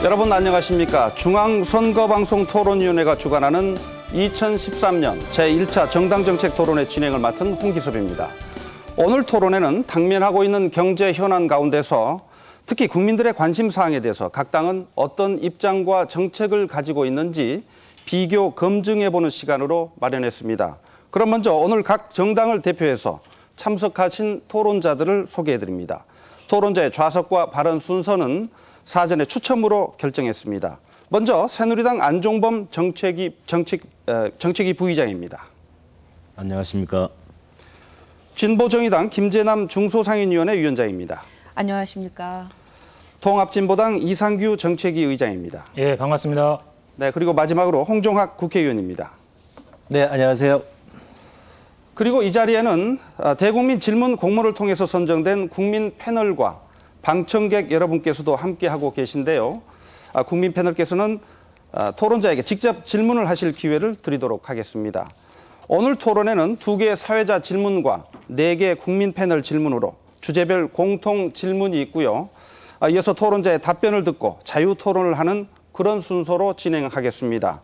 여러분 안녕하십니까. 중앙선거방송토론위원회가 주관하는 2013년 제1차 정당정책 토론회 진행을 맡은 홍기섭입니다. 오늘 토론회는 당면하고 있는 경제 현안 가운데서 특히 국민들의 관심사항에 대해서 각 당은 어떤 입장과 정책을 가지고 있는지 비교 검증해보는 시간으로 마련했습니다. 그럼 먼저 오늘 각 정당을 대표해서 참석하신 토론자들을 소개해드립니다. 토론자의 좌석과 발언 순서는 사전에 추첨으로 결정했습니다. 먼저 새누리당 안종범 정책위 부의장입니다. 안녕하십니까. 진보정의당 김재남 중소상인위원회 위원장입니다. 안녕하십니까. 통합진보당 이상규 정책위 의장입니다. 예, 반갑습니다. 네, 그리고 마지막으로 홍종학 국회의원입니다. 네, 안녕하세요. 그리고 이 자리에는 대국민 질문 공모를 통해서 선정된 국민 패널과 방청객 여러분께서도 함께하고 계신데요. 국민 패널께서는 토론자에게 직접 질문을 하실 기회를 드리도록 하겠습니다. 오늘 토론에는 2개의 사회자 질문과 4개의 국민 패널 질문으로 주제별 공통 질문이 있고요. 이어서 토론자의 답변을 듣고 자유 토론을 하는 그런 순서로 진행하겠습니다.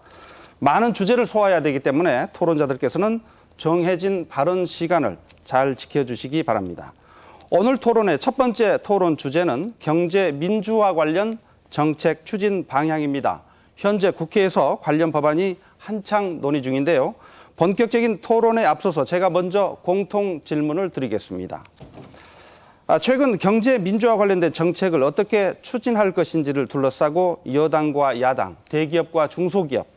많은 주제를 소화해야 되기 때문에 토론자들께서는 정해진 발언 시간을 잘 지켜주시기 바랍니다. 오늘 토론의 첫 번째 토론 주제는 경제 민주화 관련 정책 추진 방향입니다. 현재 국회에서 관련 법안이 한창 논의 중인데요. 본격적인 토론에 앞서서 제가 먼저 공통 질문을 드리겠습니다. 최근 경제 민주화 관련된 정책을 어떻게 추진할 것인지를 둘러싸고 여당과 야당, 대기업과 중소기업,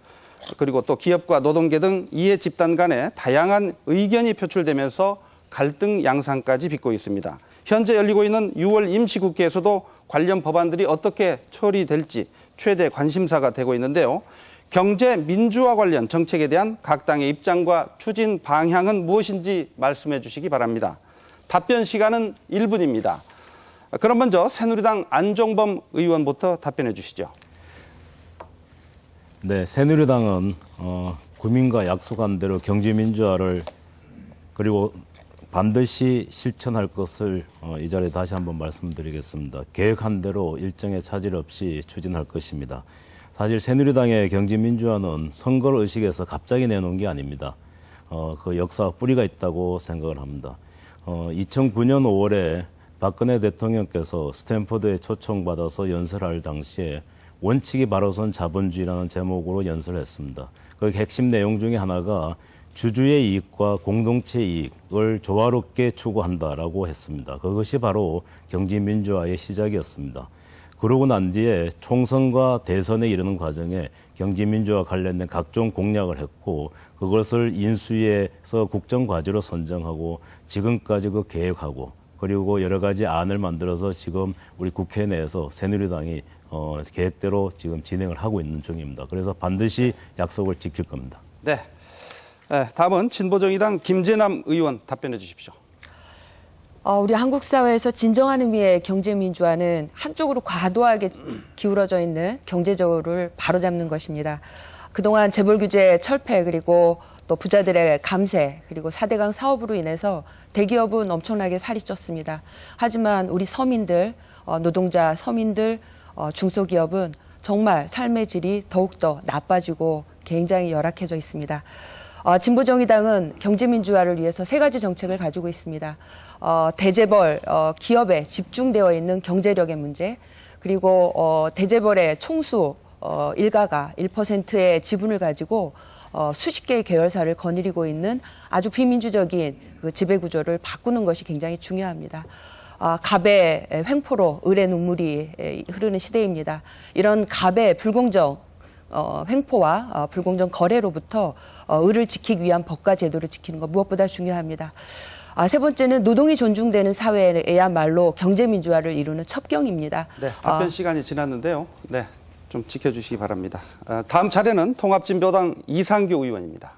그리고 또 기업과 노동계 등 이해 집단 간에 다양한 의견이 표출되면서 갈등 양상까지 빚고 있습니다. 현재 열리고 있는 6월 임시국회에서도 관련 법안들이 어떻게 처리될지 최대 관심사가 되고 있는데요. 경제 민주화 관련 정책에 대한 각 당의 입장과 추진 방향은 무엇인지 말씀해 주시기 바랍니다. 답변 시간은 1분입니다. 그럼 먼저 새누리당 안종범 의원부터 답변해 주시죠. 네, 새누리당은 국민과 약속한 대로 경제 민주화를 그리고 반드시 실천할 것을 이 자리에 다시 한번 말씀드리겠습니다. 계획한 대로 일정에 차질 없이 추진할 것입니다. 사실 새누리당의 경제 민주화는 선거 의식에서 갑자기 내놓은 게 아닙니다. 그 역사와 뿌리가 있다고 생각을 합니다. 2009년 5월에 박근혜 대통령께서 스탠퍼드에 초청받아서 연설할 당시에 원칙이 바로선 자본주의라는 제목으로 연설했습니다. 그 핵심 내용 중에 하나가 주주의 이익과 공동체 이익을 조화롭게 추구한다라고 했습니다. 그것이 바로 경제민주화의 시작이었습니다. 그러고 난 뒤에 총선과 대선에 이르는 과정에 경제민주화 관련된 각종 공약을 했고 그것을 인수위에서 국정과제로 선정하고 지금까지 그 계획하고 그리고 여러 가지 안을 만들어서 지금 우리 국회 내에서 새누리당이 계획대로 지금 진행을 하고 있는 중입니다. 그래서 반드시 약속을 지킬 겁니다. 네. 다음은 진보정의당 김재남 의원 답변해 주십시오. 우리 한국 사회에서 진정한 의미의 경제 민주화는 한쪽으로 과도하게 기울어져 있는 경제적으로를 바로잡는 것입니다. 그동안 재벌 규제 철폐 그리고 또 부자들의 감세 그리고 4대강 사업으로 인해서 대기업은 엄청나게 살이 쪘습니다. 하지만 우리 서민들, 노동자 서민들, 중소기업은 정말 삶의 질이 더욱더 나빠지고 굉장히 열악해져 있습니다. 진보정의당은 경제민주화를 위해서 3가지 정책을 가지고 있습니다. 대재벌 기업에 집중되어 있는 경제력의 문제, 그리고 대재벌의 총수 일가가 1%의 지분을 가지고 수십 개의 계열사를 거느리고 있는 아주 비민주적인 그 지배구조를 바꾸는 것이 굉장히 중요합니다. 갑의 횡포로 을의 눈물이 흐르는 시대입니다. 이런 갑의 불공정 횡포와 불공정 거래로부터 을을 지키기 위한 법과 제도를 지키는 것 무엇보다 중요합니다. 3번째는 노동이 존중되는 사회에야말로 경제민주화를 이루는 첩경입니다. 네, 답변 시간이 지났는데요. 네, 좀 지켜주시기 바랍니다. 다음 차례는 통합진보당 이상규 의원입니다.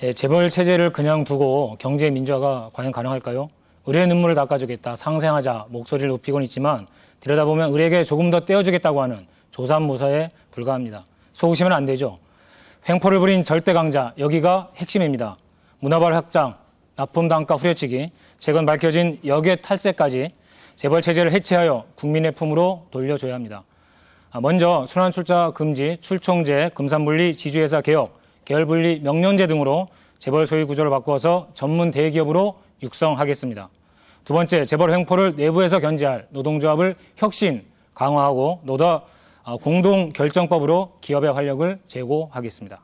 예, 재벌 체제를 그냥 두고 경제 민주화가 과연 가능할까요? 을의 눈물을 닦아주겠다, 상생하자 목소리를 높이곤 있지만 들여다보면 을에게 조금 더 떼어주겠다고 하는 조삼모사에 불과합니다. 속으시면 안 되죠. 횡포를 부린 절대 강자, 여기가 핵심입니다. 문화발 확장, 납품 단가 후려치기, 최근 밝혀진 역외 탈세까지 재벌 체제를 해체하여 국민의 품으로 돌려줘야 합니다. 먼저 순환출자 금지, 출총제, 금산분리, 지주회사 개혁, 계열분리, 명령제 등으로 재벌 소유 구조를 바꾸어서 전문 대기업으로 육성하겠습니다. 두 번째, 재벌 횡포를 내부에서 견제할 노동조합을 혁신, 강화하고 공동 결정법으로 기업의 활력을 제고하겠습니다.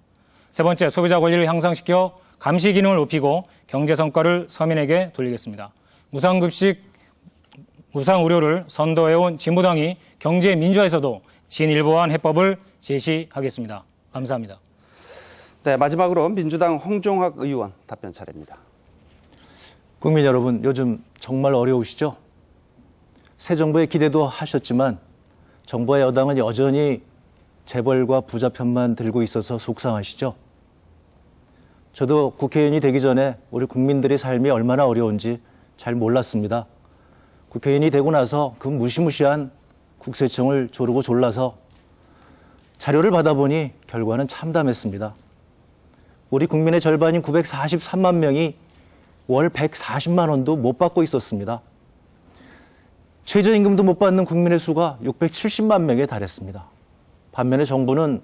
세 번째, 소비자 권리를 향상시켜 감시 기능을 높이고 경제 성과를 서민에게 돌리겠습니다. 무상급식, 무상의료를 선도해온 진보당이 경제 민주화에서도 진일보한 해법을 제시하겠습니다. 감사합니다. 네, 마지막으로 민주당 홍종학 의원 답변 차례입니다. 국민 여러분, 요즘 정말 어려우시죠? 새 정부에 기대도 하셨지만 정부와 여당은 여전히 재벌과 부자 편만 들고 있어서 속상하시죠? 저도 국회의원이 되기 전에 우리 국민들의 삶이 얼마나 어려운지 잘 몰랐습니다. 국회의원이 되고 나서 그 무시무시한 국세청을 조르고 졸라서 자료를 받아보니 결과는 참담했습니다. 우리 국민의 절반인 943만 명이 월 140만 원도 못 받고 있었습니다. 최저임금도 못 받는 국민의 수가 670만 명에 달했습니다. 반면에 정부는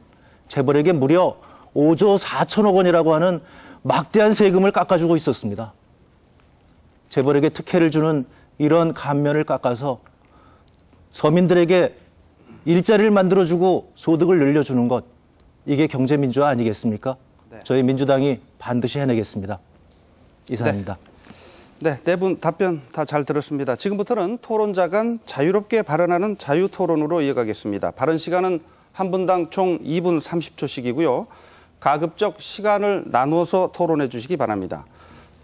재벌에게 무려 5조 4천억 원이라고 하는 막대한 세금을 깎아주고 있었습니다. 재벌에게 특혜를 주는 이런 감면을 깎아서 서민들에게 일자리를 만들어주고 소득을 늘려주는 것, 이게 경제민주화 아니겠습니까? 네. 저희 민주당이 반드시 해내겠습니다. 이상입니다. 네, 네 분 답변 다 잘 들었습니다. 지금부터는 토론자 간 자유롭게 발언하는 자유토론으로 이어가겠습니다. 발언 시간은 한 분당 총 2분 30초씩이고요. 가급적 시간을 나누어서 토론해 주시기 바랍니다.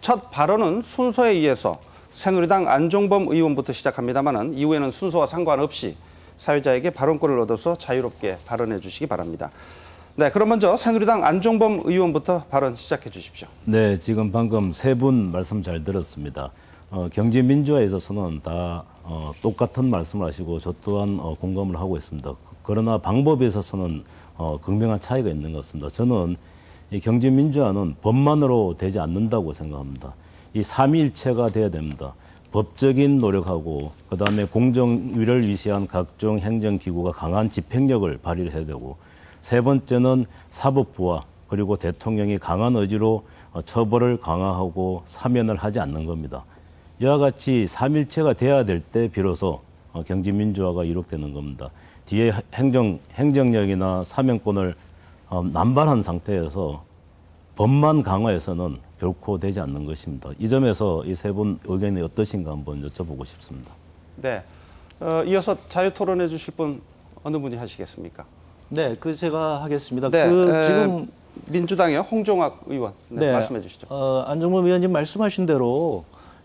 첫 발언은 순서에 의해서 새누리당 안종범 의원부터 시작합니다마는 이후에는 순서와 상관없이 사회자에게 발언권을 얻어서 자유롭게 발언해 주시기 바랍니다. 네, 그럼 먼저 새누리당 안종범 의원부터 발언 시작해 주십시오. 네, 지금 방금 세 분 말씀 잘 들었습니다. 경제 민주화에 있어서는 다 똑같은 말씀을 하시고 저 또한 공감을 하고 있습니다. 그러나 방법에 있어서는 극명한 차이가 있는 것 같습니다. 저는 이 경제 민주화는 법만으로 되지 않는다고 생각합니다. 이 삼위일체가 돼야 됩니다. 법적인 노력하고 그다음에 공정위를 위시한 각종 행정기구가 강한 집행력을 발휘를 해야 되고, 세 번째는 사법부와 그리고 대통령이 강한 의지로 처벌을 강화하고 사면을 하지 않는 겁니다. 이와 같이 삼일체가 돼야 될 때 비로소 경제민주화가 이룩되는 겁니다. 뒤에 행정력이나 사면권을 남발한 상태에서 법만 강화해서는 결코 되지 않는 것입니다. 이 점에서 이 세 분 의견이 어떠신가 한번 여쭤보고 싶습니다. 네, 이어서 자유토론해 주실 분 어느 분이 하시겠습니까? 네, 제가 하겠습니다. 네, 지금 민주당의 홍종학 의원 말씀해 주시죠. 안종범 의원님 말씀하신 대로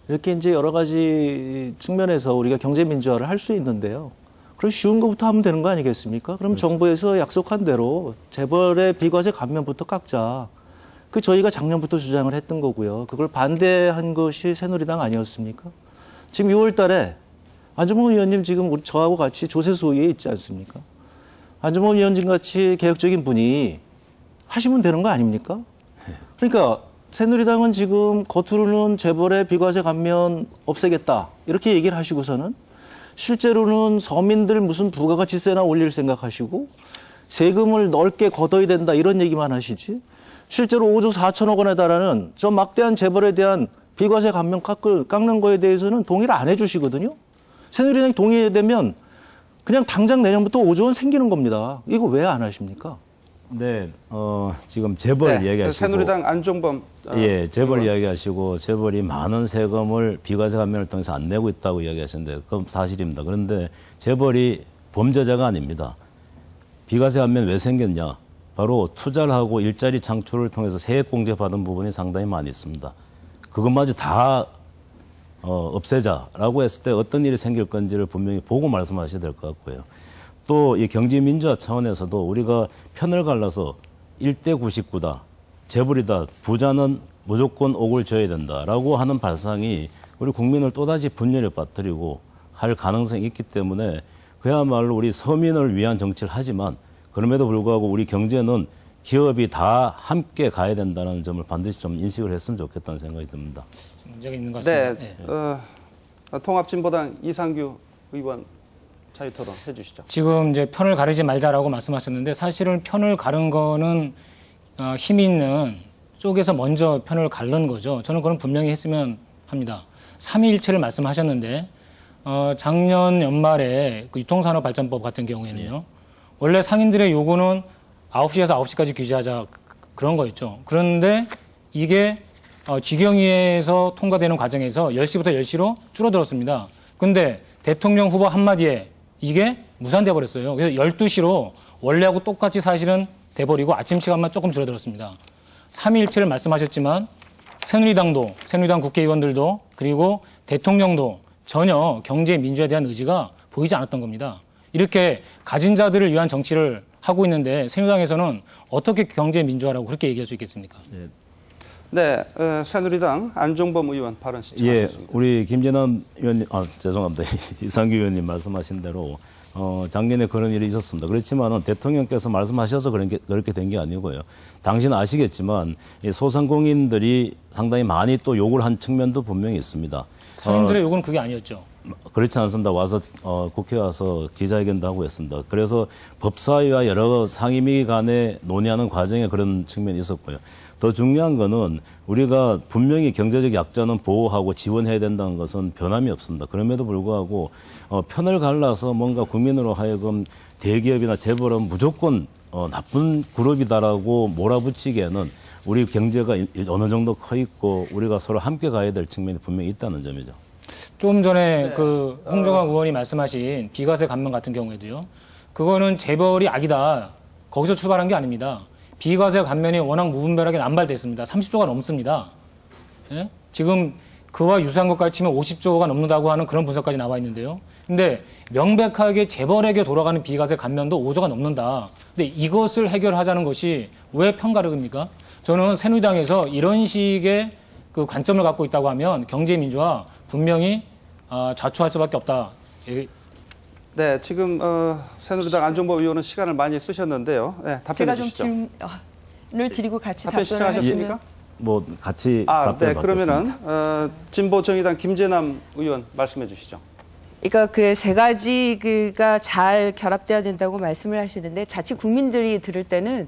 이렇게 이제 여러 가지 측면에서 우리가 경제 민주화를 할 수 있는데요. 그럼 쉬운 것부터 하면 되는 거 아니겠습니까? 그럼 그렇죠. 정부에서 약속한 대로 재벌의 비과세 감면부터 깎자. 저희가 작년부터 주장을 했던 거고요. 그걸 반대한 것이 새누리당 아니었습니까? 지금 6월 달에 안종범 의원님 지금 저하고 같이 조세소위에 있지 않습니까? 안종범 의원님 같이 개혁적인 분이 하시면 되는 거 아닙니까? 그러니까 새누리당은 지금 겉으로는 재벌의 비과세 감면 없애겠다 이렇게 얘기를 하시고서는 실제로는 서민들 무슨 부가가치세나 올릴 생각하시고 세금을 넓게 걷어야 된다 이런 얘기만 하시지, 실제로 5조 4천억 원에 달하는 저 막대한 재벌에 대한 비과세 감면 깎는 거에 대해서는 동의를 안 해주시거든요. 새누리당이 동의되면 그냥 당장 내년부터 5조 원 생기는 겁니다. 이거 왜 안 하십니까? 네, 지금 재벌 이야기하시고 새누리당 안종범 예, 재벌 이야기하시고 재벌이 많은 세금을 비과세 감면을 통해서 안 내고 있다고 이야기하셨는데 그건 사실입니다. 그런데 재벌이 범죄자가 아닙니다. 비과세 감면 왜 생겼냐? 바로 투자를 하고 일자리 창출을 통해서 세액공제 받은 부분이 상당히 많이 있습니다. 그것마저 다 없애자라고 했을 때 어떤 일이 생길 건지를 분명히 보고 말씀하셔야 될 것 같고요. 또 이 경제민주화 차원에서도 우리가 편을 갈라서 1대 99다, 재벌이다, 부자는 무조건 옥을 져야 된다라고 하는 발상이 우리 국민을 또다시 분열에 빠뜨리고 할 가능성이 있기 때문에 그야말로 우리 서민을 위한 정치를 하지만 그럼에도 불구하고 우리 경제는 기업이 다 함께 가야 된다는 점을 반드시 좀 인식을 했으면 좋겠다는 생각이 듭니다. 문제가 있는 것 같습니다. 네, 통합진보당 이상규 의원 자유토론 해주시죠. 지금 이제 편을 가르지 말자라고 말씀하셨는데 사실은 편을 가른 거는 힘이 있는 쪽에서 먼저 편을 가른 거죠. 저는 그건 분명히 했으면 합니다. 삼위일체를 말씀하셨는데 작년 연말에 그 유통산업발전법 같은 경우에는요. 원래 상인들의 요구는 9시에서 9시까지 규제하자 그런 거였죠. 그런데 이게 지경위에서 통과되는 과정에서 10시부터 10시로 줄어들었습니다. 근데 대통령 후보 한마디에 이게 무산돼 버렸어요. 그래서 12시로 원래하고 똑같이 사실은 돼버리고 아침 시간만 조금 줄어들었습니다. 삼위일체를 말씀하셨지만 새누리당 국회의원들도 그리고 대통령도 전혀 경제 민주화에 대한 의지가 보이지 않았던 겁니다. 이렇게 가진 자들을 위한 정치를 하고 있는데 새누리당에서는 어떻게 경제 민주화라고 그렇게 얘기할 수 있겠습니까? 네, 새누리당 안종범 의원 발언 예, 시청하겠습니다. 우리 김재남 의원님, 죄송합니다. 이상규 의원님 말씀하신 대로 작년에 그런 일이 있었습니다. 그렇지만은 대통령께서 말씀하셔서 그렇게 된 게 아니고요. 당신은 아시겠지만 이 소상공인들이 상당히 많이 또 욕을 한 측면도 분명히 있습니다. 상인들의 요구는 그게 아니었죠. 그렇지 않습니다. 와서 국회에 와서 기자회견도 하고 했습니다. 그래서 법사위와 여러 상임위 간에 논의하는 과정에 그런 측면이 있었고요. 더 중요한 거는 우리가 분명히 경제적 약자는 보호하고 지원해야 된다는 것은 변함이 없습니다. 그럼에도 불구하고 편을 갈라서 뭔가 국민으로 하여금 대기업이나 재벌은 무조건 나쁜 그룹이다라고 몰아붙이기에는 우리 경제가 어느 정도 커 있고 우리가 서로 함께 가야 될 측면이 분명히 있다는 점이죠. 좀 전에 그 홍정학 의원이 말씀하신 비과세 감면 같은 경우에도요. 그거는 재벌이 악이다. 거기서 출발한 게 아닙니다. 비과세 감면이 워낙 무분별하게 남발됐습니다. 30조가 넘습니다. 예? 지금 그와 유사한 것까지 치면 50조가 넘는다고 하는 그런 분석까지 나와 있는데요. 근데 명백하게 재벌에게 돌아가는 비과세 감면도 5조가 넘는다. 근데 이것을 해결하자는 것이 왜 편가르기입니까? 저는 새누리당에서 이런 식의 그 관점을 갖고 있다고 하면 경제 민주화 분명히 자초할 수밖에 없다. 네, 지금 새누리당 안종범 의원은 시간을 많이 쓰셨는데요. 네, 답변해 제가 좀 주시죠. 질문을 드리고 같이 답변 답변을 하시면. 시청하셨습니까? 뭐 같이 네, 답변을 받겠습니다. 그러면은 진보 정의당 김재남 의원 말씀해 주시죠. 그러니까 그 세 가지가 잘 결합돼야 된다고 말씀을 하시는데 자칫 국민들이 들을 때는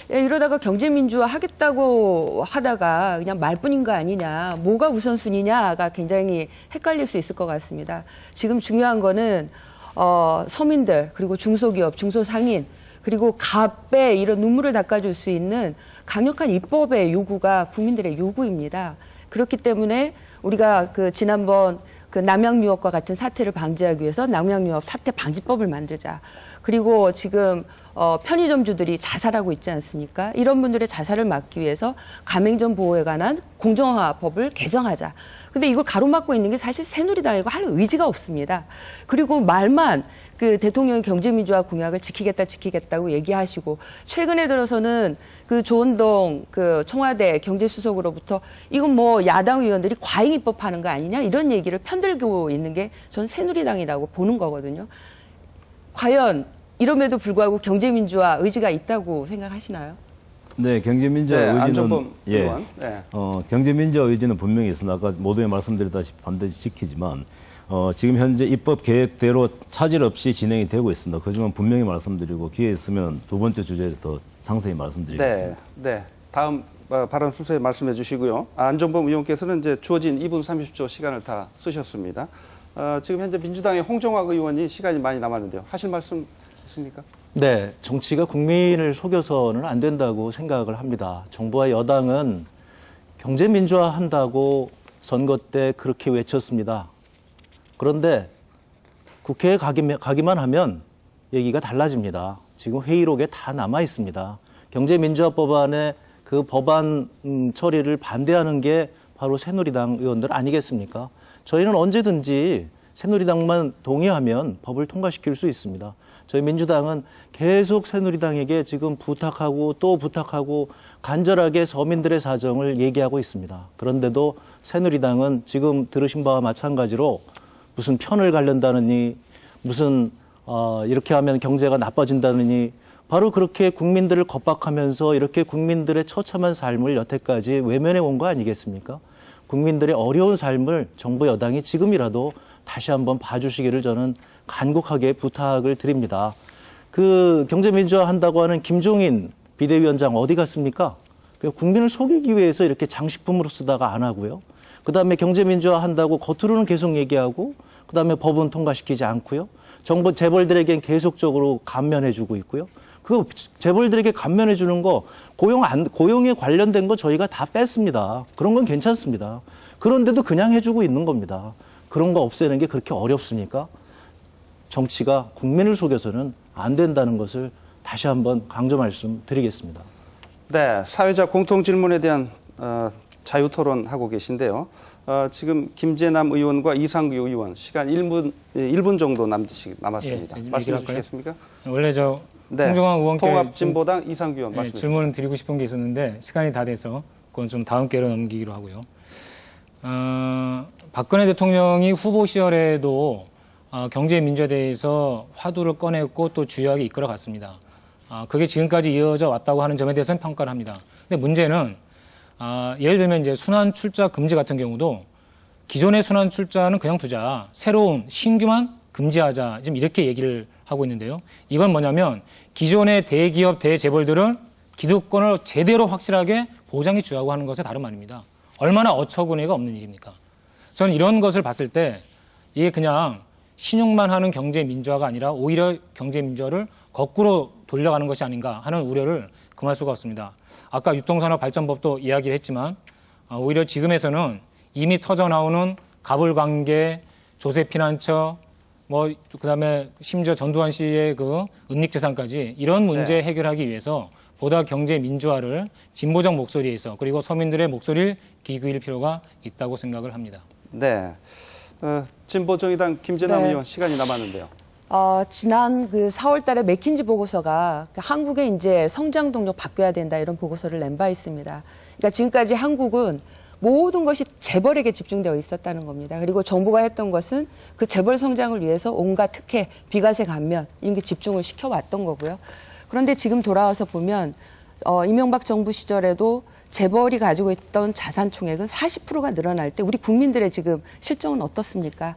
이러다가 경제 민주화 하겠다고 하다가 그냥 말뿐인 거 아니냐, 뭐가 우선순위냐가 굉장히 헷갈릴 수 있을 것 같습니다. 지금 중요한 거는 서민들 그리고 중소기업, 중소상인 그리고 갑의 이런 눈물을 닦아줄 수 있는 강력한 입법의 요구가 국민들의 요구입니다. 그렇기 때문에 우리가 그 지난번 그 남양유업과 같은 사태를 방지하기 위해서 남양유업 사태 방지법을 만들자. 그리고 지금 편의점주들이 자살하고 있지 않습니까? 이런 분들의 자살을 막기 위해서 가맹점 보호에 관한 공정화법을 개정하자. 근데 이걸 가로막고 있는 게 사실 새누리당이고 할 의지가 없습니다. 그리고 말만 그 대통령의 경제민주화 공약을 지키겠다고 얘기하시고 최근에 들어서는 그 조은동 그 청와대 경제수석으로부터 이건 뭐 야당 의원들이 과잉 입법하는 거 아니냐 이런 얘기를 편들고 있는 게 전 새누리당이라고 보는 거거든요. 과연 이럼에도 불구하고 경제민주화 의지가 있다고 생각하시나요? 네, 경제민주화 네, 의지는 안종범 의원. 네. 경제민주화 의지는 분명히 있습니다. 아까 모두에 말씀드렸다시피 반드시 지키지만 지금 현재 입법 계획대로 차질 없이 진행이 되고 있습니다. 그지만 분명히 말씀드리고 기회 있으면 두 번째 주제에서 더 상세히 말씀드리겠습니다. 네. 다음 발언 순서에 말씀해 주시고요. 안종범 의원께서는 이제 주어진 2분 30초 시간을 다 쓰셨습니다. 지금 현재 민주당의 홍정학 의원이 시간이 많이 남았는데요. 하실 말씀 있습니까? 네, 정치가 국민을 속여서는 안 된다고 생각을 합니다. 정부와 여당은 경제 민주화 한다고 선거 때 그렇게 외쳤습니다. 그런데 국회에 가기만 하면 얘기가 달라집니다. 지금 회의록에 다 남아 있습니다. 경제민주화법안의 그 법안 처리를 반대하는 게 바로 새누리당 의원들 아니겠습니까? 저희는 언제든지 새누리당만 동의하면 법을 통과시킬 수 있습니다. 저희 민주당은 계속 새누리당에게 지금 부탁하고 또 부탁하고 간절하게 서민들의 사정을 얘기하고 있습니다. 그런데도 새누리당은 지금 들으신 바와 마찬가지로 무슨 편을 가른다느니 무슨 이렇게 하면 경제가 나빠진다느니 바로 그렇게 국민들을 겁박하면서 이렇게 국민들의 처참한 삶을 여태까지 외면해 온 거 아니겠습니까? 국민들의 어려운 삶을 정부 여당이 지금이라도 다시 한번 봐주시기를 저는 간곡하게 부탁을 드립니다. 그 경제민주화 한다고 하는 김종인 비대위원장 어디 갔습니까? 국민을 속이기 위해서 이렇게 장식품으로 쓰다가 안 하고요. 그다음에 경제민주화 한다고 겉으로는 계속 얘기하고 그다음에 법은 통과시키지 않고요. 정부 재벌들에겐 계속적으로 감면해주고 있고요. 그 재벌들에게 감면해주는 거 고용에 관련된 거 저희가 다 뺐습니다. 그런 건 괜찮습니다. 그런데도 그냥 해주고 있는 겁니다. 그런 거 없애는 게 그렇게 어렵습니까? 정치가 국민을 속여서는 안 된다는 것을 다시 한번 강조 말씀드리겠습니다. 네, 사회자 공통 질문에 대한 자유 토론하고 계신데요. 지금 김재남 의원과 이상규 의원 시간 1분 정도 남았습니다. 예, 말씀해 얘기할까요? 주시겠습니까? 원래 저 네, 홍종학 의원께 통합진보당 이상규 의원 예, 말씀해 주시죠. 질문을 드리고 싶은 게 있었는데 시간이 다 돼서 그건 좀 다음 기회로 넘기기로 하고요. 박근혜 대통령이 후보 시절에도 경제 민주화에 대해서 화두를 꺼냈고 또 주요하게 이끌어갔습니다. 그게 지금까지 이어져 왔다고 하는 점에 대해서는 평가를 합니다. 근데 문제는 예를 들면 이제 순환 출자 금지 같은 경우도 기존의 순환 출자는 그냥 두자, 새로운 신규만 금지하자, 지금 이렇게 얘기를 하고 있는데요. 이건 뭐냐면 기존의 대기업, 대재벌들은 기득권을 제대로 확실하게 보장해 주라고 하는 것에 다름 아닙니다. 얼마나 어처구니가 없는 일입니까? 저는 이런 것을 봤을 때 이게 그냥 신용만 하는 경제 민주화가 아니라 오히려 경제 민주화를 거꾸로 돌려가는 것이 아닌가 하는 우려를 금할 수가 없습니다. 아까 유통산업발전법도 이야기를 했지만 오히려 지금에서는 이미 터져나오는 가불관계, 조세피난처, 그다음에 심지어 전두환 씨의 그 은닉재산까지 이런 문제 해결하기 위해서 보다 경제 민주화를 진보적 목소리에서 그리고 서민들의 목소리를 기울일 필요가 있다고 생각을 합니다. 네, 진보정의당 김재남 네. 의원 시간이 남았는데요. 지난 그 4월 달에 맥킨지 보고서가 한국의 이제 성장 동력 바뀌어야 된다 이런 보고서를 낸 바 있습니다. 그러니까 지금까지 한국은 모든 것이 재벌에게 집중되어 있었다는 겁니다. 그리고 정부가 했던 것은 그 재벌 성장을 위해서 온갖 특혜, 비과세 감면 이런 게 집중을 시켜왔던 거고요. 그런데 지금 돌아와서 보면 이명박 정부 시절에도 재벌이 가지고 있던 자산 총액은 40%가 늘어날 때 우리 국민들의 지금 실정은 어떻습니까?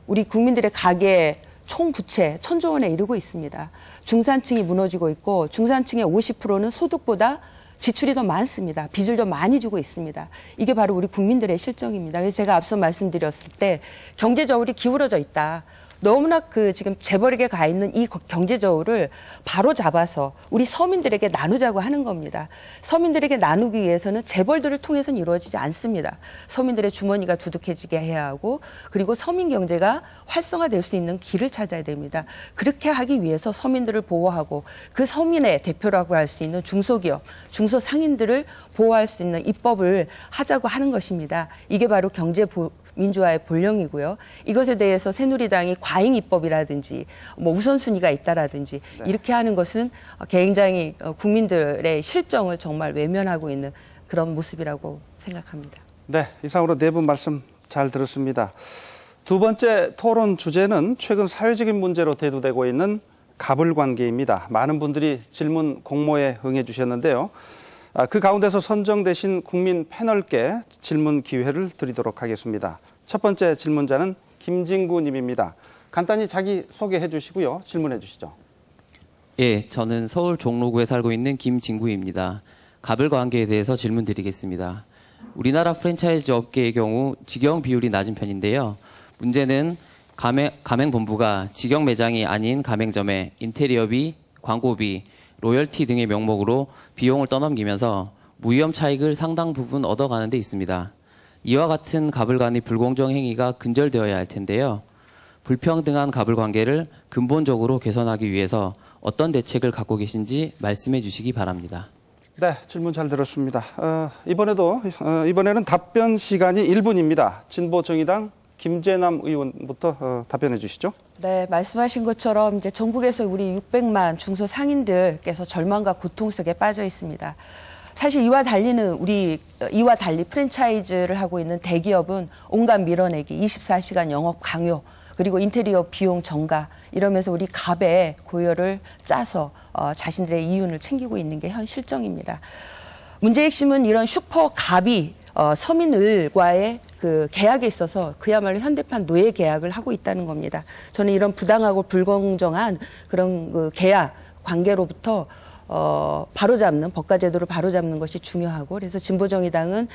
우리 국민들의 가계 총 부채 1,000조 원에 이르고 있습니다. 중산층이 무너지고 있고 중산층의 50%는 소득보다 지출이 더 많습니다. 빚을 더 많이 지고 있습니다. 이게 바로 우리 국민들의 실정입니다. 그래서 제가 앞서 말씀드렸을 때 경제 저울이 기울어져 있다. 너무나 지금 재벌에게 가 있는 이 경제 저울을 바로 잡아서 우리 서민들에게 나누자고 하는 겁니다. 서민들에게 나누기 위해서는 재벌들을 통해서는 이루어지지 않습니다. 서민들의 주머니가 두둑해지게 해야 하고 그리고 서민 경제가 활성화될 수 있는 길을 찾아야 됩니다. 그렇게 하기 위해서 서민들을 보호하고 그 서민의 대표라고 할 수 있는 중소기업, 중소상인들을 보호할 수 있는 입법을 하자고 하는 것입니다. 이게 바로 민주화의 본령이고요. 이것에 대해서 새누리당이 과잉 입법이라든지 우선순위가 있다라든지 이렇게 하는 것은 굉장히 국민들의 실정을 정말 외면하고 있는 그런 모습이라고 생각합니다. 네, 이상으로 네 분 말씀 잘 들었습니다. 두 번째 토론 주제는 최근 사회적인 문제로 대두되고 있는 가불관계입니다. 많은 분들이 질문 공모에 응해 주셨는데요. 그 가운데서 선정되신 국민 패널께 질문 기회를 드리도록 하겠습니다. 첫 번째 질문자는 김진구 님입니다. 간단히 자기 소개해 주시고요. 질문해 주시죠. 예, 저는 서울 종로구에 살고 있는 김진구입니다. 가불관계에 대해서 질문드리겠습니다. 우리나라 프랜차이즈 업계의 경우 직영 비율이 낮은 편인데요. 문제는 가맹본부가 직영 매장이 아닌 가맹점에 인테리어비, 광고비, 로열티 등의 명목으로 비용을 떠넘기면서 무위험 차익을 상당 부분 얻어가는 데 있습니다. 이와 같은 가불 간의 불공정 행위가 근절되어야 할 텐데요. 불평등한 가불 관계를 근본적으로 개선하기 위해서 어떤 대책을 갖고 계신지 말씀해 주시기 바랍니다. 네, 질문 잘 들었습니다. 이번에는 답변 시간이 1분입니다. 진보정의당 김재남 의원부터 답변해 주시죠. 네, 말씀하신 것처럼 이제 전국에서 우리 600만 중소상인들께서 절망과 고통 속에 빠져 있습니다. 사실 이와 달리 프랜차이즈를 하고 있는 대기업은 온갖 밀어내기, 24시간 영업 강요, 그리고 인테리어 비용 정가 이러면서 우리 갑의 고열을 짜서 자신들의 이윤을 챙기고 있는 게 현 실정입니다. 문제의 핵심은 이런 슈퍼 갑이 서민들과의 그 계약에 있어서 그야말로 현대판 노예 계약을 하고 있다는 겁니다. 저는 이런 부당하고 불공정한 그런 그 계약 관계로부터 바로잡는 법과 제도를 바로잡는 것이 중요하고, 그래서 진보정의당은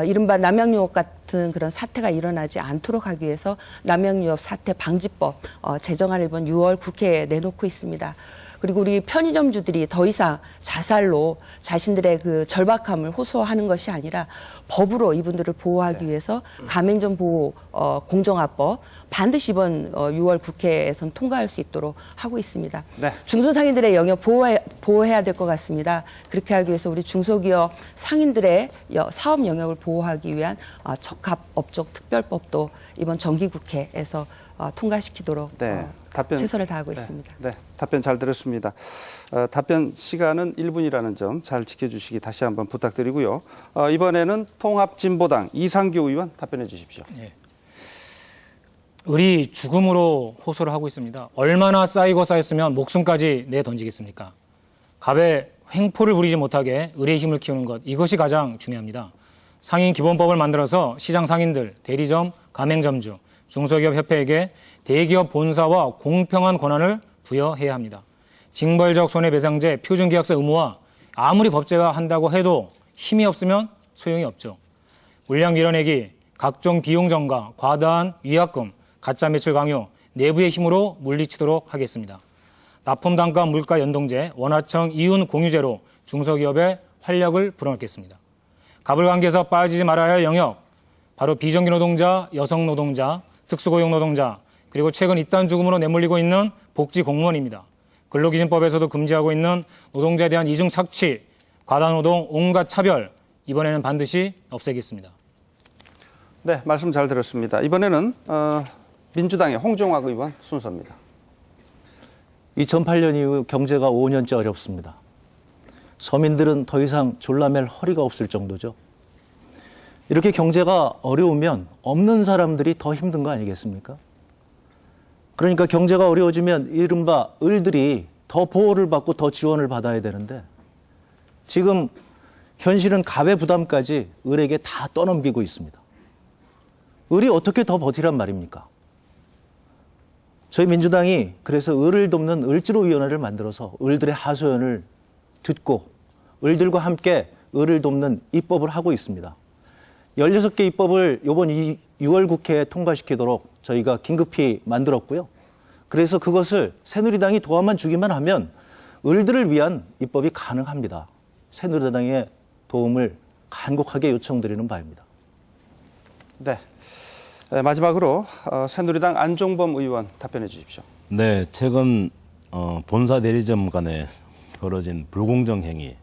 이른바 남양유업 같은 그런 사태가 일어나지 않도록 하기 위해서 남양유업 사태 방지법 제정안을 이번 6월 국회에 내놓고 있습니다. 그리고 우리 편의점주들이 더 이상 자살로 자신들의 그 절박함을 호소하는 것이 아니라 법으로 이분들을 보호하기 위해서 가맹점 보호 공정화법 반드시 이번 6월 국회에선 통과할 수 있도록 하고 있습니다. 네. 중소상인들의 영역 보호해야 될 것 같습니다. 그렇게 하기 위해서 우리 중소기업 상인들의 사업 영역을 보호하기 위한 적합업종 특별법도 이번 정기국회에서 통과시키도록 최선을 다하고 있습니다. 네, 답변 잘 들었습니다. 답변 시간은 1분이라는 점 잘 지켜주시기 다시 한번 부탁드리고요. 이번에는 통합진보당 이상규 의원 답변해 주십시오. 예. 을이 죽음으로 호소를 하고 있습니다. 얼마나 쌓이고 쌓였으면 목숨까지 내던지겠습니까? 갑의 횡포를 부리지 못하게 을의 힘을 키우는 것, 이것이 가장 중요합니다. 상인 기본법을 만들어서 시장 상인들, 대리점, 가맹점주, 중소기업 협회에게 대기업 본사와 공평한 권한을 부여해야 합니다. 징벌적 손해배상제, 표준계약서 의무화, 아무리 법제화 한다고 해도 힘이 없으면 소용이 없죠. 물량 밀어내기, 각종 비용 전가, 과다한 위약금, 가짜 매출 강요, 내부의 힘으로 물리치도록 하겠습니다. 납품단가 물가 연동제, 원화청 이윤 공유제로 중소기업의 활력을 불어넣겠습니다. 가불관계에서 빠지지 말아야 할 영역, 바로 비정규 노동자, 여성 노동자, 특수고용 노동자, 그리고 최근 이딴 죽음으로 내몰리고 있는 복지 공무원입니다. 근로기준법에서도 금지하고 있는 노동자에 대한 이중 착취, 과다노동, 온갖 차별, 이번에는 반드시 없애겠습니다. 네, 말씀 잘 들었습니다. 이번에는 민주당의 홍종학 의원 순서입니다. 2008년 이후 경제가 5년째 어렵습니다. 서민들은 더 이상 졸라맬 허리가 없을 정도죠. 이렇게 경제가 어려우면 없는 사람들이 더 힘든 거 아니겠습니까? 그러니까 경제가 어려워지면 이른바 을들이 더 보호를 받고 더 지원을 받아야 되는데, 지금 현실은 갑의 부담까지 을에게 다 떠넘기고 있습니다. 을이 어떻게 더 버티란 말입니까? 저희 민주당이 그래서 을을 돕는 을지로위원회를 만들어서 을들의 하소연을 듣고 을들과 함께 을을 돕는 입법을 하고 있습니다. 16개 입법을 이번 6월 국회에 통과시키도록 저희가 긴급히 만들었고요. 그래서 그것을 새누리당이 도와만 주기만 하면 을들을 위한 입법이 가능합니다. 새누리당의 도움을 간곡하게 요청드리는 바입니다. 네. 마지막으로 새누리당 안종범 의원 답변해 주십시오. 네, 최근 본사 대리점 간에 벌어진 불공정 행위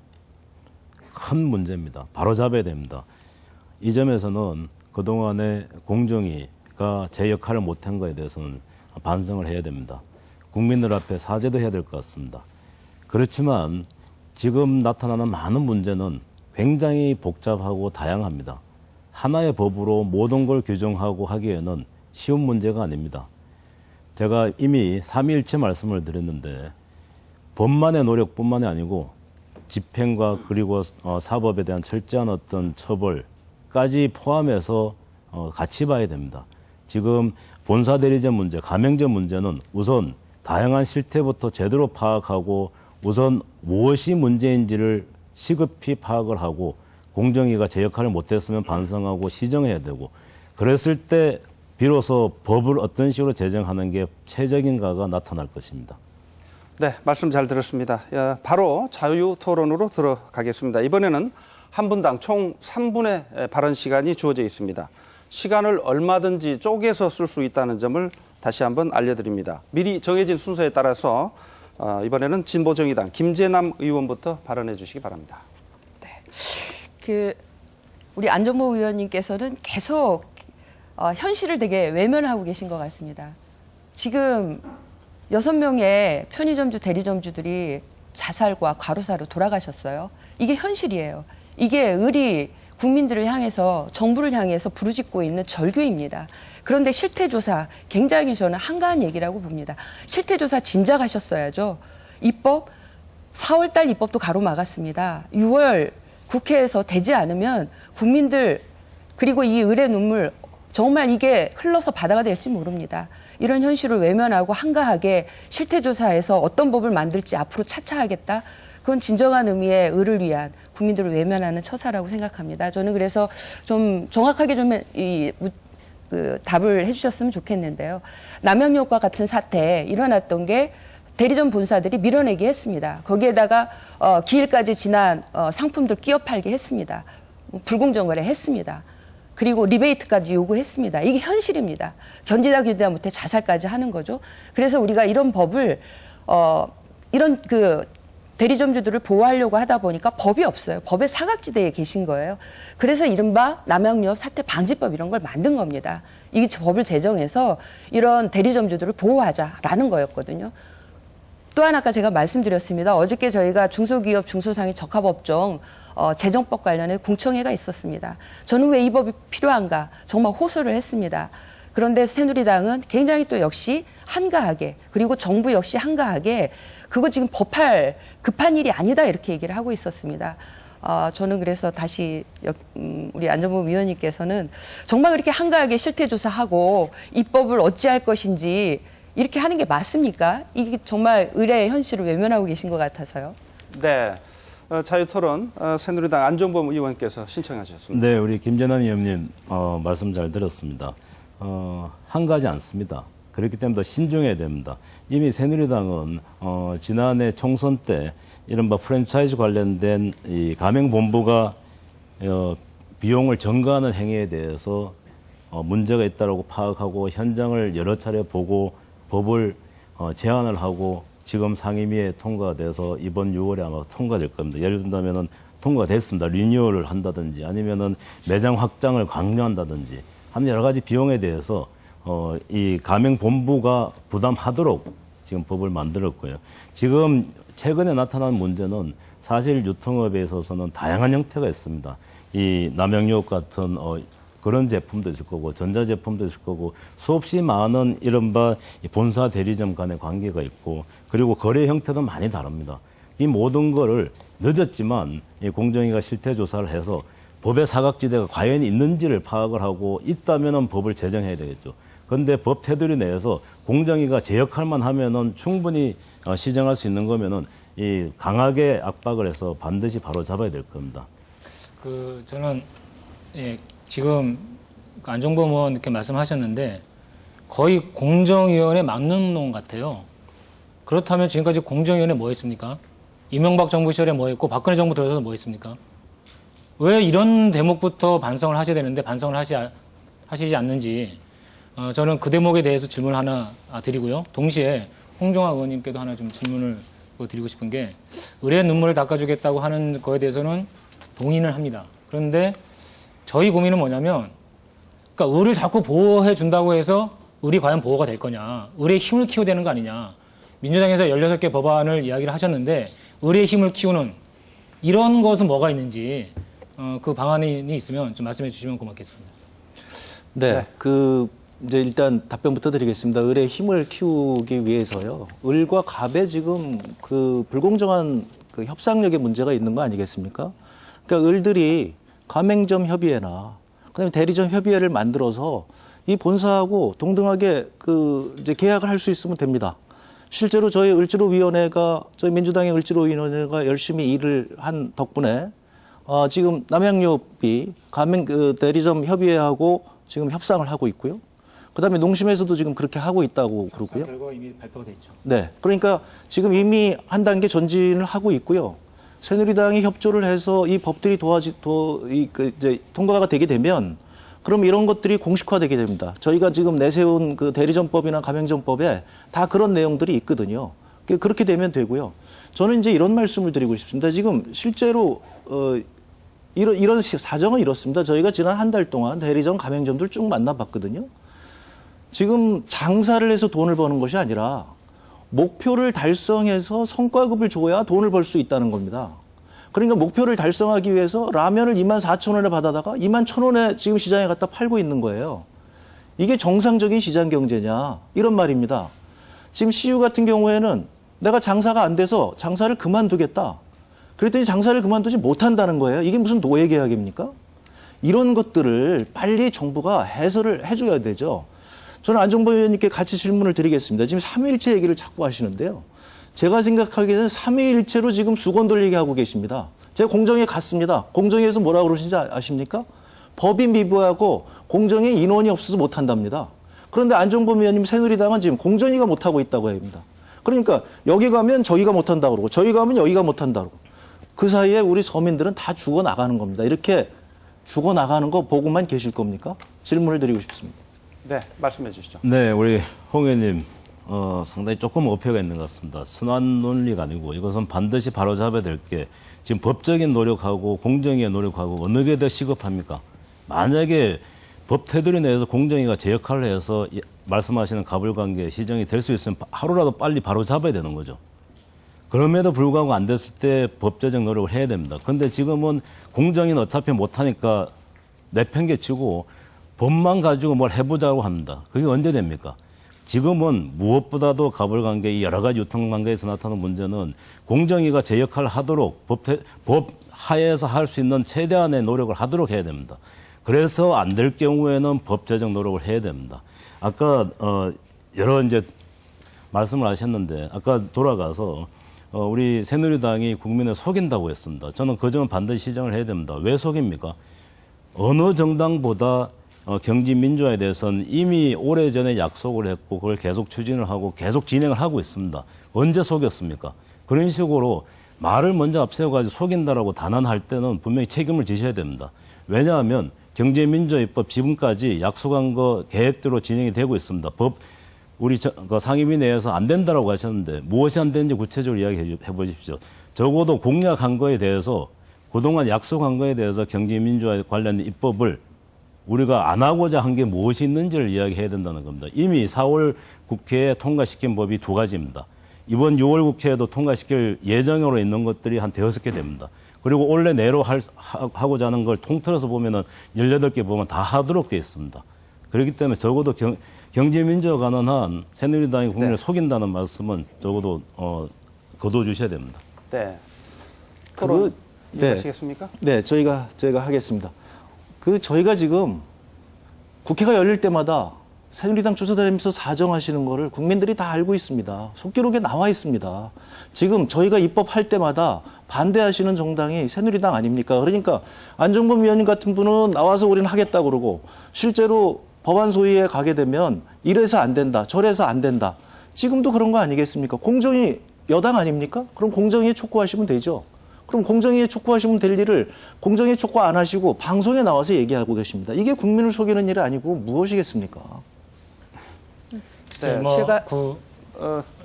큰 문제입니다. 바로잡아야 됩니다. 이 점에서는 그동안의 공정위가 제 역할을 못한 것에 대해서는 반성을 해야 됩니다. 국민들 앞에 사죄도 해야 될 것 같습니다. 그렇지만 지금 나타나는 많은 문제는 굉장히 복잡하고 다양합니다. 하나의 법으로 모든 걸 규정하고 하기에는 쉬운 문제가 아닙니다. 제가 이미 삼위일체 말씀을 드렸는데 법만의 노력뿐만이 아니고 집행과 그리고 사법에 대한 철저한 어떤 처벌까지 포함해서 같이 봐야 됩니다. 지금 본사 대리점 문제, 가맹점 문제는 우선 다양한 실태부터 제대로 파악하고 우선 무엇이 문제인지를 시급히 파악을 하고 공정위가 제 역할을 못했으면 반성하고 시정해야 되고 그랬을 때 비로소 법을 어떤 식으로 제정하는 게 최적인가가 나타날 것입니다. 네, 말씀 잘 들었습니다. 바로 자유 토론으로 들어가겠습니다. 이번에는 한 분당 총 3분의 발언 시간이 주어져 있습니다. 시간을 얼마든지 쪼개서 쓸 수 있다는 점을 다시 한번 알려드립니다. 미리 정해진 순서에 따라서 이번에는 진보정의당 김재남 의원부터 발언해 주시기 바랍니다. 우리 안종범 의원님께서는 계속 현실을 되게 외면하고 계신 것 같습니다. 지금 6명의 편의점주, 대리점주들이 자살과 과로사로 돌아가셨어요. 이게 현실이에요. 이게 을이 국민들을 향해서, 정부를 향해서 부르짖고 있는 절규입니다. 그런데 실태조사, 굉장히 저는 한가한 얘기라고 봅니다. 실태조사 진작 하셨어야죠. 입법, 4월달 입법도 가로막았습니다. 6월 국회에서 되지 않으면 국민들, 그리고 이 을의 눈물 정말 이게 흘러서 바다가 될지 모릅니다. 이런 현실을 외면하고 한가하게 실태조사에서 어떤 법을 만들지 앞으로 차차하겠다. 그건 진정한 의미의 의를 위한 국민들을 외면하는 처사라고 생각합니다. 저는 그래서 좀 정확하게 좀 답을 해주셨으면 좋겠는데요. 남양유업과 같은 사태에 일어났던 게 대리점 본사들이 밀어내기 했습니다. 거기에다가 기일까지 지난 상품들 끼어 팔게 했습니다. 불공정 거래 했습니다. 그리고 리베이트까지 요구했습니다. 이게 현실입니다. 견디다 못해 자살까지 하는 거죠. 그래서 우리가 이런 법을 이런 대리점주들을 보호하려고 하다 보니까 법이 없어요. 법의 사각지대에 계신 거예요. 그래서 이른바 남양유업 사태 방지법 이런 걸 만든 겁니다. 이 법을 제정해서 이런 대리점주들을 보호하자라는 거였거든요. 또한 아까 제가 말씀드렸습니다. 어저께 저희가 중소기업 중소상의 적합업종 재정법 관련해 공청회가 있었습니다. 저는 왜 이 법이 필요한가 정말 호소를 했습니다. 그런데 새누리당은 굉장히 또 역시 한가하게 그리고 정부 역시 한가하게 그거 지금 법할 급한 일이 아니다 이렇게 얘기를 하고 있었습니다. 저는 그래서 다시 우리 안전부 위원님께서는 정말 그렇게 한가하게 실태조사하고 입법을 어찌할 것인지 이렇게 하는 게 맞습니까? 이게 정말 의뢰의 현실을 외면하고 계신 것 같아서요. 네. 자유토론 새누리당 안종범 의원께서 신청하셨습니다. 네, 우리 김재남 의원님 말씀 잘 들었습니다. 한가하지 않습니다. 그렇기 때문에 더 신중해야 됩니다. 이미 새누리당은 지난해 총선 때 이른바 프랜차이즈 관련된 이 가맹본부가 비용을 전가하는 행위에 대해서 문제가 있다고 파악하고 현장을 여러 차례 보고 법을 제안을 하고 지금 상임위에 통과가 돼서 이번 6월에 아마 통과될 겁니다. 예를 든다면은 통과가 됐습니다. 리뉴얼을 한다든지 아니면은 매장 확장을 강요한다든지 하는 여러 가지 비용에 대해서 이 가맹본부가 부담하도록 지금 법을 만들었고요. 지금 최근에 나타난 문제는 사실 유통업에 있어서는 다양한 형태가 있습니다. 이 남양유업 같은 그런 제품도 있을 거고 전자제품도 있을 거고 수없이 많은 이른바 본사 대리점 간의 관계가 있고 그리고 거래 형태도 많이 다릅니다. 이 모든 거를 늦었지만 이 공정위가 실태조사를 해서 법의 사각지대가 과연 있는지를 파악을 하고 있다면은 법을 제정해야 되겠죠. 그런데 법 테두리 내에서 공정위가 제 역할만 하면은 충분히 시정할 수 있는 거면은 이 강하게 압박을 해서 반드시 바로 잡아야 될 겁니다. 저는 지금 안종범 의원 이렇게 말씀하셨는데 거의 공정위원회 막는 놈 같아요. 그렇다면 지금까지 공정위원회 뭐 했습니까? 이명박 정부 시절에 뭐 했고 박근혜 정부 들어서서 뭐 했습니까? 왜 이런 대목부터 반성을 하셔야 되는데 반성을 하시지 않는지 저는 그 대목에 대해서 질문을 하나 드리고요. 동시에 홍정화 의원님께도 하나 좀 질문을 드리고 싶은 게 의뢰 눈물을 닦아주겠다고 하는 거에 대해서는 동의를 합니다. 그런데 저희 고민은 뭐냐면 그러니까 의를 자꾸 보호해 준다고 해서 의리 과연 보호가 될 거냐. 의리의 힘을 키워야 되는 거 아니냐. 민주당에서 16개 법안을 이야기를 하셨는데 의리의 힘을 키우는 이런 것은 뭐가 있는지 그 방안이 있으면 좀 말씀해 주시면 고맙겠습니다. 네. 이제 일단 답변부터 드리겠습니다. 을의 힘을 키우기 위해서요. 을과 갑의 지금 불공정한 협상력의 문제가 있는 거 아니겠습니까? 그러니까 을들이 가맹점 협의회나 그다음에 대리점 협의회를 만들어서 이 본사하고 동등하게 이제 계약을 할 수 있으면 됩니다. 실제로 저희 저희 민주당의 을지로위원회가 열심히 일을 한 덕분에 지금 남양유업이 대리점 협의회하고 지금 협상을 하고 있고요. 그다음에 농심에서도 지금 그렇게 하고 있다고 그러고요. 결과가 이미 발표가 됐죠. 네, 그러니까 지금 이미 한 단계 전진을 하고 있고요. 새누리당이 협조를 해서 이 법들이 이제 통과가 되게 되면 그럼 이런 것들이 공식화되게 됩니다. 저희가 지금 내세운 대리점법이나 가맹점법에 다 그런 내용들이 있거든요. 그렇게 되면 되고요. 저는 이제 이런 말씀을 드리고 싶습니다. 지금 실제로 이런 사정은 이렇습니다. 저희가 지난 한 달 동안 대리점, 가맹점들 쭉 만나봤거든요. 지금 장사를 해서 돈을 버는 것이 아니라 목표를 달성해서 성과급을 줘야 돈을 벌 수 있다는 겁니다. 그러니까 목표를 달성하기 위해서 라면을 24,000원에 받아다가 21,000원에 지금 시장에 갖다 팔고 있는 거예요. 이게 정상적인 시장 경제냐 이런 말입니다. 지금 CU 같은 경우에는 내가 장사가 안 돼서 장사를 그만두겠다. 그랬더니 장사를 그만두지 못한다는 거예요. 이게 무슨 노예 계약입니까? 이런 것들을 빨리 정부가 해설을 해줘야 되죠. 저는 안종범 의원님께 같이 질문을 드리겠습니다. 지금 삼위일체 얘기를 자꾸 하시는데요. 제가 생각하기에는 삼위일체로 지금 수건 돌리기 하고 계십니다. 제가 공정위에 갔습니다. 공정위에서 뭐라고 그러신지 아십니까? 법이 미비하고 공정에 인원이 없어서 못한답니다. 그런데 안종범 의원님 새누리당은 지금 공정위가 못하고 있다고 합니다. 그러니까 여기 가면 저기가 못한다고 그러고 저기 가면 여기가 못한다고 그러고 그 사이에 우리 서민들은 다 죽어나가는 겁니다. 이렇게 죽어나가는 거 보고만 계실 겁니까? 질문을 드리고 싶습니다. 네, 말씀해 주시죠. 네, 우리 홍 의원님 상당히 조금 어폐가 있는 것 같습니다. 순환 논리가 아니고 이것은 반드시 바로잡아야 될 게 지금 법적인 노력하고 공정위의 노력하고 어느 게 더 시급합니까? 만약에 법 테두리 내에서 공정위가 제 역할을 해서 말씀하시는 가불관계 시정이 될 수 있으면 하루라도 빨리 바로잡아야 되는 거죠. 그럼에도 불구하고 안 됐을 때 법제적 노력을 해야 됩니다. 그런데 지금은 공정위는 어차피 못하니까 내팽개치고 법만 가지고 뭘 해보자고 합니다. 그게 언제 됩니까? 지금은 무엇보다도 가불관계, 이 여러 가지 유통관계에서 나타나는 문제는 공정위가 제 역할을 하도록 법 하에서 할 수 있는 최대한의 노력을 하도록 해야 됩니다. 그래서 안 될 경우에는 법제적 노력을 해야 됩니다. 아까 여러 이제 말씀을 하셨는데 아까 돌아가서 우리 새누리당이 국민을 속인다고 했습니다. 저는 그 점은 반드시 시정을 해야 됩니다. 왜 속입니까? 어느 정당보다 경제 민주화에 대해서는 이미 오래전에 약속을 했고 그걸 계속 추진을 하고 계속 진행을 하고 있습니다. 언제 속였습니까? 그런 식으로 말을 먼저 앞세워가지고 속인다라고 단언할 때는 분명히 책임을 지셔야 됩니다. 왜냐하면 경제민주화 입법 지금까지 약속한 거 계획대로 진행이 되고 있습니다. 우리 상임위 내에서 안 된다라고 하셨는데 무엇이 안 되는지 구체적으로 이야기해 보십시오. 적어도 공약한 거에 대해서 그동안 약속한 거에 대해서 경제민주화에 관련 입법을 우리가 안 하고자 한 게 무엇이 있는지를 이야기해야 된다는 겁니다. 이미 4월 국회에 통과시킨 법이 2가지입니다. 이번 6월 국회에도 통과시킬 예정으로 있는 것들이 한 5개 됩니다. 그리고 올해 내로 하고자 하는 걸 통틀어서 보면은 18개 보면 다 하도록 되어 있습니다. 그렇기 때문에 적어도 경제민주화 관한 새누리당이 국민을 속인다는 말씀은 적어도 거둬주셔야 됩니다. 네. 토론 이해하시겠습니까? 네, 저희가 하겠습니다. 저희가 지금 국회가 열릴 때마다 새누리당 쫓아다니면서 사정하시는 거를 국민들이 다 알고 있습니다. 속기록에 나와 있습니다. 지금 저희가 입법할 때마다 반대하시는 정당이 새누리당 아닙니까? 그러니까 안종범 위원님 같은 분은 나와서 우리는 하겠다고 그러고 실제로 법안 소위에 가게 되면 이래서 안 된다, 저래서 안 된다. 지금도 그런 거 아니겠습니까? 공정위 여당 아닙니까? 그럼 공정위에 촉구하시면 되죠. 그럼 공정위에 촉구하시면 될 일을 공정위에 촉구 안 하시고 방송에 나와서 얘기하고 계십니다. 이게 국민을 속이는 일이 아니고 무엇이겠습니까? 네, 제가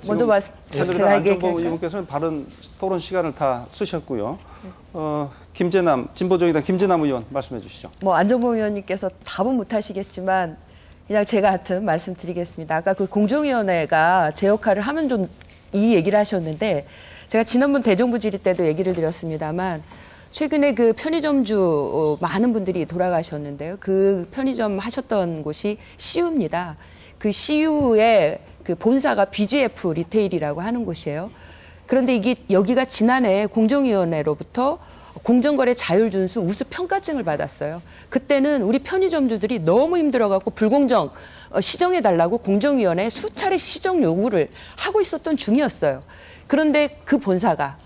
먼저 말씀 새누리당 안종범 의원께서는 바른 토론 시간을 다 쓰셨고요. 김재남 진보정의당 김재남 의원 말씀해 주시죠. 안종범 의원님께서 답은 못 하시겠지만 그냥 제가 하여튼 말씀드리겠습니다. 아까 그 공정위원회가 제 역할을 하면 좀 이 얘기를 하셨는데 제가 지난번 대정부 질의 때도 얘기를 드렸습니다만 최근에 그 편의점주 많은 분들이 돌아가셨는데요. 그 편의점 하셨던 곳이 CU입니다. 그 CU의 그 본사가 BGF 리테일이라고 하는 곳이에요. 그런데 여기가 지난해 공정위원회로부터 공정거래 자율준수 우수 평가증을 받았어요. 그때는 우리 편의점주들이 너무 힘들어갖고 불공정 시정해달라고 공정위원회에 수차례 시정 요구를 하고 있었던 중이었어요. 그런데 그 본사가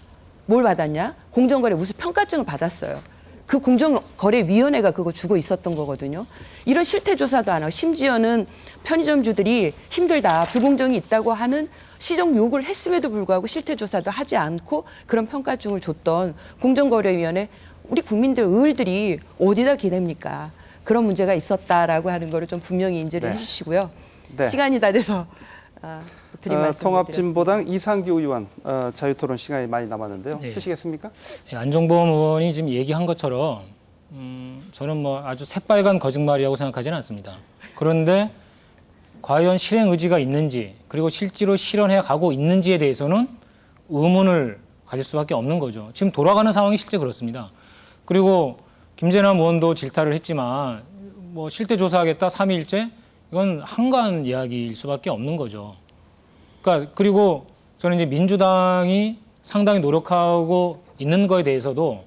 뭘 받았냐? 공정거래 우수 평가증을 받았어요. 그 공정거래위원회가 그거 주고 있었던 거거든요. 이런 실태조사도 안 하고 심지어는 편의점주들이 힘들다, 불공정이 있다고 하는 시정 요구를 했음에도 불구하고 실태조사도 하지 않고 그런 평가증을 줬던 공정거래위원회 우리 국민들 의을들이 어디다 기댑니까? 그런 문제가 있었다라고 하는 거를 좀 분명히 인지를 해주시고요. 네. 시간이 다 돼서 드린 말씀 통합진보당 이상규 의원 자유토론 시간이 많이 남았는데요. 네. 쓰시겠습니까? 안종범 의원이 지금 얘기한 것처럼 저는 아주 새빨간 거짓말이라고 생각하지는 않습니다. 그런데 과연 실행 의지가 있는지 그리고 실제로 실현해 가고 있는지에 대해서는 의문을 가질 수밖에 없는 거죠. 지금 돌아가는 상황이 실제 그렇습니다. 그리고 김재남 의원도 질타를 했지만 실태 조사하겠다 3일째 이건 한가한 이야기일 수밖에 없는 거죠. 그러니까 그리고 저는 이제 민주당이 상당히 노력하고 있는 거에 대해서도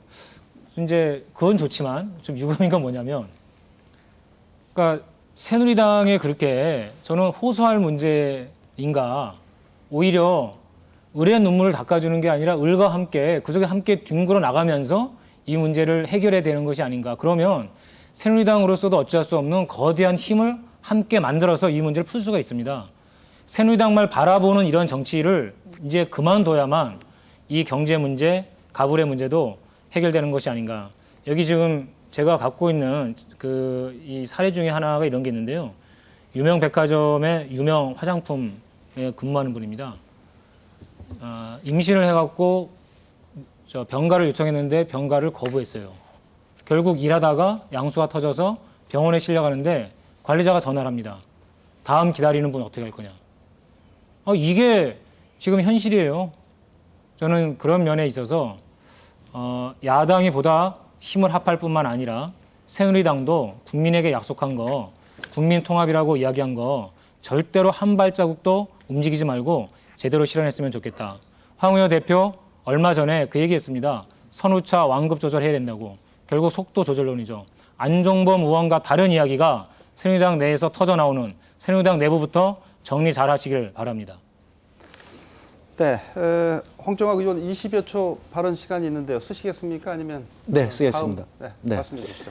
이제 그건 좋지만 좀 유감인 건 뭐냐면, 그러니까 새누리당에 그렇게 저는 호소할 문제인가, 오히려 을의 눈물을 닦아주는 게 아니라 을과 함께 그 속에 함께 뒹굴어 나가면서 이 문제를 해결해야 되는 것이 아닌가. 그러면 새누리당으로서도 어찌할 수 없는 거대한 힘을 함께 만들어서 이 문제를 풀 수가 있습니다. 새누리당만 바라보는 이런 정치를 이제 그만둬야만 이 경제 문제, 가불의 문제도 해결되는 것이 아닌가. 여기 지금 제가 갖고 있는 이 사례 중에 하나가 이런 게 있는데요. 유명 백화점의 유명 화장품에 근무하는 분입니다. 임신을 해갖고 병가를 요청했는데 병가를 거부했어요. 결국 일하다가 양수가 터져서 병원에 실려가는데 관리자가 전화를 합니다. 다음 기다리는 분 어떻게 할 거냐. 이게 지금 현실이에요. 저는 그런 면에 있어서 야당이 보다 힘을 합할 뿐만 아니라 새누리당도 국민에게 약속한 거, 국민 통합이라고 이야기한 거 절대로 한 발자국도 움직이지 말고 제대로 실현했으면 좋겠다. 황우여 대표 얼마 전에 그 얘기했습니다. 선우차 완급 조절해야 된다고. 결국 속도 조절론이죠. 안종범 의원과 다른 이야기가 새누리당 내에서 터져나오는 새누리당 내부부터 정리 잘 하시길 바랍니다. 네, 홍정학 의원 20여 초 발언 시간이 있는데요. 쓰시겠습니까? 아니면 네, 쓰겠습니다. 다음, 네. 말씀해 주시죠.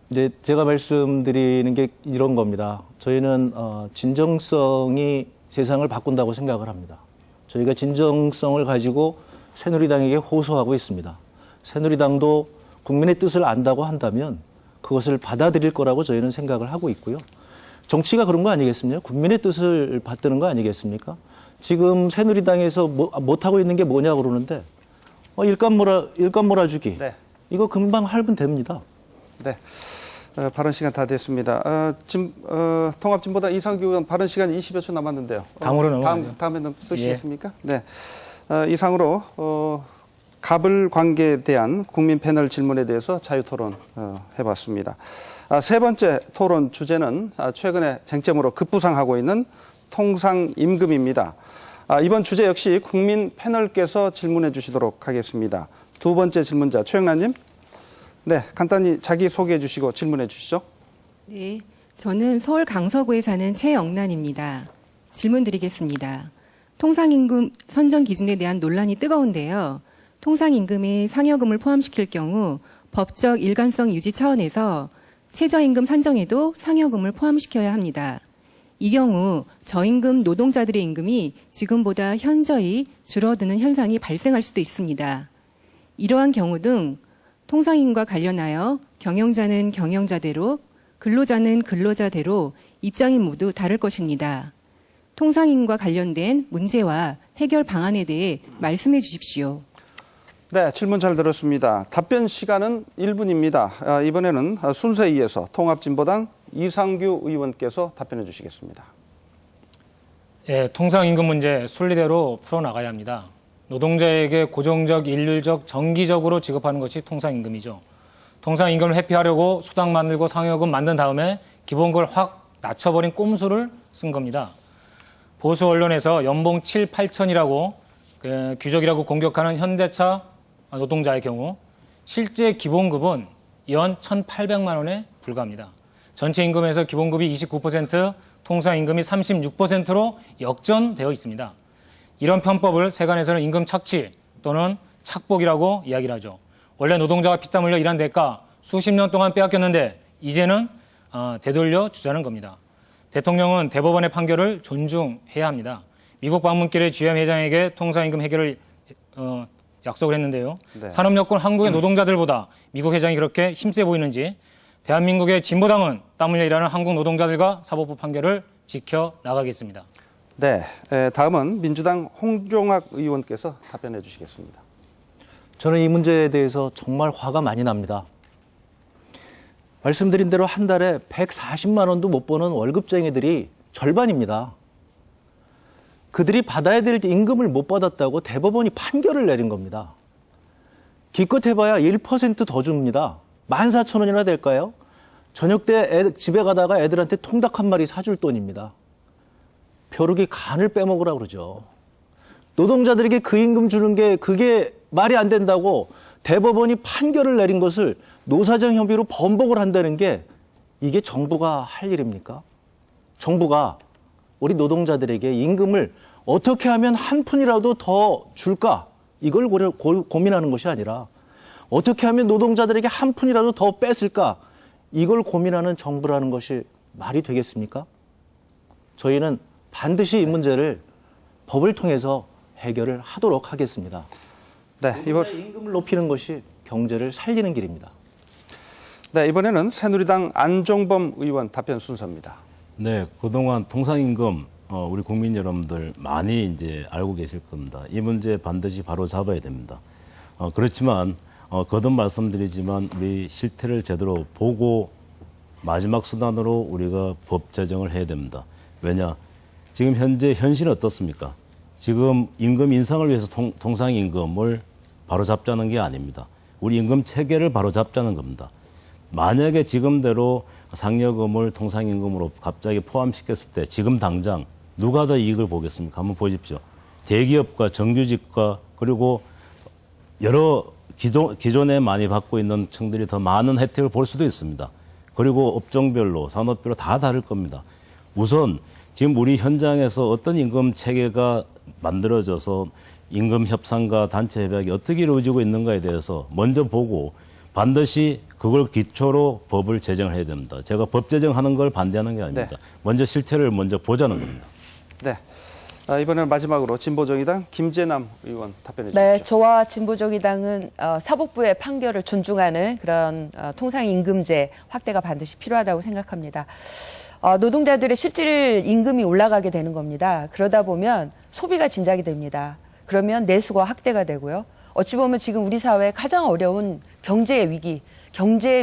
이제 제가 말씀드리는 게 이런 겁니다. 저희는 진정성이 세상을 바꾼다고 생각을 합니다. 저희가 진정성을 가지고 새누리당에게 호소하고 있습니다. 새누리당도 국민의 뜻을 안다고 한다면 그것을 받아들일 거라고 저희는 생각을 하고 있고요. 정치가 그런 거 아니겠습니까? 국민의 뜻을 받드는 거 아니겠습니까? 지금 새누리당에서 못하고 있는 게 뭐냐 그러는데 일감 몰아주기. 네. 이거 금방 할면 됩니다. 네. 발언 시간 다 됐습니다. 지금 통합진보당 이상규 의원 발언 시간 20여 초 남았는데요. 다음으로 넘어가죠. 다음에 쓰시겠습니까? 네. 이상으로 갑을 관계에 대한 국민 패널 질문에 대해서 자유토론 해봤습니다. 세 번째 토론 주제는 최근에 쟁점으로 급부상하고 있는 통상임금입니다. 이번 주제 역시 국민 패널께서 질문해 주시도록 하겠습니다. 두 번째 질문자 최영란님. 네, 간단히 자기 소개해 주시고 질문해 주시죠. 네, 저는 서울 강서구에 사는 최영란입니다. 질문 드리겠습니다. 통상임금 선정 기준에 대한 논란이 뜨거운데요. 통상임금에 상여금을 포함시킬 경우 법적 일관성 유지 차원에서 최저임금 산정에도 상여금을 포함시켜야 합니다. 이 경우 저임금 노동자들의 임금이 지금보다 현저히 줄어드는 현상이 발생할 수도 있습니다. 이러한 경우 등 통상임금과 관련하여 경영자는 경영자대로, 근로자는 근로자대로 입장이 모두 다를 것입니다. 통상임금과 관련된 문제와 해결 방안에 대해 말씀해 주십시오. 네, 질문 잘 들었습니다. 답변 시간은 1분입니다. 이번에는 순서에 의해서 통합진보당 이상규 의원께서 답변해 주시겠습니다. 예, 통상임금 문제 순리대로 풀어나가야 합니다. 노동자에게 고정적, 일률적, 정기적으로 지급하는 것이 통상임금이죠. 통상임금을 회피하려고 수당 만들고 상여금 만든 다음에 기본급을 확 낮춰버린 꼼수를 쓴 겁니다. 보수 언론에서 연봉 7, 8천이라고 귀족이라고 공격하는 현대차 노동자의 경우 실제 기본급은 연 1,800만 원에 불과합니다. 전체 임금에서 기본급이 29%, 통상임금이 36%로 역전되어 있습니다. 이런 편법을 세간에서는 임금 착취 또는 착복이라고 이야기를 하죠. 원래 노동자가 피땀 흘려 일한 대가 수십 년 동안 빼앗겼는데 이제는 되돌려 주자는 겁니다. 대통령은 대법원의 판결을 존중해야 합니다. 미국 방문길에 GM 회장에게 통상임금 해결을 약속을 했는데요. 네. 산업여건 한국의 노동자들보다 미국 회장이 그렇게 힘세 보이는지 대한민국의 진보당은 땀 흘려 일하는 한국 노동자들과 사법부 판결을 지켜나가겠습니다. 네, 다음은 민주당 홍종학 의원께서 답변해 주시겠습니다. 저는 이 문제에 대해서 정말 화가 많이 납니다. 말씀드린 대로 한 달에 140만 원도 못 버는 월급쟁이들이 절반입니다. 그들이 받아야 될 임금을 못 받았다고 대법원이 판결을 내린 겁니다. 기껏 해봐야 1% 더 줍니다. 14,000원이나 될까요? 저녁 때 집에 가다가 애들한테 통닭 한 마리 사줄 돈입니다. 벼룩이 간을 빼먹으라 그러죠. 노동자들에게 그 임금 주는 게 그게 말이 안 된다고 대법원이 판결을 내린 것을 노사정 협의로 번복을 한다는 게 이게 정부가 할 일입니까? 정부가 우리 노동자들에게 임금을 어떻게 하면 한 푼이라도 더 줄까? 이걸 고민하는 것이 아니라 어떻게 하면 노동자들에게 한 푼이라도 더 뺏을까? 이걸 고민하는 정부라는 것이 말이 되겠습니까? 저희는 반드시 이 문제를 법을 통해서 해결을 하도록 하겠습니다. 네, 임금을 높이는 것이 경제를 살리는 길입니다. 네, 이번에는 새누리당 안종범 의원 답변 순서입니다. 네, 그동안 통상임금 우리 국민 여러분들 많이 이제 알고 계실 겁니다. 이 문제 반드시 바로 잡아야 됩니다. 그렇지만 거듭 말씀드리지만 우리 실태를 제대로 보고 마지막 수단으로 우리가 법 제정을 해야 됩니다. 왜냐? 지금 현재 현실은 어떻습니까? 지금 임금 인상을 위해서 통상임금을 바로 잡자는 게 아닙니다. 우리 임금 체계를 바로 잡자는 겁니다. 만약에 지금대로 상여금을 통상임금으로 갑자기 포함시켰을 때 지금 당장 누가 더 이익을 보겠습니까? 한번 보십시오. 대기업과 정규직과 그리고 여러 기존에 많이 받고 있는 층들이 더 많은 혜택을 볼 수도 있습니다. 그리고 업종별로 산업별로 다 다를 겁니다. 우선 지금 우리 현장에서 어떤 임금 체계가 만들어져서 임금 협상과 단체 협약이 어떻게 이루어지고 있는가에 대해서 먼저 보고 반드시 그걸 기초로 법을 제정을 해야 됩니다. 제가 법 제정하는 걸 반대하는 게 아닙니다. 네. 먼저 실태를 먼저 보자는 겁니다. 네. 이번에는 마지막으로 진보정의당 김재남 의원 답변해 주십시오. 네, 저와 진보정의당은 사법부의 판결을 존중하는 그런 통상임금제 확대가 반드시 필요하다고 생각합니다. 노동자들의 실질 임금이 올라가게 되는 겁니다. 그러다 보면 소비가 진작이 됩니다. 그러면 내수가 확대가 되고요. 어찌 보면 지금 우리 사회에 가장 어려운 경제의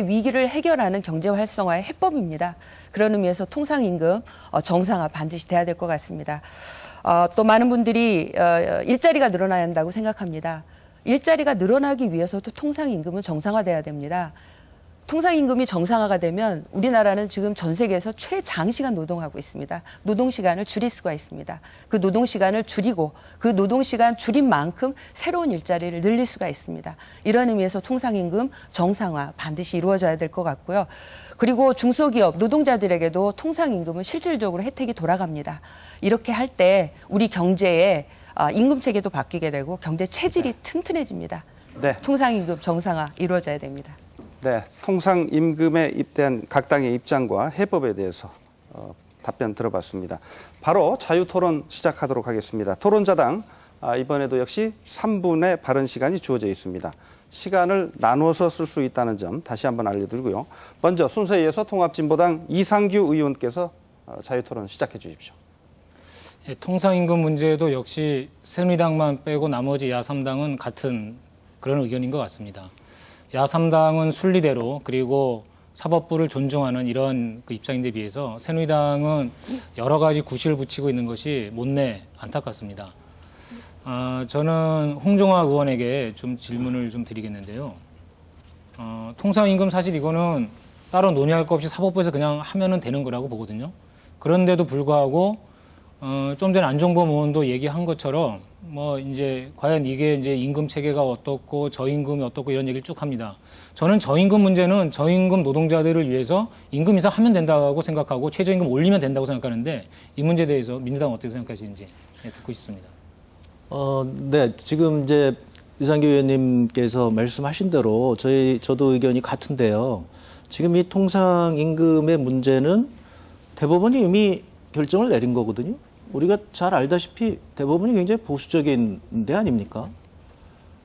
위기를 해결하는 경제 활성화의 해법입니다. 그런 의미에서 통상임금 정상화 반드시 돼야 될 것 같습니다. 또 많은 분들이 일자리가 늘어나야 한다고 생각합니다. 일자리가 늘어나기 위해서도 통상임금은 정상화돼야 됩니다. 통상임금이 정상화가 되면 우리나라는 지금 전 세계에서 최장시간 노동하고 있습니다. 노동시간을 줄일 수가 있습니다. 그 노동시간을 줄이고 그 노동시간 줄인 만큼 새로운 일자리를 늘릴 수가 있습니다. 이런 의미에서 통상임금 정상화 반드시 이루어져야 될 것 같고요. 그리고 중소기업 노동자들에게도 통상임금은 실질적으로 혜택이 돌아갑니다. 이렇게 할 때 우리 경제의 임금 체계도 바뀌게 되고 경제 체질이 튼튼해집니다. 네. 통상임금 정상화 이루어져야 됩니다. 네, 통상임금에 대한 각 당의 입장과 해법에 대해서 답변 들어봤습니다. 바로 자유토론 시작하도록 하겠습니다. 토론자당 이번에도 역시 3분의 발언 시간이 주어져 있습니다. 시간을 나누어서 쓸 수 있다는 점 다시 한번 알려드리고요. 먼저 순서에 이어서 통합진보당 이상규 의원께서 자유토론 시작해 주십시오. 예, 통상임금 문제도 역시 새누리당만 빼고 나머지 야3당은 같은 그런 의견인 것 같습니다. 야3당은 순리대로 그리고 사법부를 존중하는 이런 그 입장인데 비해서 새누리당은 여러 가지 구실을 붙이고 있는 것이 못내 안타깝습니다. 저는 홍종학 의원에게 좀 질문을 좀 드리겠는데요. 통상임금 사실 이거는 따로 논의할 것 없이 사법부에서 그냥 하면은 되는 거라고 보거든요. 그런데도 불구하고 좀 전에 안종범 의원도 얘기한 것처럼 이제 과연 이게 이제 임금 체계가 어떻고 저임금이 어떻고 이런 얘기를 쭉 합니다. 저는 저임금 문제는 저임금 노동자들을 위해서 임금 인상하면 된다고 생각하고 최저임금 올리면 된다고 생각하는데 이 문제에 대해서 민주당은 어떻게 생각하시는지 듣고 싶습니다. 네, 지금 이제 이상규 의원님께서 말씀하신 대로 저도 의견이 같은데요. 지금 이 통상임금의 문제는 대법원이 이미 결정을 내린 거거든요. 우리가 잘 알다시피 대법원이 굉장히 보수적인 데 아닙니까?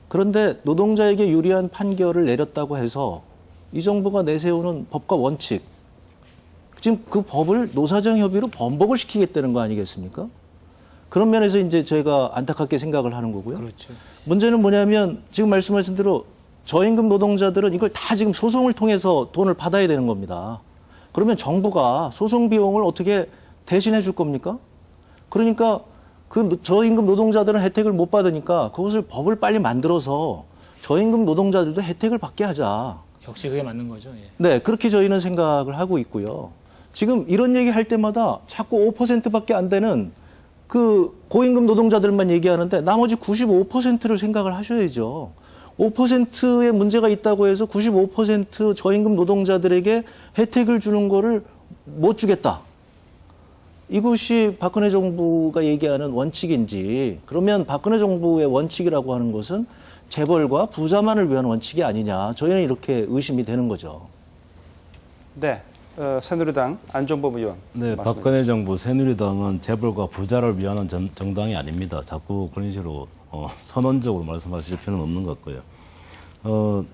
그런데 노동자에게 유리한 판결을 내렸다고 해서 이 정부가 내세우는 법과 원칙, 지금 그 법을 노사정 협의로 번복을 시키겠다는 거 아니겠습니까? 그런 면에서 이제 저희가 안타깝게 생각을 하는 거고요. 그렇죠. 문제는 뭐냐면 지금 말씀하신 대로 저임금 노동자들은 이걸 다 지금 소송을 통해서 돈을 받아야 되는 겁니다. 그러면 정부가 소송 비용을 어떻게 대신해 줄 겁니까? 그러니까 그 저임금 노동자들은 혜택을 못 받으니까 그것을 법을 빨리 만들어서 저임금 노동자들도 혜택을 받게 하자. 역시 그게 맞는 거죠. 예. 네, 그렇게 저희는 생각을 하고 있고요. 지금 이런 얘기 할 때마다 자꾸 5%밖에 안 되는 그 고임금 노동자들만 얘기하는데 나머지 95%를 생각을 하셔야죠. 5%의 문제가 있다고 해서 95% 저임금 노동자들에게 혜택을 주는 거를 못 주겠다. 이것이 박근혜 정부가 얘기하는 원칙인지, 그러면 박근혜 정부의 원칙이라고 하는 것은 재벌과 부자만을 위한 원칙이 아니냐, 저희는 이렇게 의심이 되는 거죠. 네, 새누리당 안종범 의원. 네, 말씀해 박근혜 정부 새누리당은 재벌과 부자를 위한 정당이 아닙니다. 자꾸 그런 식으로 선언적으로 말씀하실 필요는 없는 것 같고요.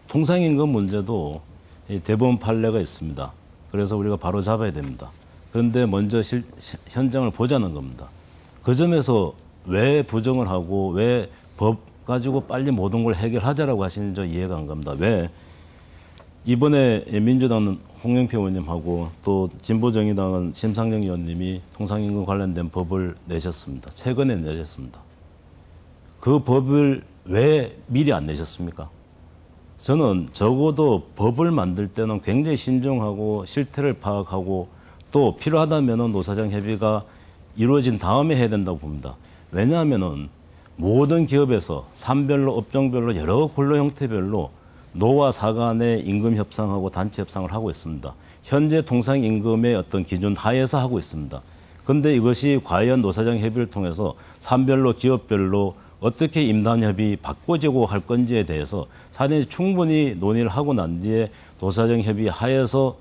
통상임금 문제도 이 대법원 판례가 있습니다. 그래서 우리가 바로 잡아야 됩니다. 그런데 먼저 현장을 보자는 겁니다. 그 점에서 왜 부정을 하고 왜 법 가지고 빨리 모든 걸 해결하자라고 하시는지 이해가 안 갑니다. 왜? 이번에 민주당은 홍영표 의원님하고 또 진보정의당은 심상정 의원님이 통상임금 관련된 법을 내셨습니다. 최근에 내셨습니다. 그 법을 왜 미리 안 내셨습니까? 저는 적어도 법을 만들 때는 굉장히 신중하고 실태를 파악하고 또 필요하다면 노사정 협의가 이루어진 다음에 해야 된다고 봅니다. 왜냐하면은 모든 기업에서 산별로 업종별로 여러 근로 형태별로 노와 사 간의 임금 협상하고 단체 협상을 하고 있습니다. 현재 통상임금의 어떤 기준 하에서 하고 있습니다. 그런데 이것이 과연 노사정 협의를 통해서 산별로 기업별로 어떻게 임단협의 바꿔지고 할 건지에 대해서 사전에 충분히 논의를 하고 난 뒤에 노사정 협의 하에서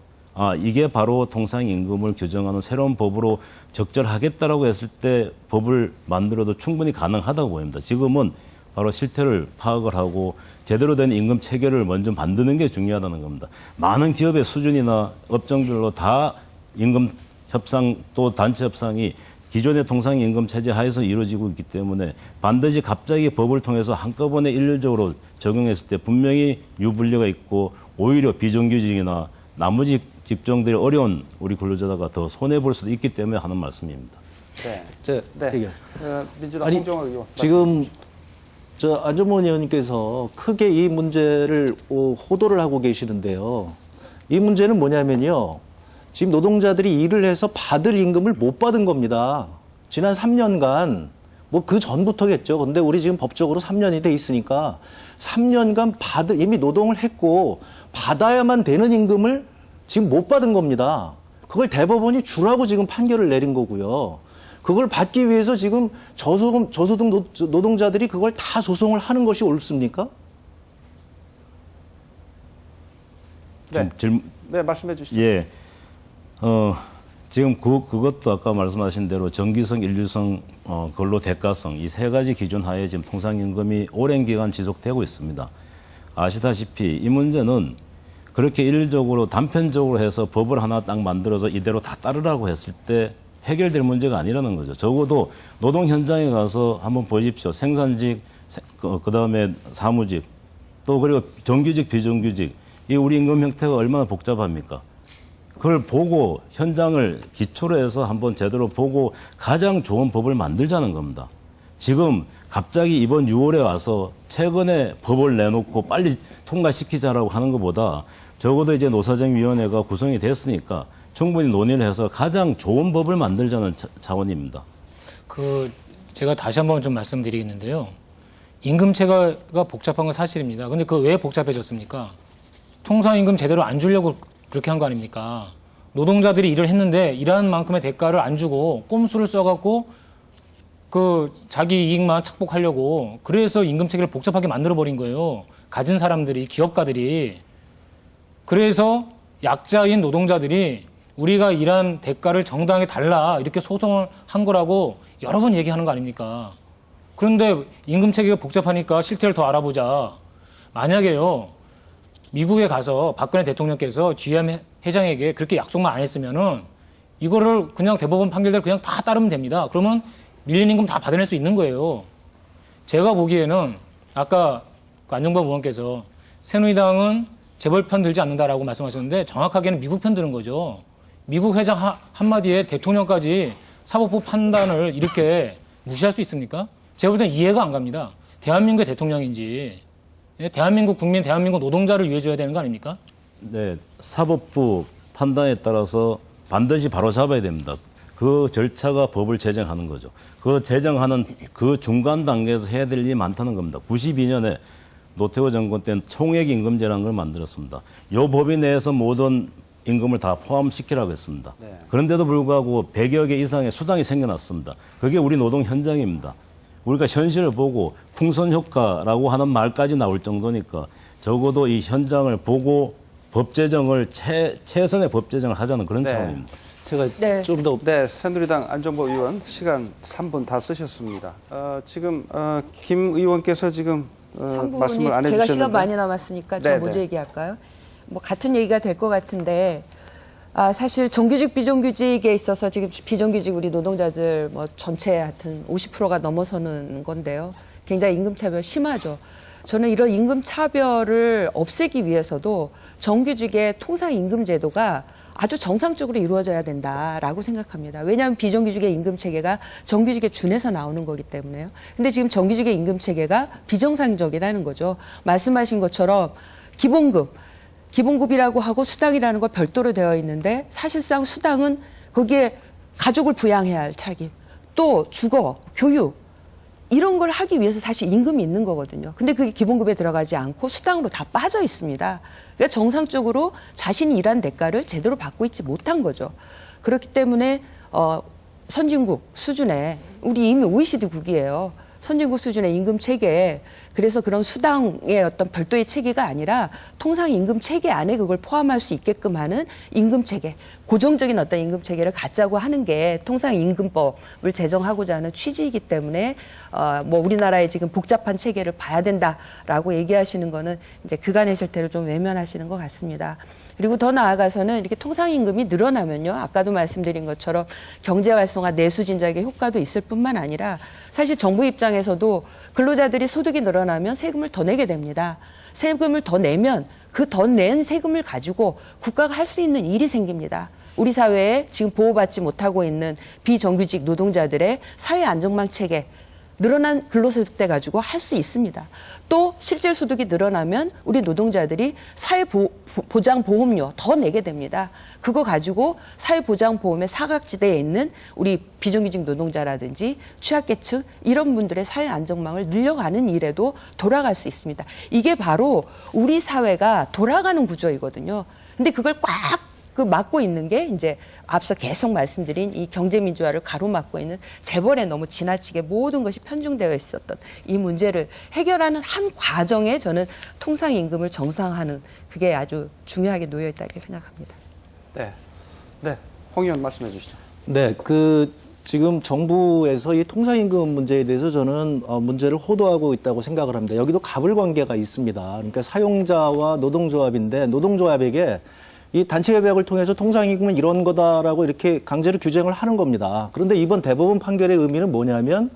이게 바로 통상임금을 규정하는 새로운 법으로 적절하겠다라고 했을 때 법을 만들어도 충분히 가능하다고 보입니다. 지금은 바로 실태를 파악을 하고 제대로 된 임금 체계를 먼저 만드는 게 중요하다는 겁니다. 많은 기업의 수준이나 업종별로 다 임금 협상 또 단체 협상이 기존의 통상임금 체제 하에서 이루어지고 있기 때문에 반드시 갑자기 법을 통해서 한꺼번에 일률적으로 적용했을 때 분명히 유불리가 있고 오히려 비정규직이나 나머지 직종들이 어려운 우리 근로자가 더 손해볼 수도 있기 때문에 하는 말씀입니다. 네. 네. 민주당 홍정화 의원. 지금 안종범 의원님께서 크게 이 문제를 호도를 하고 계시는데요. 이 문제는 뭐냐면요. 지금 노동자들이 일을 해서 받을 임금을 못 받은 겁니다. 지난 3년간, 뭐 그 전부터겠죠. 근데 우리 지금 법적으로 3년이 돼 있으니까 3년간 이미 노동을 했고 받아야만 되는 임금을 지금 못 받은 겁니다. 그걸 대법원이 주라고 지금 판결을 내린 거고요. 그걸 받기 위해서 지금 저소득 노동자들이 그걸 다 소송을 하는 것이 옳습니까? 네. 네, 말씀해 주시죠. 예. 지금 그것도 아까 말씀하신 대로 정기성, 일류성, 근로 대가성 이 세 가지 기준 하에 지금 통상임금이 오랜 기간 지속되고 있습니다. 아시다시피 이 문제는 그렇게 일률적으로 단편적으로 해서 법을 하나 딱 만들어서 이대로 다 따르라고 했을 때 해결될 문제가 아니라는 거죠. 적어도 노동 현장에 가서 한번 보십시오. 생산직, 그다음에 사무직, 또 그리고 정규직, 비정규직 이 우리 임금 형태가 얼마나 복잡합니까? 그걸 보고 현장을 기초로 해서 한번 제대로 보고 가장 좋은 법을 만들자는 겁니다. 지금 갑자기 이번 6월에 와서 최근에 법을 내놓고 빨리 통과시키자라고 하는 것보다 적어도 이제 노사정위원회가 구성이 됐으니까 충분히 논의를 해서 가장 좋은 법을 만들자는 차원입니다. 제가 다시 한번 좀 말씀드리겠는데요. 임금체가 복잡한 건 사실입니다. 근데 왜 복잡해졌습니까? 통상임금 제대로 안 주려고 그렇게 한 거 아닙니까? 노동자들이 일을 했는데 일하는 만큼의 대가를 안 주고 꼼수를 써갖고 자기 이익만 착복하려고 그래서 임금체계를 복잡하게 만들어버린 거예요. 가진 사람들이, 기업가들이. 그래서 약자인 노동자들이 우리가 일한 대가를 정당하게 달라 이렇게 소송을 한 거라고 여러 번 얘기하는 거 아닙니까? 그런데 임금체계가 복잡하니까 실태를 더 알아보자. 만약에요. 미국에 가서 박근혜 대통령께서 GM 회장에게 그렇게 약속만 안 했으면은 이거를 그냥 대법원 판결대로 그냥 다 따르면 됩니다. 그러면 밀린 임금 다 받아낼 수 있는 거예요. 제가 보기에는 아까 안종범 의원께서 새누리당은 재벌 편 들지 않는다라고 말씀하셨는데 정확하게는 미국 편 드는 거죠. 미국 회장 한마디에 대통령까지 사법부 판단을 이렇게 무시할 수 있습니까? 제가 볼 때는 이해가 안 갑니다. 대한민국의 대통령인지 대한민국 국민, 대한민국 노동자를 위해 줘야 되는 거 아닙니까? 네, 사법부 판단에 따라서 반드시 바로 잡아야 됩니다. 그 절차가 법을 제정하는 거죠. 그 제정하는 그 중간 단계에서 해야 될 일이 많다는 겁니다. 92년에 노태우 정권 때는 총액임금제라는 걸 만들었습니다. 이 법인 내에서 모든 임금을 다 포함시키라고 했습니다. 네. 그런데도 불구하고 100여 개 이상의 수당이 생겨났습니다. 그게 우리 노동 현장입니다. 우리가 현실을 보고 풍선 효과라고 하는 말까지 나올 정도니까 적어도 이 현장을 보고 법 제정을 최선의 법 제정을 하자는 그런 네. 차원입니다. 제가 네. 좀 더 네, 새누리당 안종보 의원 시간 3분 다 쓰셨습니다. 지금 김 의원께서 지금 말씀을 안 해주셨는데 제가 시간 많이 남았으니까 저 네, 먼저 네. 얘기할까요? 뭐 같은 얘기가 될 것 같은데 사실 정규직 비정규직에 있어서 지금 비정규직 우리 노동자들 뭐 전체 하여튼 50%가 넘어서는 건데요. 굉장히 임금차별 심하죠. 저는 이런 임금차별을 없애기 위해서도 정규직의 통상임금제도가 아주 정상적으로 이루어져야 된다라고 생각합니다. 왜냐하면 비정규직의 임금체계가 정규직에 준해서 나오는 거기 때문에요. 근데 지금 정규직의 임금체계가 비정상적이라는 거죠. 말씀하신 것처럼 기본급이라고 하고 수당이라는 걸 별도로 되어 있는데 사실상 수당은 거기에 가족을 부양해야 할 책임, 또 주거, 교육 이런 걸 하기 위해서 사실 임금이 있는 거거든요. 근데 그게 기본급에 들어가지 않고 수당으로 다 빠져 있습니다. 그러니까 정상적으로 자신이 일한 대가를 제대로 받고 있지 못한 거죠. 그렇기 때문에 선진국 수준의 우리 이미 OECD국이에요. 선진국 수준의 임금 체계, 그래서 그런 수당의 어떤 별도의 체계가 아니라 통상 임금 체계 안에 그걸 포함할 수 있게끔 하는 임금 체계, 고정적인 어떤 임금 체계를 갖자고 하는 게 통상 임금법을 제정하고자 하는 취지이기 때문에 뭐 우리나라의 지금 복잡한 체계를 봐야 된다라고 얘기하시는 거는 이제 그간의 실태를 좀 외면하시는 것 같습니다. 그리고 더 나아가서는 이렇게 통상임금이 늘어나면요. 아까도 말씀드린 것처럼 경제활성화 내수 진작의 효과도 있을 뿐만 아니라 사실 정부 입장에서도 근로자들이 소득이 늘어나면 세금을 더 내게 됩니다. 세금을 더 내면 그 더 낸 세금을 가지고 국가가 할 수 있는 일이 생깁니다. 우리 사회에 지금 보호받지 못하고 있는 비정규직 노동자들의 사회 안전망 체계, 늘어난 근로소득대 가지고 할 수 있습니다. 또 실질 소득이 늘어나면 우리 노동자들이 사회보장보험료 더 내게 됩니다. 그거 가지고 사회보장보험의 사각지대에 있는 우리 비정규직 노동자라든지 취약계층 이런 분들의 사회 안정망을 늘려가는 일에도 돌아갈 수 있습니다. 이게 바로 우리 사회가 돌아가는 구조이거든요. 근데 그걸 꽉 막고 있는 게 이제 앞서 계속 말씀드린 이 경제민주화를 가로막고 있는 재벌에 너무 지나치게 모든 것이 편중되어 있었던 이 문제를 해결하는 한 과정에 저는 통상임금을 정상화하는 그게 아주 중요하게 놓여 있다 이렇게 생각합니다. 네, 홍 의원 말씀해 주시죠. 네, 지금 정부에서 이 통상임금 문제에 대해서 저는 문제를 호도하고 있다고 생각을 합니다. 여기도 갑을 관계가 있습니다. 그러니까 사용자와 노동조합인데 노동조합에게 이 단체협약을 통해서 통상임금은 이런 거다라고 이렇게 강제로 규정을 하는 겁니다. 그런데 이번 대법원 판결의 의미는 뭐냐면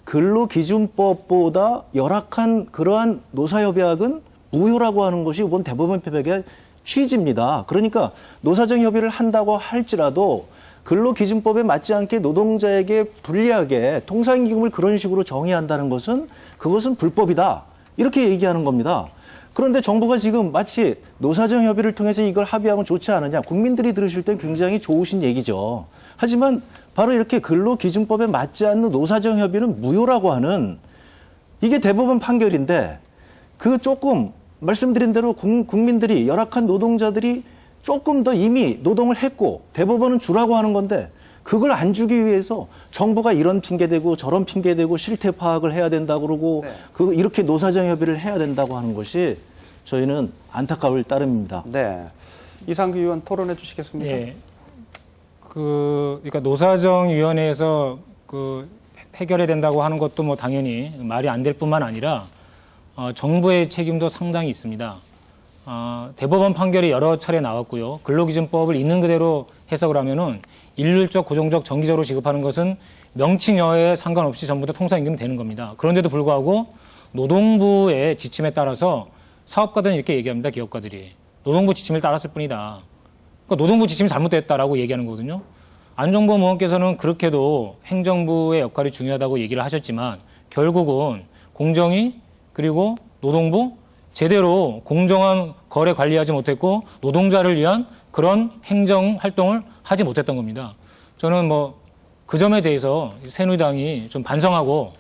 근로기준법보다 열악한 그러한 노사협약은 무효라고 하는 것이 이번 대법원 판결의 취지입니다. 그러니까 노사정 협의를 한다고 할지라도 근로기준법에 맞지 않게 노동자에게 불리하게 통상임금을 그런 식으로 정의한다는 것은 그것은 불법이다. 이렇게 얘기하는 겁니다. 그런데 정부가 지금 마치 노사정 협의를 통해서 이걸 합의하면 좋지 않느냐. 국민들이 들으실 땐 굉장히 좋으신 얘기죠. 하지만 바로 이렇게 근로기준법에 맞지 않는 노사정 협의는 무효라고 하는 이게 대법원 판결인데 그 조금 말씀드린 대로 국민들이 열악한 노동자들이 조금 더 이미 노동을 했고 대법원은 주라고 하는 건데 그걸 안 주기 위해서 정부가 이런 핑계대고 저런 핑계대고 실태 파악을 해야 된다고 그러고 이렇게 노사정 협의를 해야 된다고 하는 것이 저희는 안타까울 따름입니다. 네, 이상규 의원 토론해 주시겠습니까? 예. 그러니까 노사정위원회에서 해결해야 된다고 하는 것도 뭐 당연히 말이 안 될 뿐만 아니라 정부의 책임도 상당히 있습니다. 대법원 판결이 여러 차례 나왔고요. 근로기준법을 있는 그대로 해석을 하면은 일률적, 고정적, 정기적으로 지급하는 것은 명칭여에 상관없이 전부 다 통상임금이 되는 겁니다. 그런데도 불구하고 노동부의 지침에 따라서 사업가들은 이렇게 얘기합니다. 기업가들이. 노동부 지침을 따랐을 뿐이다. 그러니까 노동부 지침이 잘못됐다라고 얘기하는 거거든요. 안종범 의원께서는 그렇게도 행정부의 역할이 중요하다고 얘기를 하셨지만 결국은 공정위 그리고 노동부 제대로 공정한 거래 관리하지 못했고 노동자를 위한 그런 행정 활동을 하지 못했던 겁니다. 저는 그 점에 대해서 새누리당이 좀 반성하고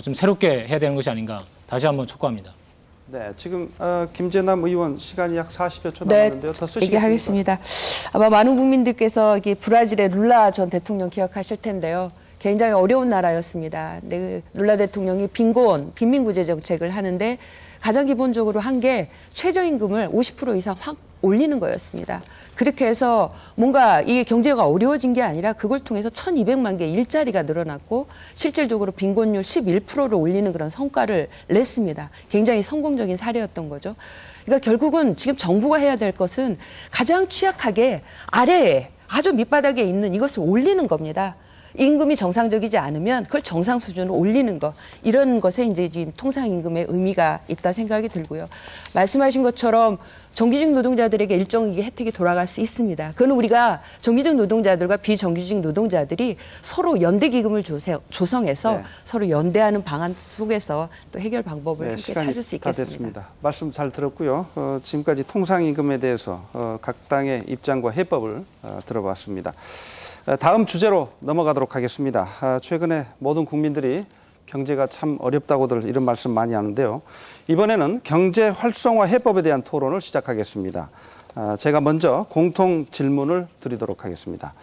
좀 새롭게 해야 되는 것이 아닌가 다시 한번 촉구합니다. 네, 지금 김재남 의원 시간이 약 40여 초 네, 남았는데요. 더 쓰시겠습니까? 얘기하겠습니다. 아마 많은 국민들께서 이게 브라질의 룰라 전 대통령 기억하실 텐데요. 굉장히 어려운 나라였습니다. 네, 룰라 대통령이 빈민구제 정책을 하는데 가장 기본적으로 한 게 최저임금을 50% 이상 확 올리는 거였습니다. 그렇게 해서 뭔가 이 경제가 어려워진 게 아니라 그걸 통해서 1,200만 개 일자리가 늘어났고 실질적으로 빈곤율 11%를 올리는 그런 성과를 냈습니다. 굉장히 성공적인 사례였던 거죠. 그러니까 결국은 지금 정부가 해야 될 것은 가장 취약하게 아래에 아주 밑바닥에 있는 이것을 올리는 겁니다. 임금이 정상적이지 않으면 그걸 정상 수준으로 올리는 것, 이런 것에 이제 지금 통상임금의 의미가 있다 생각이 들고요. 말씀하신 것처럼 정규직 노동자들에게 일정의 혜택이 돌아갈 수 있습니다. 그건 우리가 정규직 노동자들과 비정규직 노동자들이 서로 연대 기금을 조성해서 네. 서로 연대하는 방안 속에서 또 해결 방법을 네, 함께 시간이 찾을 수 다 있겠습니다. 됐습니다. 말씀 잘 들었고요. 지금까지 통상임금에 대해서 각 당의 입장과 해법을 들어봤습니다. 다음 주제로 넘어가도록 하겠습니다. 최근에 모든 국민들이 경제가 참 어렵다고들 이런 말씀 많이 하는데요. 이번에는 경제 활성화 해법에 대한 토론을 시작하겠습니다. 제가 먼저 공통 질문을 드리도록 하겠습니다.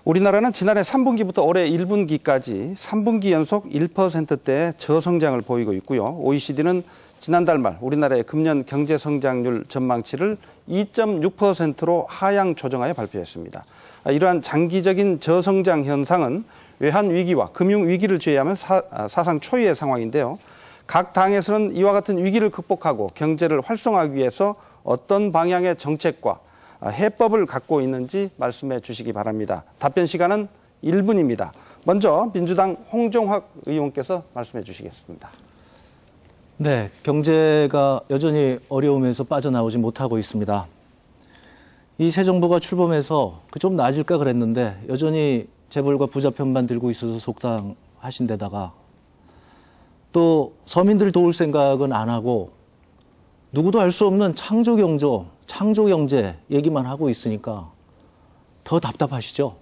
우리나라는 지난해 3분기부터 올해 1분기까지 3분기 연속 1%대의 저성장을 보이고 있고요. OECD는 지난달 말 우리나라의 금년 경제 성장률 전망치를 2.6%로 하향 조정하여 발표했습니다. 이러한 장기적인 저성장 현상은 외환 위기와 금융 위기를 제외하면 사상 초유의 상황인데요. 각 당에서는 이와 같은 위기를 극복하고 경제를 활성화하기 위해서 어떤 방향의 정책과 해법을 갖고 있는지 말씀해 주시기 바랍니다. 답변 시간은 1분입니다. 먼저 민주당 홍종학 의원께서 말씀해 주시겠습니다. 네, 경제가 여전히 어려움에서 빠져나오지 못하고 있습니다. 이 새 정부가 출범해서 좀 나아질까 그랬는데 여전히 재벌과 부자 편만 들고 있어서 속상하신 데다가 또 서민들 도울 생각은 안 하고 누구도 알 수 없는 창조 경제 얘기만 하고 있으니까 더 답답하시죠?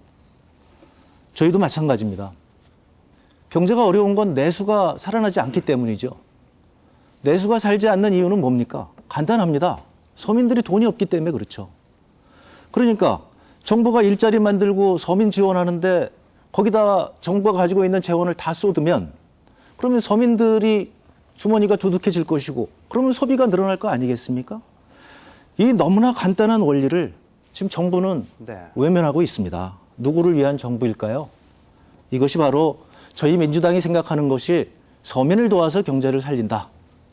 저희도 마찬가지입니다. 경제가 어려운 건 내수가 살아나지 않기 때문이죠. 내수가 살지 않는 이유는 뭡니까? 간단합니다. 서민들이 돈이 없기 때문에 그렇죠. 그러니까 정부가 일자리 만들고 서민 지원하는데 거기다 정부가 가지고 있는 재원을 다 쏟으면 그러면 서민들이 주머니가 두둑해질 것이고 그러면 소비가 늘어날 거 아니겠습니까? 이 너무나 간단한 원리를 지금 정부는 외면하고 있습니다. 누구를 위한 정부일까요? 이것이 바로 저희 민주당이 생각하는 것이 서민을 도와서 경제를 살린다.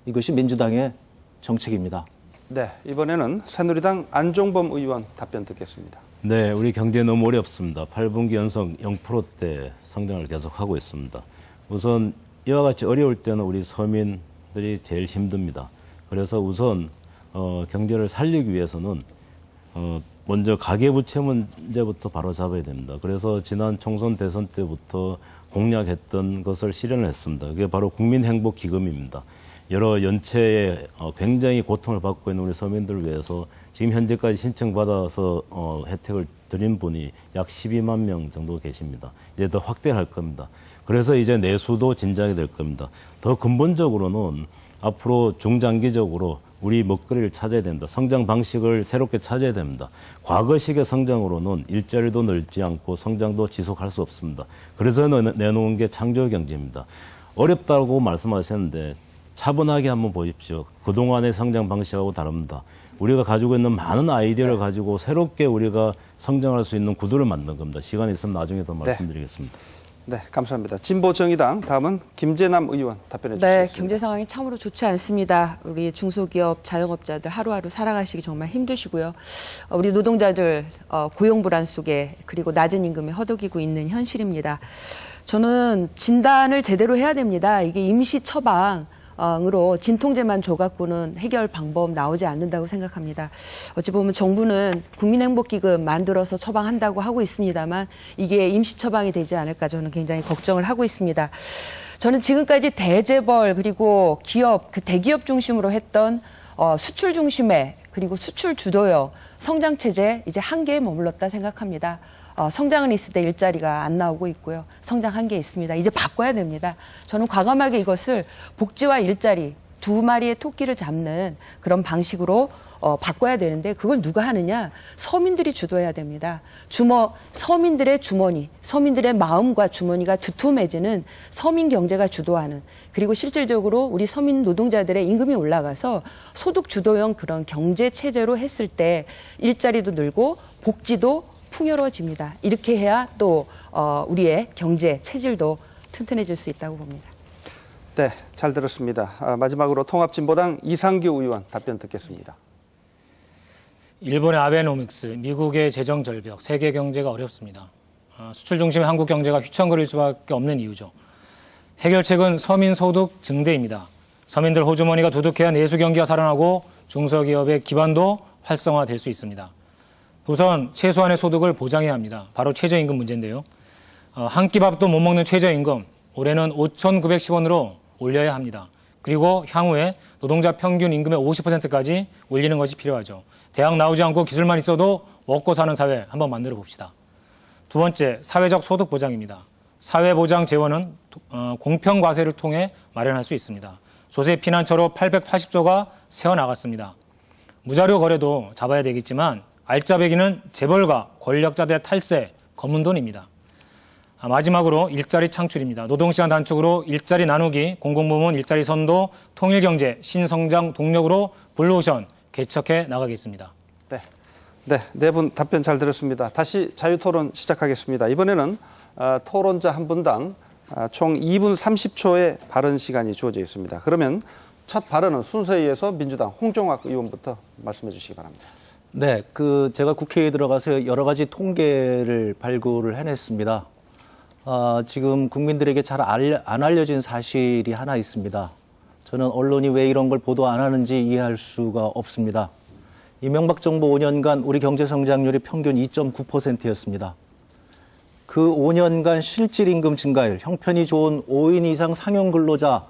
이것이 민주당의 정책입니다. 네, 이번에는 새누리당 안종범 의원 답변 듣겠습니다. 네, 우리 경제 너무 어렵습니다. 8분기 연속 0%대 성장을 계속하고 있습니다. 우선 이와 같이 어려울 때는 우리 서민들이 제일 힘듭니다. 그래서 우선 경제를 살리기 위해서는 먼저 가계부채 문제부터 바로 잡아야 됩니다. 그래서 지난 총선 대선 때부터 공약했던 것을 실현을 했습니다. 그게 바로 국민행복기금입니다. 여러 연체에 굉장히 고통을 받고 있는 우리 서민들을 위해서 지금 현재까지 신청받아서 혜택을 드린 분이 약 12만 명 정도 계십니다. 이제 더 확대할 겁니다. 그래서 이제 내수도 진작이 될 겁니다. 더 근본적으로는 앞으로 중장기적으로 우리 먹거리를 찾아야 된다. 성장 방식을 새롭게 찾아야 됩니다. 과거식의 성장으로는 일자리도 늘지 않고 성장도 지속할 수 없습니다. 그래서 내놓은 게 창조경제입니다. 어렵다고 말씀하셨는데 차분하게 한번 보십시오. 그동안의 성장 방식하고 다릅니다. 우리가 가지고 있는 많은 아이디어를 가지고 새롭게 우리가 성장할 수 있는 구도를 만든 겁니다. 시간이 있으면 나중에 더 말씀드리겠습니다. 네, 감사합니다. 진보정의당 다음은 김재남 의원 답변해 네, 주시겠습니다. 경제 상황이 참으로 좋지 않습니다. 우리 중소기업, 자영업자들 하루하루 살아가시기 정말 힘드시고요. 우리 노동자들 고용 불안 속에 그리고 낮은 임금에 허덕이고 있는 현실입니다. 저는 진단을 제대로 해야 됩니다. 이게 임시 처방으로 진통제만 줘갖고는 해결 방법 나오지 않는다고 생각합니다. 어찌 보면 정부는 국민행복기금 만들어서 처방한다고 하고 있습니다만 이게 임시 처방이 되지 않을까 저는 굉장히 걱정을 하고 있습니다. 저는 지금까지 대재벌 그리고 기업, 그 대기업 중심으로 했던 수출 중심의 그리고 수출 주도형 성장체제 이제 한계에 머물렀다 생각합니다. 성장은 있을 때 일자리가 안 나오고 있고요. 성장 한계에 있습니다. 이제 바꿔야 됩니다. 저는 과감하게 이것을 복지와 일자리, 두 마리의 토끼를 잡는 그런 방식으로 바꿔야 되는데 그걸 누가 하느냐? 서민들이 주도해야 됩니다. 서민들의 주머니, 서민들의 마음과 주머니가 두툼해지는 서민 경제가 주도하는 그리고 실질적으로 우리 서민 노동자들의 임금이 올라가서 소득 주도형 그런 경제 체제로 했을 때 일자리도 늘고 복지도 풍요로워집니다. 이렇게 해야 또 우리의 경제 체질도 튼튼해질 수 있다고 봅니다. 네, 잘 들었습니다. 마지막으로 통합진보당 이상규 의원 답변 듣겠습니다. 일본의 아베노믹스, 미국의 재정 절벽, 세계 경제가 어렵습니다. 수출 중심의 한국 경제가 휘청거릴 수밖에 없는 이유죠. 해결책은 서민 소득 증대입니다. 서민들 호주머니가 두둑해야 내수 경기가 살아나고 중소기업의 기반도 활성화될 수 있습니다. 우선 최소한의 소득을 보장해야 합니다. 바로 최저임금 문제인데요. 한 끼 밥도 못 먹는 최저임금, 올해는 5,910원으로 올려야 합니다. 그리고 향후에 노동자 평균 임금의 50%까지 올리는 것이 필요하죠. 대학 나오지 않고 기술만 있어도 먹고 사는 사회 한번 만들어 봅시다. 두 번째, 사회적 소득 보장입니다. 사회보장 재원은 공평과세를 통해 마련할 수 있습니다. 조세 피난처로 880조가 새어나갔습니다. 무자료 거래도 잡아야 되겠지만 알짜배기는 재벌과 권력자들의 탈세, 검은 돈입니다. 마지막으로 일자리 창출입니다. 노동시간 단축으로 일자리 나누기, 공공부문 일자리 선도, 통일경제, 신성장 동력으로 블루오션 개척해 나가겠습니다. 네 분 답변 잘 들었습니다. 다시 자유토론 시작하겠습니다. 이번에는 토론자 한 분당 총 2분 30초의 발언 시간이 주어져 있습니다. 그러면 첫 발언은 순서에 의해서 민주당 홍종학 의원부터 말씀해 주시기 바랍니다. 네, 제가 국회에 들어가서 여러 가지 통계를 발굴을 해냈습니다. 지금 국민들에게 잘 안 알려진 사실이 하나 있습니다. 저는 언론이 왜 이런 걸 보도 안 하는지 이해할 수가 없습니다. 이명박 정부 5년간 우리 경제 성장률이 평균 2.9%였습니다. 그 5년간 실질임금 증가율, 형편이 좋은 5인 이상 상용 근로자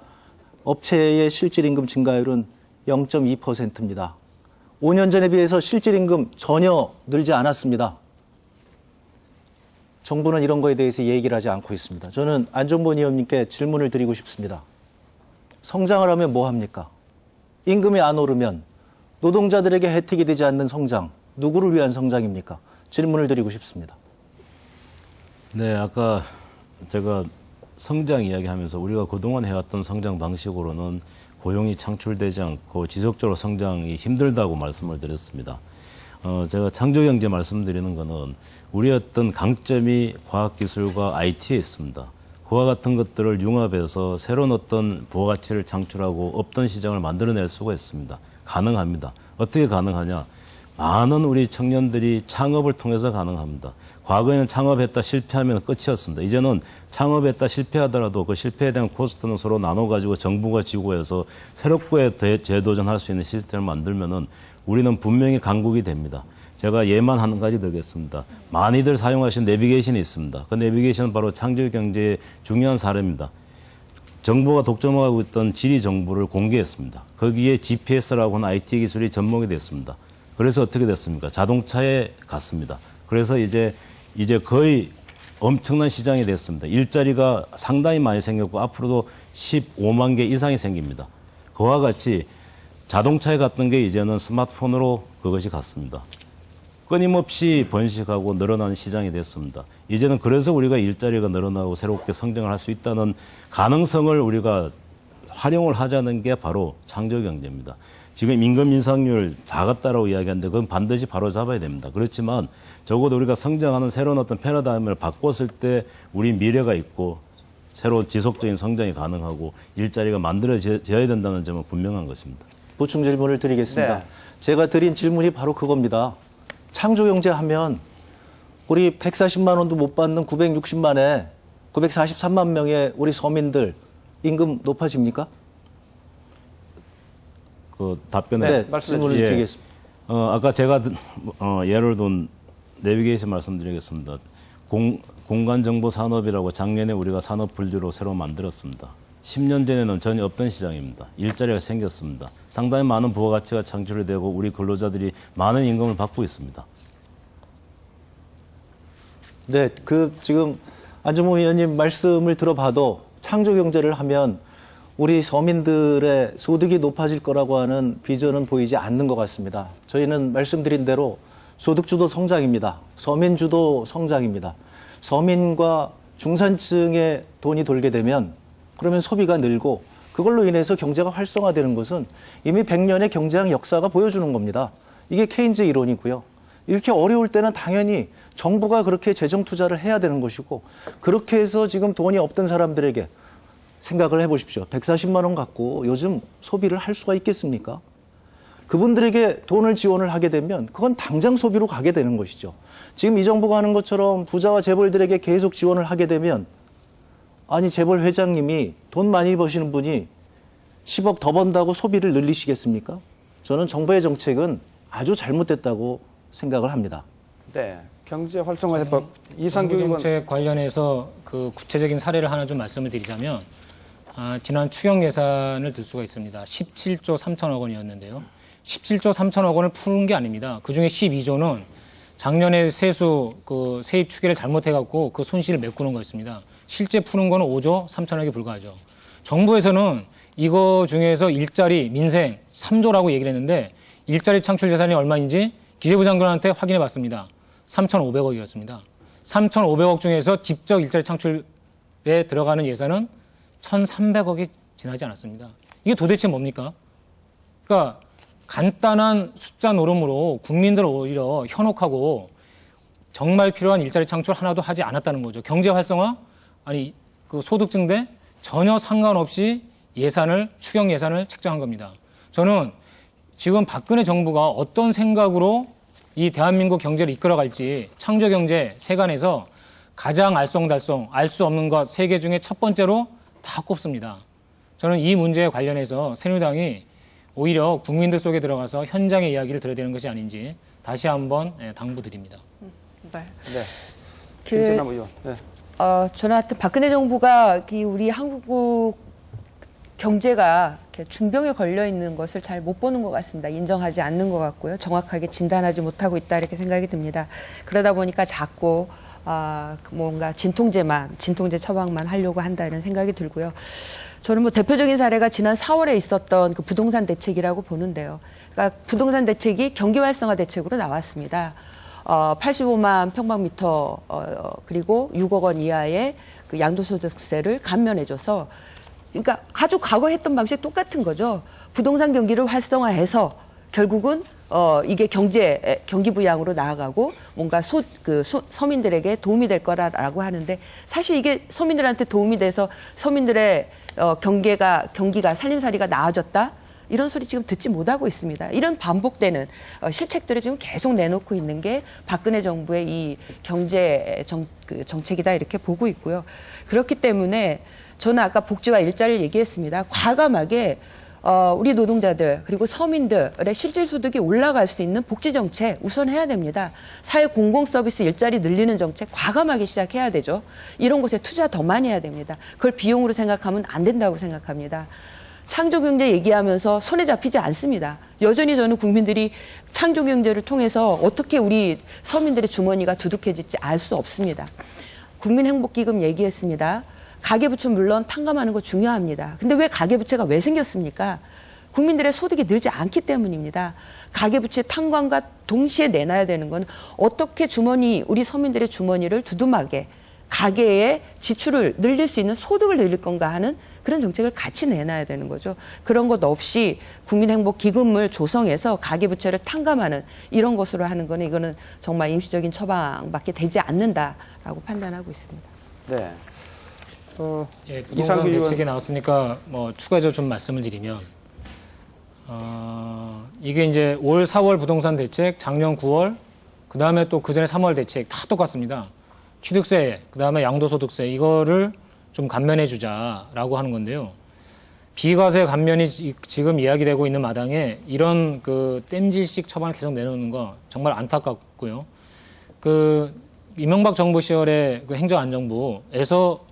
업체의 실질임금 증가율은 0.2%입니다. 5년 전에 비해서 실질임금 전혀 늘지 않았습니다. 정부는 이런 거에 대해서 얘기를 하지 않고 있습니다. 저는 안종범 의원님께 질문을 드리고 싶습니다. 성장을 하면 뭐 합니까? 임금이 안 오르면 노동자들에게 혜택이 되지 않는 성장, 누구를 위한 성장입니까? 질문을 드리고 싶습니다. 네, 아까 제가 성장 이야기하면서 우리가 그동안 해왔던 성장 방식으로는 고용이 창출되지 않고 지속적으로 성장이 힘들다고 말씀을 드렸습니다. 제가 창조경제 말씀드리는 거는 우리의 어떤 강점이 과학기술과 IT에 있습니다. 그와 같은 것들을 융합해서 새로운 어떤 부가가치를 창출하고 없던 시장을 만들어낼 수가 있습니다. 가능합니다. 어떻게 가능하냐? 많은 우리 청년들이 창업을 통해서 가능합니다. 과거에는 창업했다 실패하면 끝이었습니다. 이제는 창업했다 실패하더라도 그 실패에 대한 코스트는 서로 나눠가지고 정부가 지고 해서 새롭게 재도전할 수 있는 시스템을 만들면은 우리는 분명히 강국이 됩니다. 제가 예만 한 가지 들겠습니다. 많이들 사용하신 내비게이션이 있습니다. 그 내비게이션은 바로 창조경제의 중요한 사례입니다. 정부가 독점하고 있던 지리 정보를 공개했습니다. 거기에 GPS라고 하는 IT 기술이 접목이 됐습니다. 그래서 어떻게 됐습니까? 자동차에 갔습니다. 그래서 이제 거의 엄청난 시장이 됐습니다. 일자리가 상당히 많이 생겼고 앞으로도 15만 개 이상이 생깁니다. 그와 같이 자동차에 갔던 게 이제는 스마트폰으로 그것이 갔습니다. 끊임없이 번식하고 늘어나는 시장이 됐습니다. 이제는 그래서 우리가 일자리가 늘어나고 새롭게 성장을 할 수 있다는 가능성을 우리가 활용을 하자는 게 바로 창조경제입니다. 지금 임금 인상률 작았다라고 이야기하는데 그건 반드시 바로잡아야 됩니다. 그렇지만 적어도 우리가 성장하는 새로운 어떤 패러다임을 바꿨을 때 우리 미래가 있고 새로운 지속적인 성장이 가능하고 일자리가 만들어져야 된다는 점은 분명한 것입니다. 보충 질문을 드리겠습니다. 네. 제가 드린 질문이 바로 그겁니다. 창조경제 하면 우리 140만 원도 못 받는 960만에 943만 명의 우리 서민들 임금 높아집니까? 그 답변에 네, 말씀해 질문을 주시죠. 드리겠습니다. 아까 제가 예를 든 내비게이션 말씀드리겠습니다. 공간정보 산업이라고 작년에 우리가 산업 분류로 새로 만들었습니다. 10년 전에는 전혀 없던 시장입니다. 일자리가 생겼습니다. 상당히 많은 부가가치가 창출이 되고 우리 근로자들이 많은 임금을 받고 있습니다. 네, 지금 안종범 의원님 말씀을 들어봐도 창조경제를 하면 우리 서민들의 소득이 높아질 거라고 하는 비전은 보이지 않는 것 같습니다. 저희는 말씀드린 대로 소득주도 성장입니다. 서민주도 성장입니다. 서민과 중산층의 돈이 돌게 되면 그러면 소비가 늘고 그걸로 인해서 경제가 활성화되는 것은 이미 100년의 경제학 역사가 보여주는 겁니다. 이게 케인즈 이론이고요. 이렇게 어려울 때는 당연히 정부가 그렇게 재정 투자를 해야 되는 것이고 그렇게 해서 지금 돈이 없던 사람들에게 생각을 해보십시오. 140만 원 갖고 요즘 소비를 할 수가 있겠습니까? 그분들에게 돈을 지원을 하게 되면 그건 당장 소비로 가게 되는 것이죠. 지금 이 정부가 하는 것처럼 부자와 재벌들에게 계속 지원을 하게 되면 아니 재벌 회장님이 돈 많이 버시는 분이 10억 더 번다고 소비를 늘리시겠습니까? 저는 정부의 정책은 아주 잘못됐다고 생각을 합니다. 네. 경제 활성화 해법 이상규 의원. 정책 관련해서 그 구체적인 사례를 하나 좀 말씀을 드리자면 지난 추경 예산을 들 수가 있습니다. 17조 3천억 원이었는데요. 17조 3천억 원을 푸는 게 아닙니다. 그중에 12조는 작년에 세입 추계를 잘못해갖고 그 손실을 메꾸는 거였습니다. 실제 푸는 거는 5조 3천억에 불과하죠. 정부에서는 이거 중에서 일자리, 민생 3조라고 얘기를 했는데 일자리 창출 예산이 얼마인지 기재부 장관한테 확인해 봤습니다. 3,500억이었습니다. 3,500억 중에서 직접 일자리 창출에 들어가는 예산은 1,300억이 지나지 않았습니다. 이게 도대체 뭡니까? 그러니까 간단한 숫자 노름으로 국민들을 오히려 현혹하고 정말 필요한 일자리 창출 하나도 하지 않았다는 거죠. 경제 활성화? 아니, 그 소득 증대? 전혀 상관없이 추경 예산을 책정한 겁니다. 저는 지금 박근혜 정부가 어떤 생각으로 이 대한민국 경제를 이끌어갈지 창조경제 세간에서 가장 알쏭달쏭 알 수 없는 것 3개 중에 첫 번째로 다 꼽습니다. 저는 이 문제에 관련해서 새누리당이 오히려 국민들 속에 들어가서 현장의 이야기를 들어야 되는 것이 아닌지 다시 한번 당부드립니다. 네. 네. 김재남 의원. 네. 저는 하여튼 박근혜 정부가 우리 한국 경제가 이렇게 중병에 걸려 있는 것을 잘 못 보는 것 같습니다. 인정하지 않는 것 같고요. 정확하게 진단하지 못하고 있다 이렇게 생각이 듭니다. 그러다 보니까 자꾸 뭔가 진통제 처방만 하려고 한다 이런 생각이 들고요. 저는 대표적인 사례가 지난 4월에 있었던 그 부동산 대책이라고 보는데요. 그러니까 부동산 대책이 경기 활성화 대책으로 나왔습니다. 85만 평방미터 그리고 6억 원 이하의 그 양도소득세를 감면해줘서 그러니까 아주 과거 했던 방식 똑같은 거죠. 부동산 경기를 활성화해서 결국은 이게 경기 부양으로 나아가고 뭔가 서민들에게 도움이 될 거라고 하는데 사실 이게 서민들한테 도움이 돼서 서민들의 경기가 살림살이가 나아졌다? 이런 소리 지금 듣지 못하고 있습니다. 이런 반복되는 실책들을 지금 계속 내놓고 있는 게 박근혜 정부의 이 경제 정책이다 이렇게 보고 있고요. 그렇기 때문에 저는 아까 복지와 일자리를 얘기했습니다. 과감하게 우리 노동자들 그리고 서민들의 실질 소득이 올라갈 수 있는 복지 정책 우선 해야 됩니다. 사회 공공 서비스 일자리 늘리는 정책 과감하게 시작해야 되죠. 이런 곳에 투자 더 많이 해야 됩니다. 그걸 비용으로 생각하면 안 된다고 생각합니다. 창조경제 얘기하면서 손에 잡히지 않습니다. 여전히 저는 국민들이 창조경제를 통해서 어떻게 우리 서민들의 주머니가 두둑해질지 알 수 없습니다. 국민행복기금 얘기했습니다. 가계부채 물론 탕감하는 거 중요합니다. 근데 왜 가계부채가 왜 생겼습니까? 국민들의 소득이 늘지 않기 때문입니다. 가계부채 탕감과 동시에 내놔야 되는 건 어떻게 우리 서민들의 주머니를 두둠하게 가계의 지출을 늘릴 수 있는 소득을 늘릴 건가 하는 그런 정책을 같이 내놔야 되는 거죠. 그런 것 없이 국민행복기금을 조성해서 가계부채를 탕감하는 이런 것으로 하는 거는 이거는 정말 임시적인 처방밖에 되지 않는다라고 판단하고 있습니다. 네. 부동산 대책이 나왔으니까 추가적으로 좀 말씀을 드리면 이게 이제 올 4월 부동산 대책, 작년 9월, 그 다음에 또 그 전에 3월 대책 다 똑같습니다. 취득세, 그 다음에 양도소득세 이거를 좀 감면해 주자라고 하는 건데요. 비과세 감면이 지금 이야기되고 있는 마당에 이런 그 땜질식 처방을 계속 내놓는 거 정말 안타깝고요. 이명박 정부 시절에 그 행정안정부에서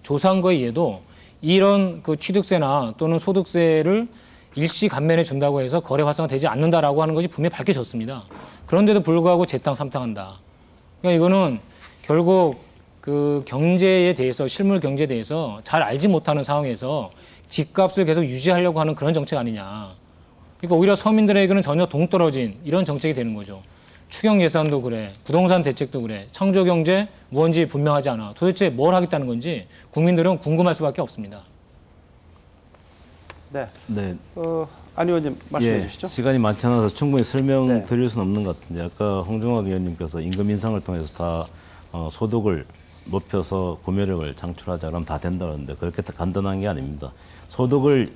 조사한 거에 의해도 이런 그 취득세나 또는 소득세를 일시 감면해 준다고 해서 거래 활성화되지 않는다라고 하는 것이 분명히 밝혀졌습니다. 그런데도 불구하고 재탕 삼탕한다. 그러니까 이거는 결국 그 경제에 대해서, 실물 경제에 대해서 잘 알지 못하는 상황에서 집값을 계속 유지하려고 하는 그런 정책 아니냐. 그러니까 오히려 서민들에게는 전혀 동떨어진 이런 정책이 되는 거죠. 추경 예산도 그래, 부동산 대책도 그래, 창조경제 뭔지 분명하지 않아. 도대체 뭘 하겠다는 건지 국민들은 궁금할 수밖에 없습니다. 네. 네. 안 의원님 말씀해 예, 주시죠. 시간이 많지 않아서 충분히 설명드릴 네. 수는 없는 것 같은데 아까 홍종학 의원님께서 임금 인상을 통해서 다 소득을 높여서 구매력을 창출하자 그러면 다 된다 그러는데 그렇게 간단한 게 아닙니다. 소득을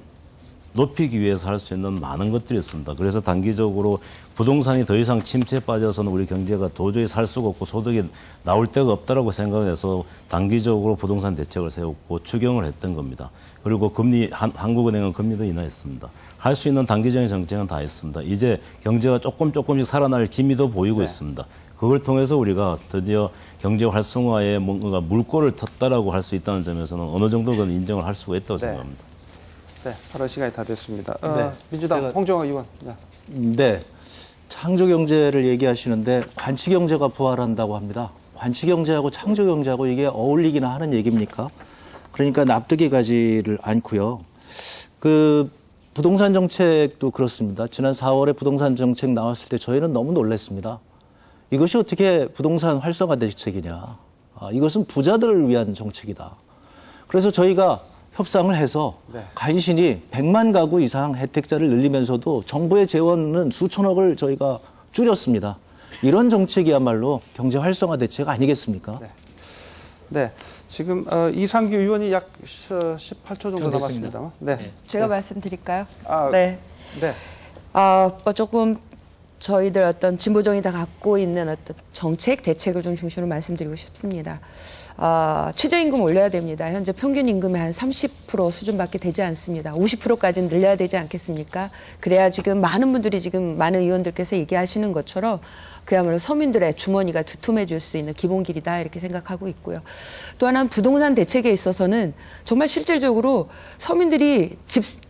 높이기 위해서 할 수 있는 많은 것들이 있습니다. 그래서 단기적으로 부동산이 더 이상 침체에 빠져서는 우리 경제가 도저히 살 수가 없고 소득이 나올 데가 없다라고 생각해서 단기적으로 부동산 대책을 세웠고 추경을 했던 겁니다. 그리고 금리, 한국은행은 금리도 인하했습니다. 할 수 있는 단기적인 정책은 다 했습니다. 이제 경제가 조금씩 살아날 기미도 보이고 있습니다. 그걸 통해서 우리가 드디어 경제 활성화에 뭔가 물꼬를 텄다라고 할 수 있다는 점에서는 어느 정도 그 인정을 할 수가 있다고 생각합니다. 네, 바로 시간이 다 됐습니다. 네, 민주당 제가- 홍종학 의원. 네. 네. 창조경제를 얘기하시는데 관치경제가 부활한다고 합니다. 관치경제하고 창조경제하고 이게 어울리기나 하는 얘기입니까? 그러니까 납득이 가지를 않고요. 그 부동산 정책도 그렇습니다. 지난 4월에 부동산 정책 나왔을 때 저희는 너무 놀랐습니다. 이것이 어떻게 부동산 활성화 대책이냐. 이것은 부자들을 위한 정책이다. 그래서 저희가 협상을 해서 네. 간신히 100만 가구 이상 혜택자를 늘리면서도 정부의 재원은 수천억을 저희가 줄였습니다. 이런 정책이야말로 경제 활성화 대책 아니겠습니까? 네. 지금 이상규 의원이 약 18초 정도 전 됐습니다. 남았습니다만. 네. 네. 제가 말씀드릴까요? 아, 네. 네. 조금 저희들 어떤 진보정이 다 갖고 있는 어떤 정책, 대책을 좀 중심으로 말씀드리고 싶습니다. 최저임금 올려야 됩니다. 현재 평균 임금의 한 30% 수준밖에 되지 않습니다. 50%까지는 늘려야 되지 않겠습니까? 그래야 지금 많은 분들이 지금 많은 의원들께서 얘기하시는 것처럼 그야말로 서민들의 주머니가 두툼해질 수 있는 기본길이다 이렇게 생각하고 있고요. 또 하나는 부동산 대책에 있어서는 정말 실질적으로 서민들이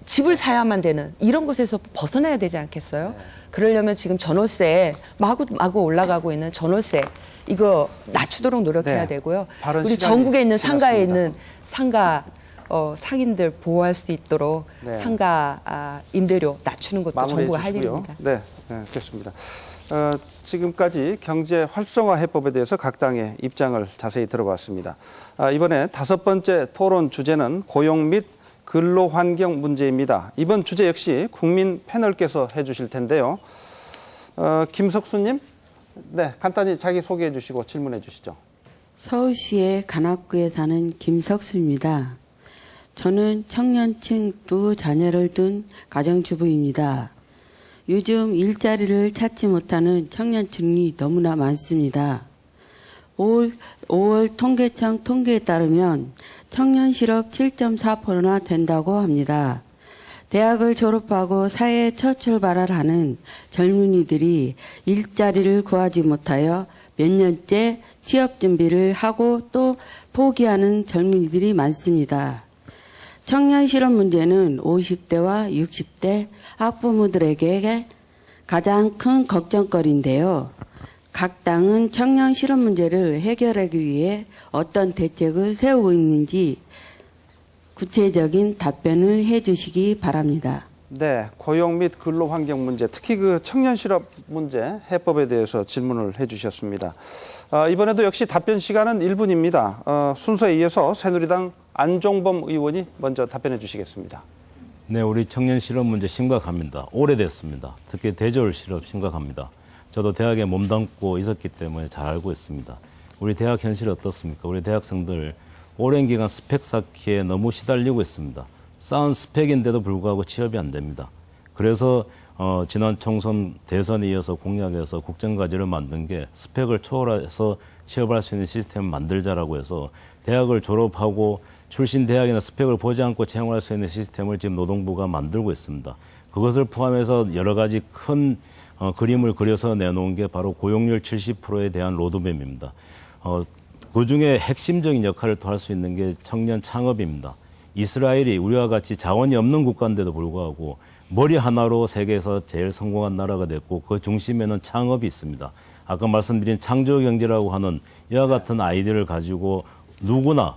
집을 사야만 되는 이런 곳에서 벗어나야 되지 않겠어요? 그러려면 지금 전월세 마구 올라가고 있는 전월세 이거 낮추도록 노력해야 네. 되고요. 발언 우리 시간이 전국에 있는 상가에 지났습니다. 있는 상가 상인들 보호할 수 있도록 네. 상가 임대료 낮추는 것도 마무리해 정부가 할 주시고요. 일입니다. 네, 네, 그렇습니다. 지금까지 경제 활성화 해법에 대해서 각 당의 입장을 자세히 들어봤습니다. 이번에 5번째 토론 주제는 고용 및 근로환경 문제입니다. 이번 주제 역시 국민 패널께서 해주실 텐데요. 김석수님, 네, 간단히 자기 소개해 주시고 질문해 주시죠. 서울시의 관악구에 사는 김석수입니다. 저는 청년층 두 자녀를 둔 가정주부입니다. 요즘 일자리를 찾지 못하는 청년층이 너무나 많습니다. 5월 통계청 통계에 따르면 청년 실업 7.4%나 된다고 합니다. 대학을 졸업하고 사회에 첫 출발을 하는 젊은이들이 일자리를 구하지 못하여 몇 년째 취업 준비를 하고 또 포기하는 젊은이들이 많습니다. 청년 실업 문제는 50대와 60대 학부모들에게 가장 큰 걱정거리인데요. 각 당은 청년 실업 문제를 해결하기 위해 어떤 대책을 세우고 있는지 구체적인 답변을 해주시기 바랍니다. 네, 고용 및 근로환경 문제, 특히 그 청년 실업 문제 해법에 대해서 질문을 해주셨습니다. 이번에도 역시 답변 시간은 1분입니다. 순서에 이어서 새누리당 안종범 의원이 먼저 답변해 주시겠습니다. 네, 우리 청년 실업 문제 심각합니다. 오래됐습니다. 특히 대졸 실업 심각합니다. 저도 대학에 몸담고 있었기 때문에 잘 알고 있습니다. 우리 대학 현실이 어떻습니까? 우리 대학생들 오랜 기간 스펙 쌓기에 너무 시달리고 있습니다. 쌓은 스펙인데도 불구하고 취업이 안 됩니다. 그래서 지난 총선 대선에 이어서 공약에서 국정과제를 만든 게 스펙을 초월해서 취업할 수 있는 시스템을 만들자라고 해서 대학을 졸업하고 출신 대학이나 스펙을 보지 않고 채용할 수 있는 시스템을 지금 노동부가 만들고 있습니다. 그것을 포함해서 여러 가지 큰 그림을 그려서 내놓은 게 바로 고용률 70%에 대한 로드맵입니다. 그중에 핵심적인 역할을 또 할 수 있는 게 청년 창업입니다. 이스라엘이 우리와 같이 자원이 없는 국가인데도 불구하고 머리 하나로 세계에서 제일 성공한 나라가 됐고 그 중심에는 창업이 있습니다. 아까 말씀드린 창조경제라고 하는 이와 같은 아이디어를 가지고 누구나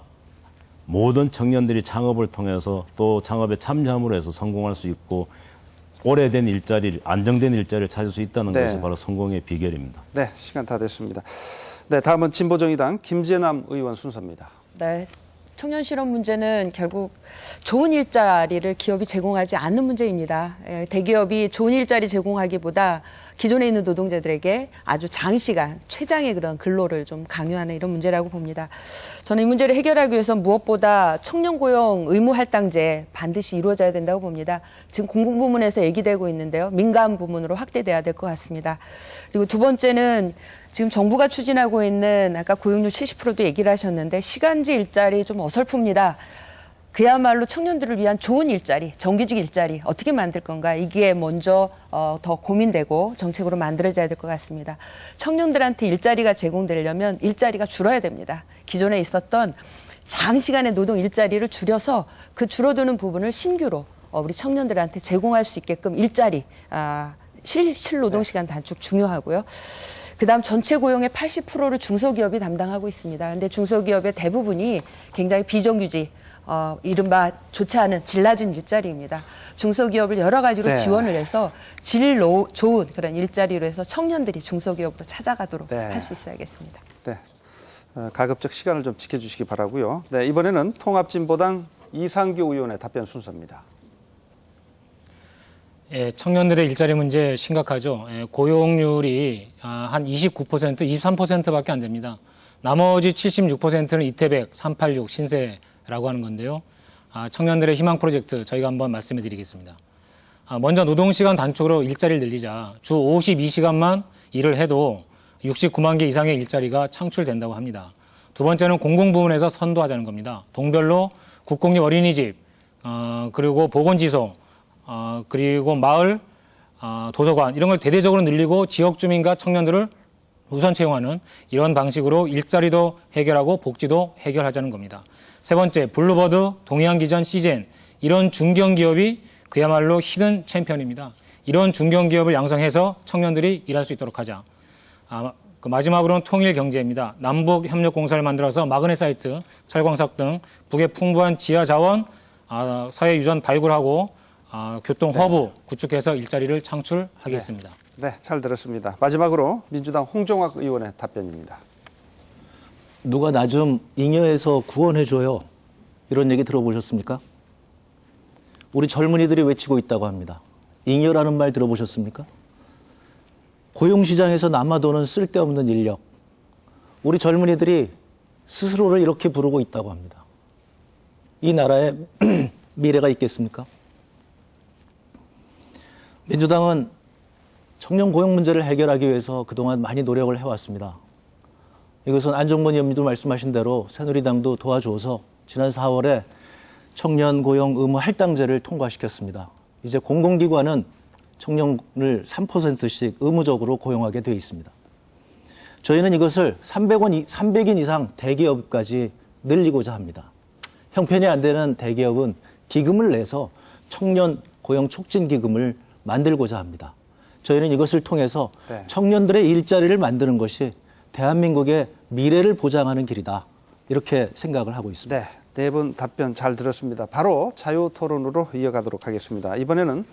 모든 청년들이 창업을 통해서 또 창업에 참여함으로 해서 성공할 수 있고 오래된 일자리, 안정된 일자리를 찾을 수 있다는 네. 것이 바로 성공의 비결입니다. 네, 시간 다 됐습니다. 네, 다음은 진보정의당 김재남 의원 순서입니다. 네. 청년 실업 문제는 결국 좋은 일자리를 기업이 제공하지 않는 문제입니다. 대기업이 좋은 일자리 제공하기보다 기존에 있는 노동자들에게 아주 장시간, 최장의 그런 근로를 좀 강요하는 이런 문제라고 봅니다. 저는 이 문제를 해결하기 위해서 무엇보다 청년 고용 의무 할당제 반드시 이루어져야 된다고 봅니다. 지금 공공부문에서 얘기되고 있는데요. 민간 부문으로 확대돼야 될 것 같습니다. 그리고 두 번째는 지금 정부가 추진하고 있는 아까 고용률 70%도 얘기를 하셨는데 시간제 일자리 좀 어설픕니다. 그야말로 청년들을 위한 좋은 일자리, 정규직 일자리 어떻게 만들 건가 이게 먼저 더 고민되고 정책으로 만들어져야 될 것 같습니다. 청년들한테 일자리가 제공되려면 일자리가 줄어야 됩니다. 기존에 있었던 장시간의 노동 일자리를 줄여서 그 줄어드는 부분을 신규로 우리 청년들한테 제공할 수 있게끔 일자리, 실노동시간 단축 중요하고요. 그다음 전체 고용의 80%를 중소기업이 담당하고 있습니다. 근데 중소기업의 대부분이 굉장히 비정규직, 이른바 좋지 않은 질 낮은 일자리입니다. 중소기업을 여러 가지로 네. 지원을 해서 질 좋은 그런 일자리로 해서 청년들이 중소기업으로 찾아가도록 네. 할 수 있어야겠습니다. 네, 가급적 시간을 좀 지켜주시기 바라고요. 네, 이번에는 통합진보당 이상규 의원의 답변 순서입니다. 예, 청년들의 일자리 문제 심각하죠. 예, 고용률이 한 29%, 23%밖에 안 됩니다. 나머지 76%는 이태백, 386, 신세라고 하는 건데요. 청년들의 희망 프로젝트 저희가 한번 말씀해 드리겠습니다. 먼저 노동시간 단축으로 일자리를 늘리자. 주 52시간만 일을 해도 69만 개 이상의 일자리가 창출된다고 합니다. 두 번째는 공공부문에서 선도하자는 겁니다. 동별로 국공립 어린이집, 그리고 보건지소, 그리고 마을, 도서관 이런 걸 대대적으로 늘리고 지역 주민과 청년들을 우선 채용하는 이런 방식으로 일자리도 해결하고 복지도 해결하자는 겁니다. 세 번째, 블루버드, 동해안기전, 시젠 이런 중견기업이 그야말로 히든 챔피언입니다. 이런 중견기업을 양성해서 청년들이 일할 수 있도록 하자. 마지막으로는 통일경제입니다. 남북협력공사를 만들어서 마그네사이트, 철광석 등 북의 풍부한 지하 자원, 서해 유전 발굴하고 교통 허브 구축해서 일자리를 창출하겠습니다. 네, 잘 들었습니다. 마지막으로 민주당 홍종학 의원의 답변입니다. 누가 나 좀 잉여해서 구원해줘요. 이런 얘기 들어보셨습니까? 우리 젊은이들이 외치고 있다고 합니다. 잉여라는 말 들어보셨습니까? 고용시장에서 남아도는 쓸데없는 인력. 우리 젊은이들이 스스로를 이렇게 부르고 있다고 합니다. 이 나라에 미래가 있겠습니까? 민주당은 청년 고용 문제를 해결하기 위해서 그동안 많이 노력을 해왔습니다. 이것은 안종범 의원님도 말씀하신 대로 새누리당도 도와줘서 지난 4월에 청년 고용 의무 할당제를 통과시켰습니다. 이제 공공기관은 청년을 3%씩 의무적으로 고용하게 되어 있습니다. 저희는 이것을 300인 이상 대기업까지 늘리고자 합니다. 형편이 안 되는 대기업은 기금을 내서 청년 고용 촉진 기금을 만들고자 합니다. 저희는 이것을 통해서 네. 청년들의 일자리를 만드는 것이 대한민국의 미래를 보장하는 길이다. 이렇게 생각을 하고 있습니다. 네, 네 분 답변 잘 들었습니다. 바로 자유토론으로 이어가도록 하겠습니다. 이번에는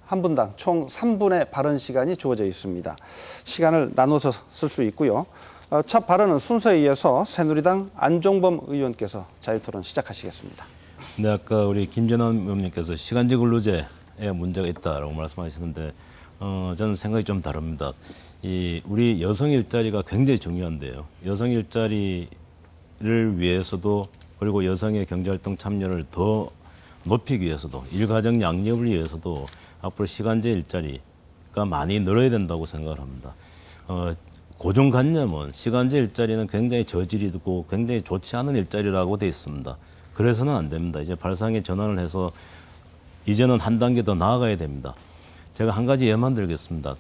한 분당 총 3분의 발언 시간이 주어져 있습니다. 시간을 나눠서 쓸 수 있고요. 첫 발언은 순서에 이어서 새누리당 안종범 의원께서 자유토론 시작하시겠습니다. 네, 아까 우리 김재남 의원님께서 시간제 근로제에 문제가 있다라고 말씀하셨는데 저는 생각이 좀 다릅니다. 우리 여성 일자리가 굉장히 중요한데요. 여성 일자리를 위해서도 그리고 여성의 경제활동 참여를 더 높이기 위해서도 일가정 양립을 위해서도 앞으로 시간제 일자리가 많이 늘어야 된다고 생각을 합니다. 고정관념은 시간제 일자리는 굉장히 저질이 있고 굉장히 좋지 않은 일자리라고 되어 있습니다. 그래서는 안 됩니다. 이제 발상의 전환을 해서 이제는 한 단계 더 나아가야 됩니다. 제가 한 가지 예만 들겠습니다.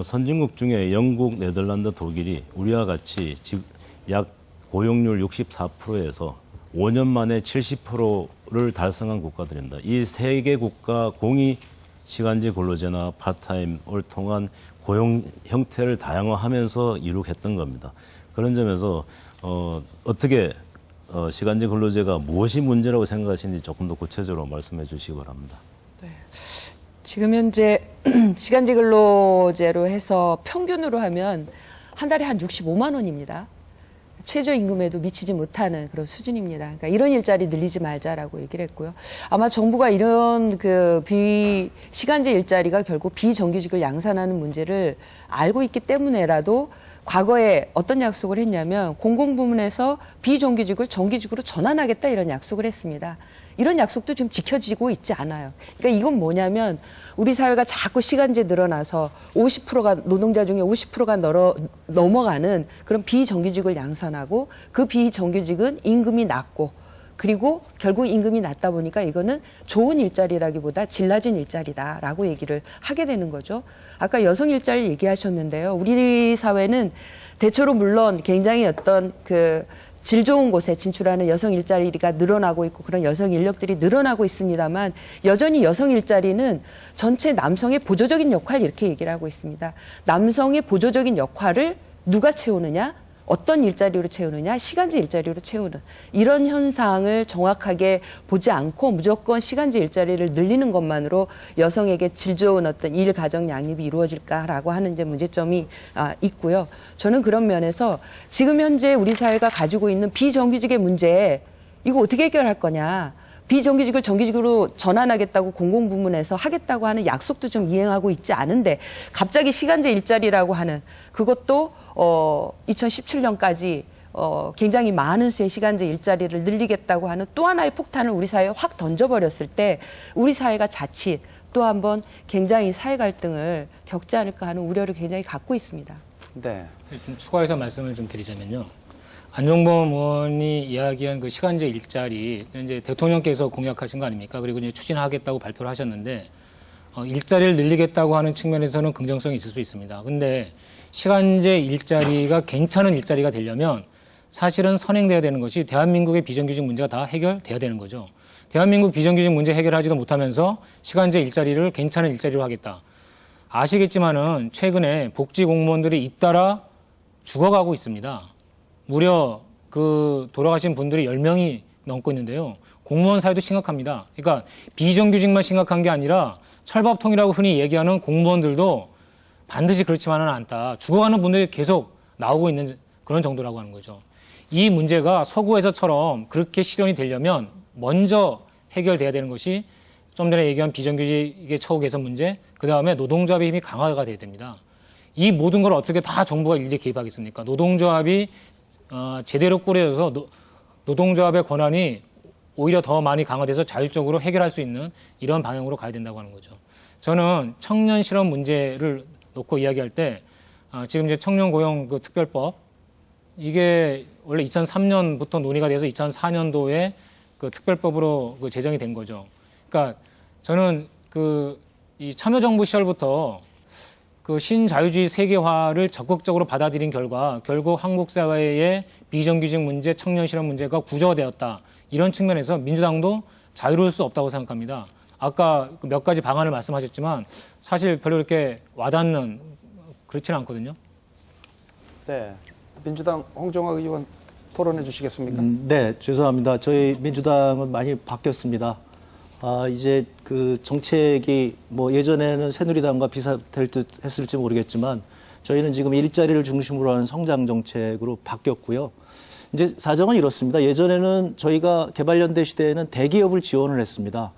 선진국 중에 영국, 네덜란드, 독일이 우리와 같이 약 고용률 64%에서 5년 만에 70%를 달성한 국가들입니다. 이 세 개 국가 공이 시간제 근로제나 파트타임을 통한 고용 형태를 다양화하면서 이룩했던 겁니다. 그런 점에서 어떻게 시간제 근로제가 무엇이 문제라고 생각하시는지 조금 더 구체적으로 말씀해 주시기 바랍니다. 지금 현재 시간제 근로제로 해서 평균으로 하면 한 달에 한 65만 원입니다. 최저임금에도 미치지 못하는 그런 수준입니다. 그러니까 이런 일자리 늘리지 말자라고 얘기를 했고요. 아마 정부가 이런 시간제 일자리가 결국 비정규직을 양산하는 문제를 알고 있기 때문에라도 과거에 어떤 약속을 했냐면 공공부문에서 비정규직을 정규직으로 전환하겠다 이런 약속을 했습니다. 이런 약속도 지금 지켜지고 있지 않아요. 그러니까 이건 뭐냐면 우리 사회가 자꾸 시간제 늘어나서 50%가 노동자 중에 50%가 넘어가는 그런 비정규직을 양산하고 그 비정규직은 임금이 낮고 그리고 결국 임금이 낮다 보니까 이거는 좋은 일자리라기보다 질 낮은 일자리다라고 얘기를 하게 되는 거죠. 아까 여성 일자리 얘기하셨는데요. 우리 사회는 대체로 물론 굉장히 어떤 질 좋은 곳에 진출하는 여성 일자리가 늘어나고 있고 그런 여성 인력들이 늘어나고 있습니다만 여전히 여성 일자리는 전체 남성의 보조적인 역할 이렇게 얘기를 하고 있습니다. 남성의 보조적인 역할을 누가 채우느냐? 어떤 일자리로 채우느냐? 시간제 일자리로 채우는 이런 현상을 정확하게 보지 않고 무조건 시간제 일자리를 늘리는 것만으로 여성에게 질 좋은 어떤 일 가정 양립이 이루어질까라고 하는 이제 문제점이 있고요. 저는 그런 면에서 지금 현재 우리 사회가 가지고 있는 비정규직의 문제 이거 어떻게 해결할 거냐? 비정규직을 정규직으로 전환하겠다고 공공부문에서 하겠다고 하는 약속도 좀 이행하고 있지 않은데 갑자기 시간제 일자리라고 하는 그것도 2017년까지 굉장히 많은 수의 시간제 일자리를 늘리겠다고 하는 또 하나의 폭탄을 우리 사회에 확 던져버렸을 때 우리 사회가 자칫 또 한번 굉장히 사회 갈등을 겪지 않을까 하는 우려를 굉장히 갖고 있습니다. 네. 좀 추가해서 말씀을 좀 드리자면요. 안종범 의원이 이야기한 그 시간제 일자리, 이제 대통령께서 공약하신 거 아닙니까? 그리고 이제 추진하겠다고 발표를 하셨는데, 일자리를 늘리겠다고 하는 측면에서는 긍정성이 있을 수 있습니다. 근데 시간제 일자리가 괜찮은 일자리가 되려면 사실은 선행돼야 되는 것이 대한민국의 비정규직 문제가 다 해결돼야 되는 거죠. 대한민국 비정규직 문제 해결하지도 못하면서 시간제 일자리를 괜찮은 일자리로 하겠다. 아시겠지만은 최근에 복지 공무원들이 잇따라 죽어가고 있습니다. 무려 돌아가신 분들이 10명이 넘고 있는데요. 공무원 사회도 심각합니다. 그러니까 비정규직만 심각한 게 아니라 철밥통이라고 흔히 얘기하는 공무원들도 반드시 그렇지만은 않다. 죽어가는 분들이 계속 나오고 있는 그런 정도라고 하는 거죠. 이 문제가 서구에서처럼 그렇게 실현이 되려면 먼저 해결돼야 되는 것이 좀 전에 얘기한 비정규직의 처우 개선 문제, 그 다음에 노동조합의 힘이 강화가 돼야 됩니다. 이 모든 걸 어떻게 다 정부가 일일이 개입하겠습니까? 노동조합이 제대로 꾸려져서 노동조합의 권한이 오히려 더 많이 강화돼서 자율적으로 해결할 수 있는 이런 방향으로 가야 된다고 하는 거죠. 저는 청년 실업 문제를 놓고 이야기할 때 지금 이제 청년 고용 특별법 이게 원래 2003년부터 논의가 돼서 2004년도에 특별법으로 제정이 된 거죠. 그러니까 저는 이 참여정부 시절부터 신자유주의 세계화를 적극적으로 받아들인 결과 결국 한국 사회의 비정규직 문제, 청년 실업 문제가 구조화되었다. 이런 측면에서 민주당도 자유로울 수 없다고 생각합니다. 아까 몇 가지 방안을 말씀하셨지만 사실 별로 이렇게 와닿는 그렇지는 않거든요. 네. 민주당 홍정학 의원 토론해 주시겠습니까? 네, 죄송합니다. 저희 민주당은 많이 바뀌었습니다. 이제 정책이 예전에는 새누리당과 비슷할 듯 했을지 모르겠지만 저희는 지금 일자리를 중심으로 하는 성장 정책으로 바뀌었고요. 이제 사정은 이렇습니다. 예전에는 저희가 개발연대 시대에는 대기업을 지원을 했습니다.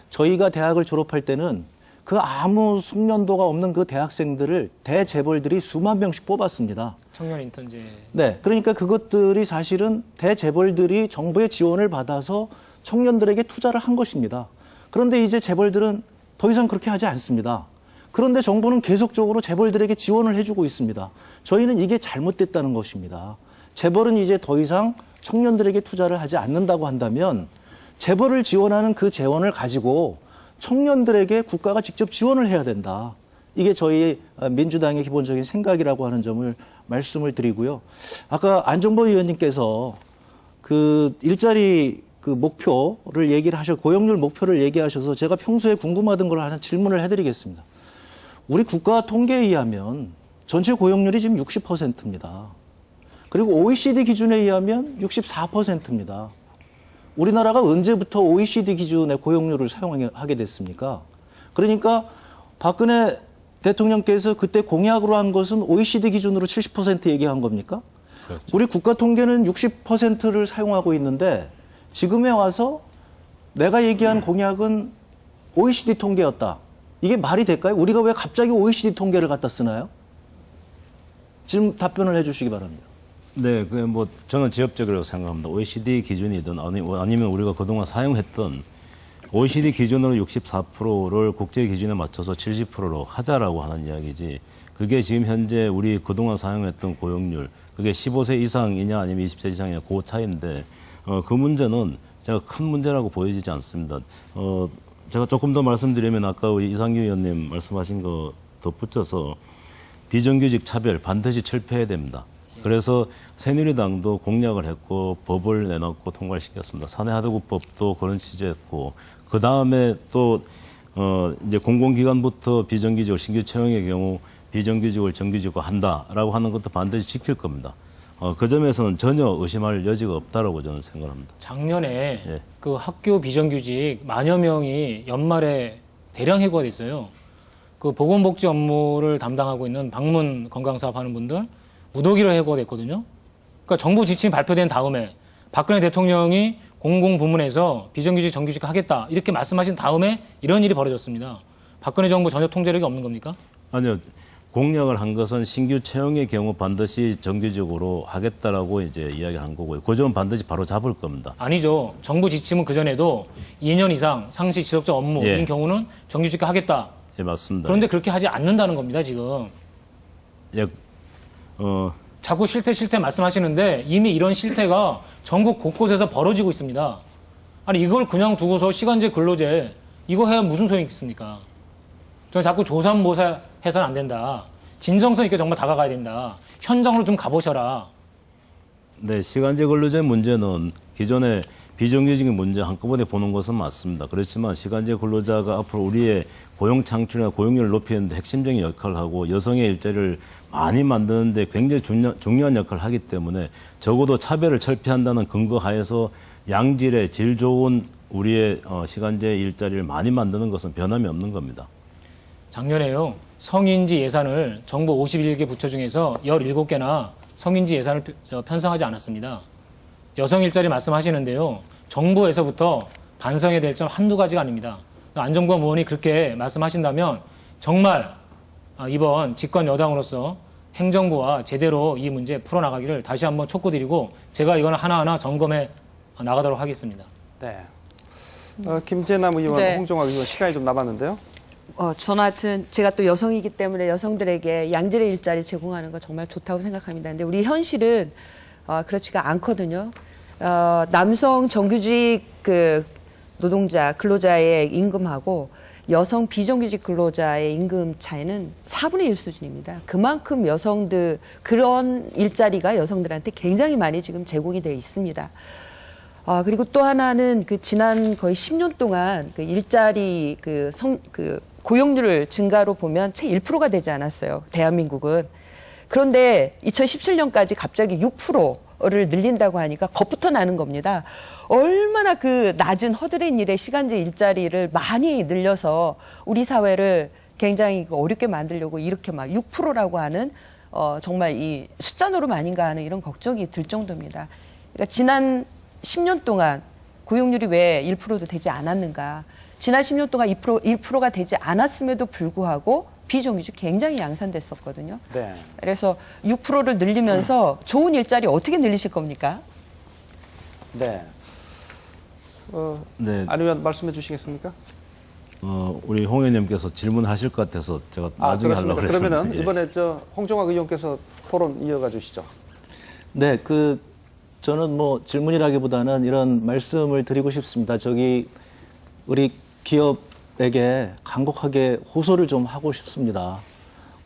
저희가 대학을 졸업할 때는 아무 숙련도가 없는 대학생들을 대재벌들이 수만 명씩 뽑았습니다. 청년 인턴제. 네. 그러니까 그것들이 사실은 대재벌들이 정부의 지원을 받아서 청년들에게 투자를 한 것입니다. 그런데 이제 재벌들은 더 이상 그렇게 하지 않습니다. 그런데 정부는 계속적으로 재벌들에게 지원을 해주고 있습니다. 저희는 이게 잘못됐다는 것입니다. 재벌은 이제 더 이상 청년들에게 투자를 하지 않는다고 한다면 재벌을 지원하는 그 재원을 가지고 청년들에게 국가가 직접 지원을 해야 된다. 이게 저희 민주당의 기본적인 생각이라고 하는 점을 말씀을 드리고요. 아까 안종범 의원님께서 일자리 그 목표를 얘기를 고용률 목표를 얘기하셔서 제가 평소에 궁금하던 걸 하나 질문을 해드리겠습니다. 우리 국가 통계에 의하면 전체 고용률이 지금 60%입니다. 그리고 OECD 기준에 의하면 64%입니다. 우리나라가 언제부터 OECD 기준의 고용률을 사용하게 됐습니까? 그러니까 박근혜 대통령께서 그때 공약으로 한 것은 OECD 기준으로 70% 얘기한 겁니까? 그렇죠. 우리 국가 통계는 60%를 사용하고 있는데 지금에 와서 내가 얘기한 공약은 OECD 통계였다. 이게 말이 될까요? 우리가 왜 갑자기 OECD 통계를 갖다 쓰나요? 지금 답변을 해 주시기 바랍니다. 네, 그 뭐 저는 지엽적이라고 생각합니다. OECD 기준이든 아니면 우리가 그동안 사용했던 OECD 기준으로 64%를 국제 기준에 맞춰서 70%로 하자라고 하는 이야기지. 그게 지금 현재 우리 그동안 사용했던 고용률, 그게 15세 이상이냐 아니면 20세 이상이냐 그 차이인데 그 문제는 제가 큰 문제라고 보여지지 않습니다. 제가 조금 더 말씀드리면 아까 우리 이상규 의원님 말씀하신 거 덧붙여서 비정규직 차별 반드시 철폐해야 됩니다. 그래서 새누리당도 공약을 했고 법을 내놨고 통과를 시켰습니다. 사내하도급법도 그런 취지였고 그 다음에 또 이제 공공기관부터 비정규직을 신규 채용의 경우 비정규직을 정규직화 한다라고 하는 것도 반드시 지킬 겁니다. 그 점에서는 전혀 의심할 여지가 없다라고 저는 생각합니다. 작년에 예. 그 학교 비정규직 만여 명이 연말에 대량 해고가 됐어요. 그 보건복지 업무를 담당하고 있는 방문 건강사업 하는 분들 무더기로 해고가 됐거든요. 그러니까 정부 지침이 발표된 다음에 박근혜 대통령이 공공부문에서 비정규직 정규직 하겠다 이렇게 말씀하신 다음에 이런 일이 벌어졌습니다. 박근혜 정부 전혀 통제력이 없는 겁니까? 아니요. 공약을 한 것은 신규 채용의 경우 반드시 정규직으로 하겠다라고 이제 이야기를 한 거고요. 그 점은 반드시 바로 잡을 겁니다. 아니죠. 정부 지침은 그전에도 2년 이상 상시 지속적 업무인 예. 경우는 정규직화 하겠다. 예, 맞습니다. 그런데 그렇게 하지 않는다는 겁니다, 지금. 예, 자꾸 실태 말씀하시는데 이미 이런 실태가 전국 곳곳에서 벌어지고 있습니다. 아니 이걸 그냥 두고서 시간제 근로제 이거 해야 무슨 소용이 있습니까? 저는 자꾸 조삼모사 해서는 안 된다. 진정성 있게 정말 다가가야 된다. 현장으로 좀 가보셔라. 네, 시간제 근로제 문제는 기존의 비정규직의 문제 한꺼번에 보는 것은 맞습니다. 그렇지만 시간제 근로자가 앞으로 우리의 고용 창출이나 고용률을 높이는 데 핵심적인 역할을 하고 여성의 일자리를 많이 만드는 데 굉장히 중요한 역할을 하기 때문에 적어도 차별을 철폐한다는 근거 하에서 양질의 질 좋은 우리의 시간제 일자리를 많이 만드는 것은 변함이 없는 겁니다. 작년에요. 성인지 예산을 정부 51개 부처 중에서 17개나 성인지 예산을 편성하지 않았습니다. 여성 일자리 말씀하시는데요. 정부에서부터 반성해야 될 점 한두 가지가 아닙니다. 안정권 의원이 그렇게 말씀하신다면 정말 이번 집권 여당으로서 행정부와 제대로 이 문제 풀어나가기를 다시 한번 촉구드리고 제가 이거는 하나하나 점검해 나가도록 하겠습니다. 네. 김재남 의원, 네. 홍종학 의원 시간이 좀 남았는데요. 저는 하여튼 제가 또 여성이기 때문에 여성들에게 양질의 일자리 제공하는 거 정말 좋다고 생각합니다. 근데 우리 현실은 그렇지가 않거든요. 남성 정규직 그 노동자, 근로자의 임금하고 여성 비정규직 근로자의 임금 차이는 4분의 1 수준입니다. 그만큼 여성들, 그런 일자리가 여성들한테 굉장히 많이 지금 제공이 되어 있습니다. 그리고 또 하나는 그 지난 거의 10년 동안 그 일자리 고용률을 증가로 보면 채 1%가 되지 않았어요. 대한민국은. 그런데 2017년까지 갑자기 6%를 늘린다고 하니까 겁부터 나는 겁니다. 얼마나 그 낮은 허드렛 일의 시간제 일자리를 많이 늘려서 우리 사회를 굉장히 어렵게 만들려고 이렇게 막 6%라고 하는 정말 이 숫자 노름 아닌가 하는 이런 걱정이 들 정도입니다. 그러니까 지난 10년 동안 고용률이 왜 1%도 되지 않았는가. 지난 10년 동안 1%가 되지 않았음에도 불구하고 비정규직 굉장히 양산됐었거든요. 네. 그래서 6%를 늘리면서 좋은 일자리 어떻게 늘리실 겁니까? 네. 네, 안 의원 말씀해 주시겠습니까? 우리 홍 의원님께서 질문하실 것 같아서 제가 나중에 하려고 그렇습니다. 그랬습니다. 그러면은 예. 이번에 홍종학 의원께서 토론 이어가 주시죠. 네, 저는 뭐 질문이라기보다는 이런 말씀을 드리고 싶습니다. 우리 기업에게 간곡하게 호소를 좀 하고 싶습니다.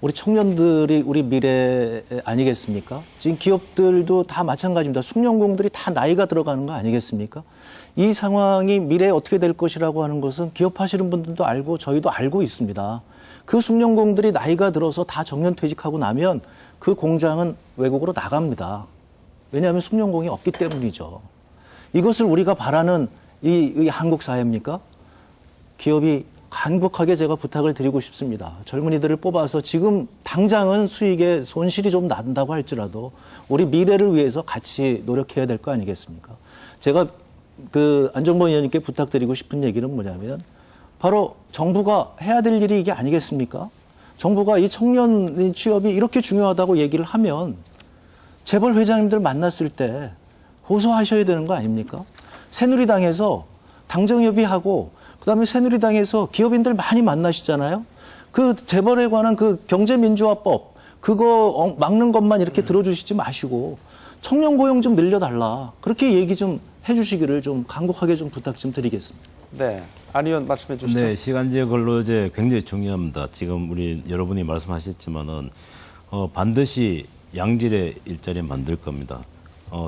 우리 청년들이 우리 미래 아니겠습니까? 지금 기업들도 다 마찬가지입니다. 숙련공들이 다 나이가 들어가는 거 아니겠습니까? 이 상황이 미래에 어떻게 될 것이라고 하는 것은 기업하시는 분들도 알고 저희도 알고 있습니다. 그 숙련공들이 나이가 들어서 다 정년퇴직하고 나면 그 공장은 외국으로 나갑니다. 왜냐하면 숙련공이 없기 때문이죠. 이것을 우리가 바라는 이 한국 사회입니까? 기업이 간곡하게 제가 부탁을 드리고 싶습니다. 젊은이들을 뽑아서 지금 당장은 수익에 손실이 좀 난다고 할지라도 우리 미래를 위해서 같이 노력해야 될 거 아니겠습니까? 제가 그 안정범 의원님께 부탁드리고 싶은 얘기는 뭐냐면 바로 정부가 해야 될 일이 이게 아니겠습니까? 정부가 이 청년 취업이 이렇게 중요하다고 얘기를 하면 재벌 회장님들 만났을 때 호소하셔야 되는 거 아닙니까? 새누리당에서 당정협의하고 그다음에 새누리당에서 기업인들 많이 만나시잖아요. 그 재벌에 관한 그 경제민주화법 그거 막는 것만 이렇게 들어주시지 마시고 청년 고용 좀 늘려달라. 그렇게 얘기 좀 해주시기를 좀 간곡하게 좀 부탁 좀 드리겠습니다. 네, 안 의원 말씀해 주시죠. 네, 시간제 근로제 굉장히 중요합니다. 지금 우리 여러분이 말씀하셨지만은 반드시 양질의 일자리 만들 겁니다.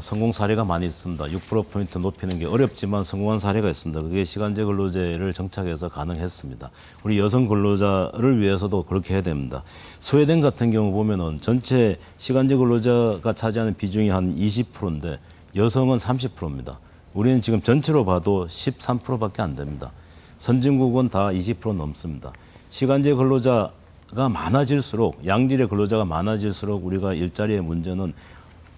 성공 사례가 많이 있습니다. 6%포인트 높이는 게 어렵지만 성공한 사례가 있습니다. 그게 시간제 근로제를 정착해서 가능했습니다. 우리 여성 근로자를 위해서도 그렇게 해야 됩니다. 스웨덴 같은 경우 보면은 전체 시간제 근로자가 차지하는 비중이 한 20%인데 여성은 30%입니다. 우리는 지금 전체로 봐도 13%밖에 안 됩니다. 선진국은 다 20% 넘습니다. 시간제 근로자가 많아질수록 양질의 근로자가 많아질수록 우리가 일자리의 문제는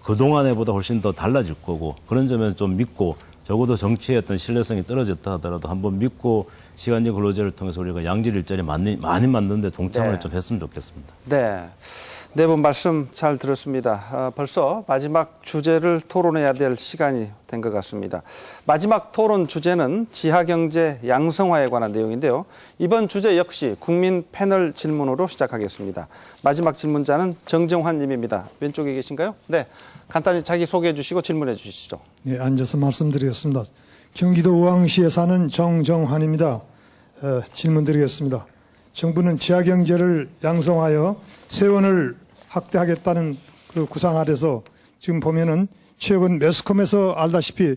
그동안에보다 훨씬 더 달라질 거고 그런 점에서 좀 믿고 적어도 정치의 어떤 신뢰성이 떨어졌다 하더라도 한번 믿고 시간제 근로제를 통해서 우리가 양질 일자리 많이 만드는 데 동참을 좀 했으면 좋겠습니다. 네. 네 분 말씀 잘 들었습니다. 벌써 마지막 주제를 토론해야 될 시간이 된 것 같습니다. 마지막 토론 주제는 지하경제 양성화에 관한 내용인데요. 이번 주제 역시 국민 패널 질문으로 시작하겠습니다. 마지막 질문자는 정정환 님입니다. 왼쪽에 계신가요? 네. 간단히 자기 소개해 주시고 질문해 주시죠. 네, 앉아서 말씀드리겠습니다. 경기도 의왕시에 사는 정정환입니다. 질문 드리겠습니다. 정부는 지하경제를 양성하여 세원을 확대하겠다는 그 구상 아래서 지금 보면은 최근 매스컴에서 알다시피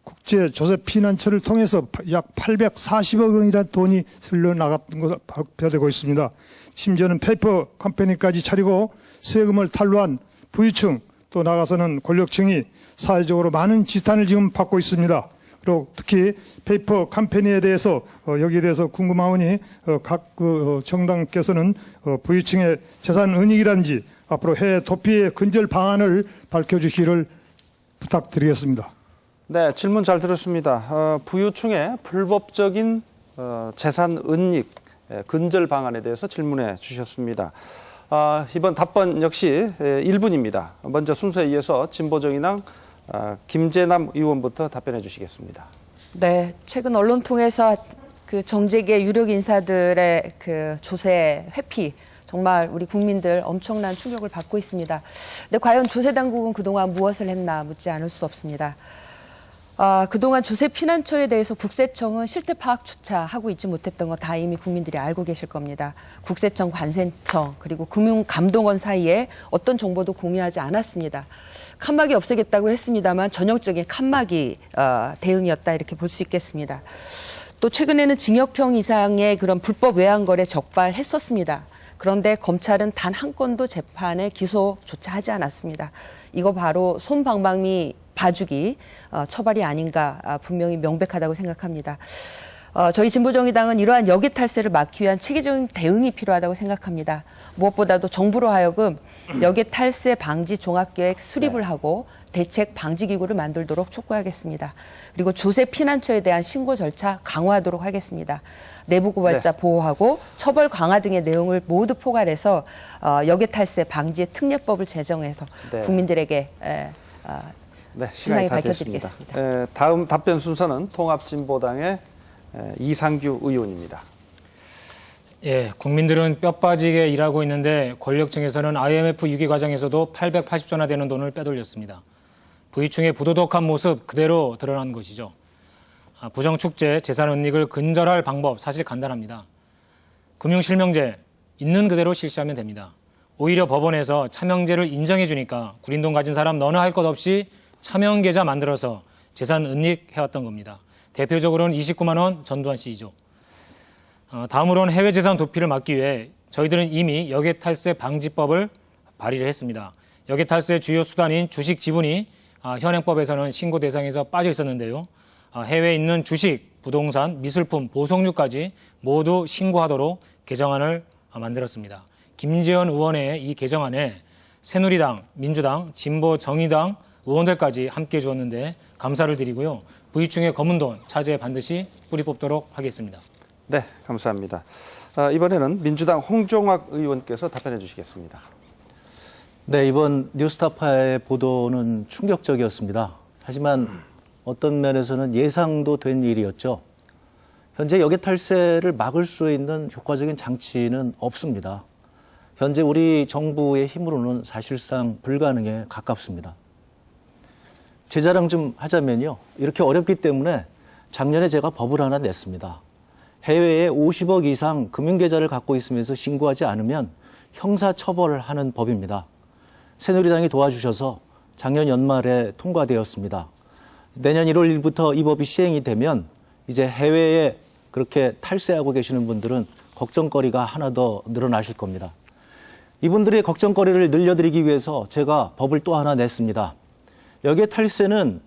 국제 조세 피난처를 통해서 약 840억 원이라는 돈이 흘러나갔던 것으로 발표되고 있습니다. 심지어는 페이퍼 컴퍼니까지 차리고 세금을 탈루한 부유층 또 나가서는 권력층이 사회적으로 많은 지탄을 지금 받고 있습니다. 그리고 특히 페이퍼 컴퍼니에 대해서 여기에 대해서 궁금하오니 각 정당께서는 부유층의 재산 은닉이라든지 앞으로 해외 도피의 근절 방안을 밝혀주시기를 부탁드리겠습니다. 네, 질문 잘 들었습니다. 부유층의 불법적인 재산 은닉 근절 방안에 대해서 질문해 주셨습니다. 이번 답변 역시 1분입니다. 먼저 순서에 이어서 진보정의당 김재남 의원부터 답변해 주시겠습니다. 네, 최근 언론 통해서 그 정재계 유력 인사들의 그 조세 회피 정말 우리 국민들 엄청난 충격을 받고 있습니다. 근데 과연 조세 당국은 그동안 무엇을 했나 묻지 않을 수 없습니다. 그동안 조세 피난처에 대해서 국세청은 실태 파악조차 하고 있지 못했던 거 다 이미 국민들이 알고 계실 겁니다. 국세청, 관세청, 그리고 금융감독원 사이에 어떤 정보도 공유하지 않았습니다. 칸막이 없애겠다고 했습니다만 전형적인 칸막이 대응이었다 이렇게 볼 수 있겠습니다. 또 최근에는 징역형 이상의 그런 불법 외환거래 적발했었습니다. 그런데 검찰은 단 한 건도 재판에 기소조차 하지 않았습니다. 이거 바로 솜방망이 봐주기 처벌이 아닌가 분명히 명백하다고 생각합니다. 저희 진보정의당은 이러한 역외 탈세를 막기 위한 체계적인 대응이 필요하다고 생각합니다. 무엇보다도 정부로 하여금 역외 탈세 방지 종합계획 수립을 하고 대책 방지 기구를 만들도록 촉구하겠습니다. 그리고 조세 피난처에 대한 신고 절차 강화하도록 하겠습니다. 내부 고발자 보호하고 처벌 강화 등의 내용을 모두 포괄해서 역외 탈세 방지 특례법을 제정해서 국민들에게 시간이 다 됐습니다. 다음 답변 순서는 통합진보당의 이상규 의원입니다. 예, 국민들은 뼈 빠지게 일하고 있는데 권력층에서는 IMF 위기 과정에서도 880조나 되는 돈을 빼돌렸습니다. 부유층의 부도덕한 모습 그대로 드러난 것이죠. 부정축제, 재산 은닉을 근절할 방법 사실 간단합니다. 금융실명제, 있는 그대로 실시하면 됩니다. 오히려 법원에서 차명제를 인정해 주니까 구린돈 가진 사람 너나 할 것 없이 차명계좌 만들어서 재산 은닉해왔던 겁니다. 대표적으로는 29만 원 전두환 씨이죠. 다음으로는 해외 재산 도피를 막기 위해 저희들은 이미 역외탈세 방지법을 발의를 했습니다. 역외탈세 주요 수단인 주식 지분이 현행법에서는 신고 대상에서 빠져 있었는데요. 해외에 있는 주식, 부동산, 미술품, 보석류까지 모두 신고하도록 개정안을 만들었습니다. 김재현 의원의 이 개정안에 새누리당, 민주당, 진보정의당 의원들까지 함께 주었는데 감사를 드리고요. 부의충의 검은 돈 차제에 반드시 뿌리 뽑도록 하겠습니다. 네, 감사합니다. 이번에는 민주당 홍종학 의원께서 답변해 주시겠습니다. 네, 이번 뉴스타파의 보도는 충격적이었습니다. 하지만 어떤 면에서는 예상도 된 일이었죠. 현재 역외탈세를 막을 수 있는 효과적인 장치는 없습니다. 현재 우리 정부의 힘으로는 사실상 불가능에 가깝습니다. 제 자랑 좀 하자면요. 이렇게 어렵기 때문에 작년에 제가 법을 하나 냈습니다. 해외에 50억 이상 금융계좌를 갖고 있으면서 신고하지 않으면 형사처벌을 하는 법입니다. 새누리당이 도와주셔서 작년 연말에 통과되었습니다. 내년 1월 1일부터 이 법이 시행이 되면 이제 해외에 그렇게 탈세하고 계시는 분들은 걱정거리가 하나 더 늘어나실 겁니다. 이분들의 걱정거리를 늘려드리기 위해서 제가 법을 또 하나 냈습니다. 여기에 탈세는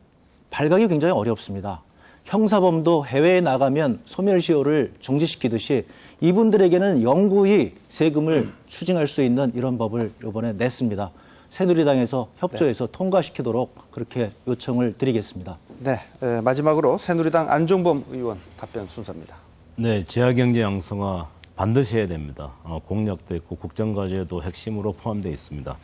발각이 굉장히 어렵습니다. 형사범도 해외에 나가면 소멸시효를 중지시키듯이 이분들에게는 영구히 세금을 추징할 수 있는 이런 법을 이번에 냈습니다. 새누리당에서 협조해서 통과시키도록 그렇게 요청을 드리겠습니다. 네, 마지막으로 새누리당 안종범 의원 답변 순서입니다. 네, 지하경제 양성화 반드시 해야 됩니다. 공약도 있고 국정과제에도 핵심으로 포함되어 있습니다.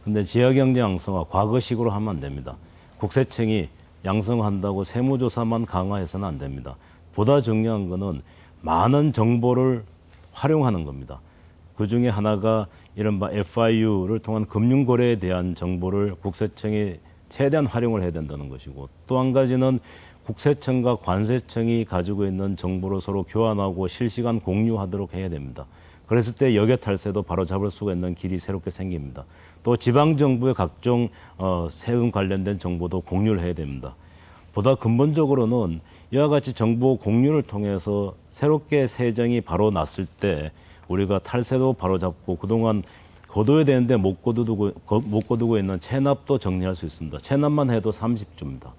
근데 지하경제 양성화 과거식으로 하면 안 됩니다. 국세청이 양성한다고 세무조사만 강화해서는 안 됩니다. 보다 중요한 거는 많은 정보를 활용하는 겁니다. 그중에 하나가 이른바 FIU를 통한 금융거래에 대한 정보를 국세청이 최대한 활용을 해야 된다는 것이고, 또 한 가지는 국세청과 관세청이 가지고 있는 정보를 서로 교환하고 실시간 공유하도록 해야 됩니다. 그랬을 때 역외탈세도 바로 잡을 수가 있는 길이 새롭게 생깁니다. 또 지방정부의 각종 세금 관련된 정보도 공유를 해야 됩니다. 보다 근본적으로는 이와 같이 정보 공유를 통해서 새롭게 세정이 바로 났을 때 우리가 탈세도 바로 잡고 그동안 거둬야 되는데 못 거두고 있는 체납도 정리할 수 있습니다. 체납만 해도 30조입니다.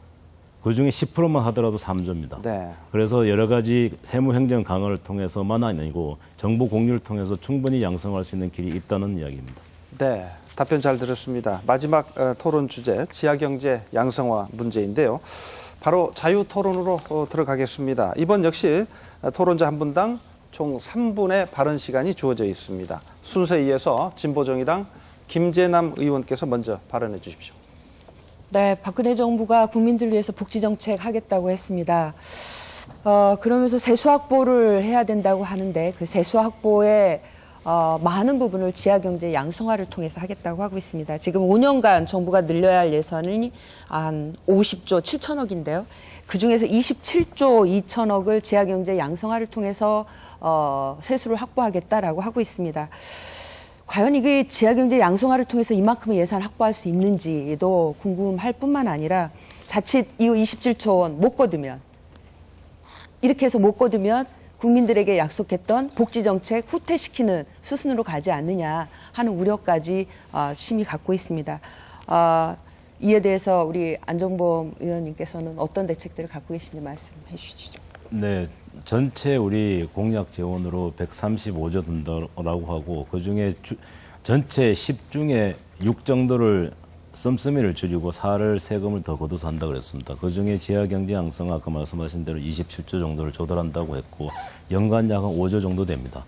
그중에 10%만 하더라도 3조입니다. 네. 그래서 여러 가지 세무행정 강화를 통해서만 아니고 정보 공유를 통해서 충분히 양성할 수 있는 길이 있다는 이야기입니다. 네, 답변 잘 들었습니다. 마지막 토론 주제 지하경제 양성화 문제인데요. 바로 자유토론으로 들어가겠습니다. 이번 역시 토론자 한 분당 총 3분의 발언 시간이 주어져 있습니다. 순서에 이어서 진보정의당 김재남 의원께서 먼저 발언해 주십시오. 네, 박근혜 정부가 국민들 위해서 복지정책 하겠다고 했습니다. 그러면서 세수 확보를 해야 된다고 하는데 그 세수 확보에 많은 부분을 지하경제 양성화를 통해서 하겠다고 하고 있습니다. 지금 5년간 정부가 늘려야 할 예산이 한 50조 7천억인데요. 그중에서 27조 2천억을 지하경제 양성화를 통해서 세수를 확보하겠다라고 하고 있습니다. 과연 이게 지하경제 양성화를 통해서 이만큼의 예산을 확보할 수 있는지도 궁금할 뿐만 아니라 자칫 이 27조 원 못 거두면 이렇게 해서 못 거두면 국민들에게 약속했던 복지정책 후퇴시키는 수순으로 가지 않느냐 하는 우려까지 심히 갖고 있습니다. 이에 대해서 우리 안종범 의원님께서는 어떤 대책들을 갖고 계신지 말씀해 주시죠. 네, 전체 우리 공약 재원으로 135조 든다라고 하고 그중에 전체 10중에 6 정도를 씀씀이를 줄이고 4를 세금을 더 거둬서 한다고 그랬습니다. 그중에 지하경제 양성화 아까 말씀하신 대로 27조 정도를 조달한다고 했고 연간 약 5조 정도 됩니다.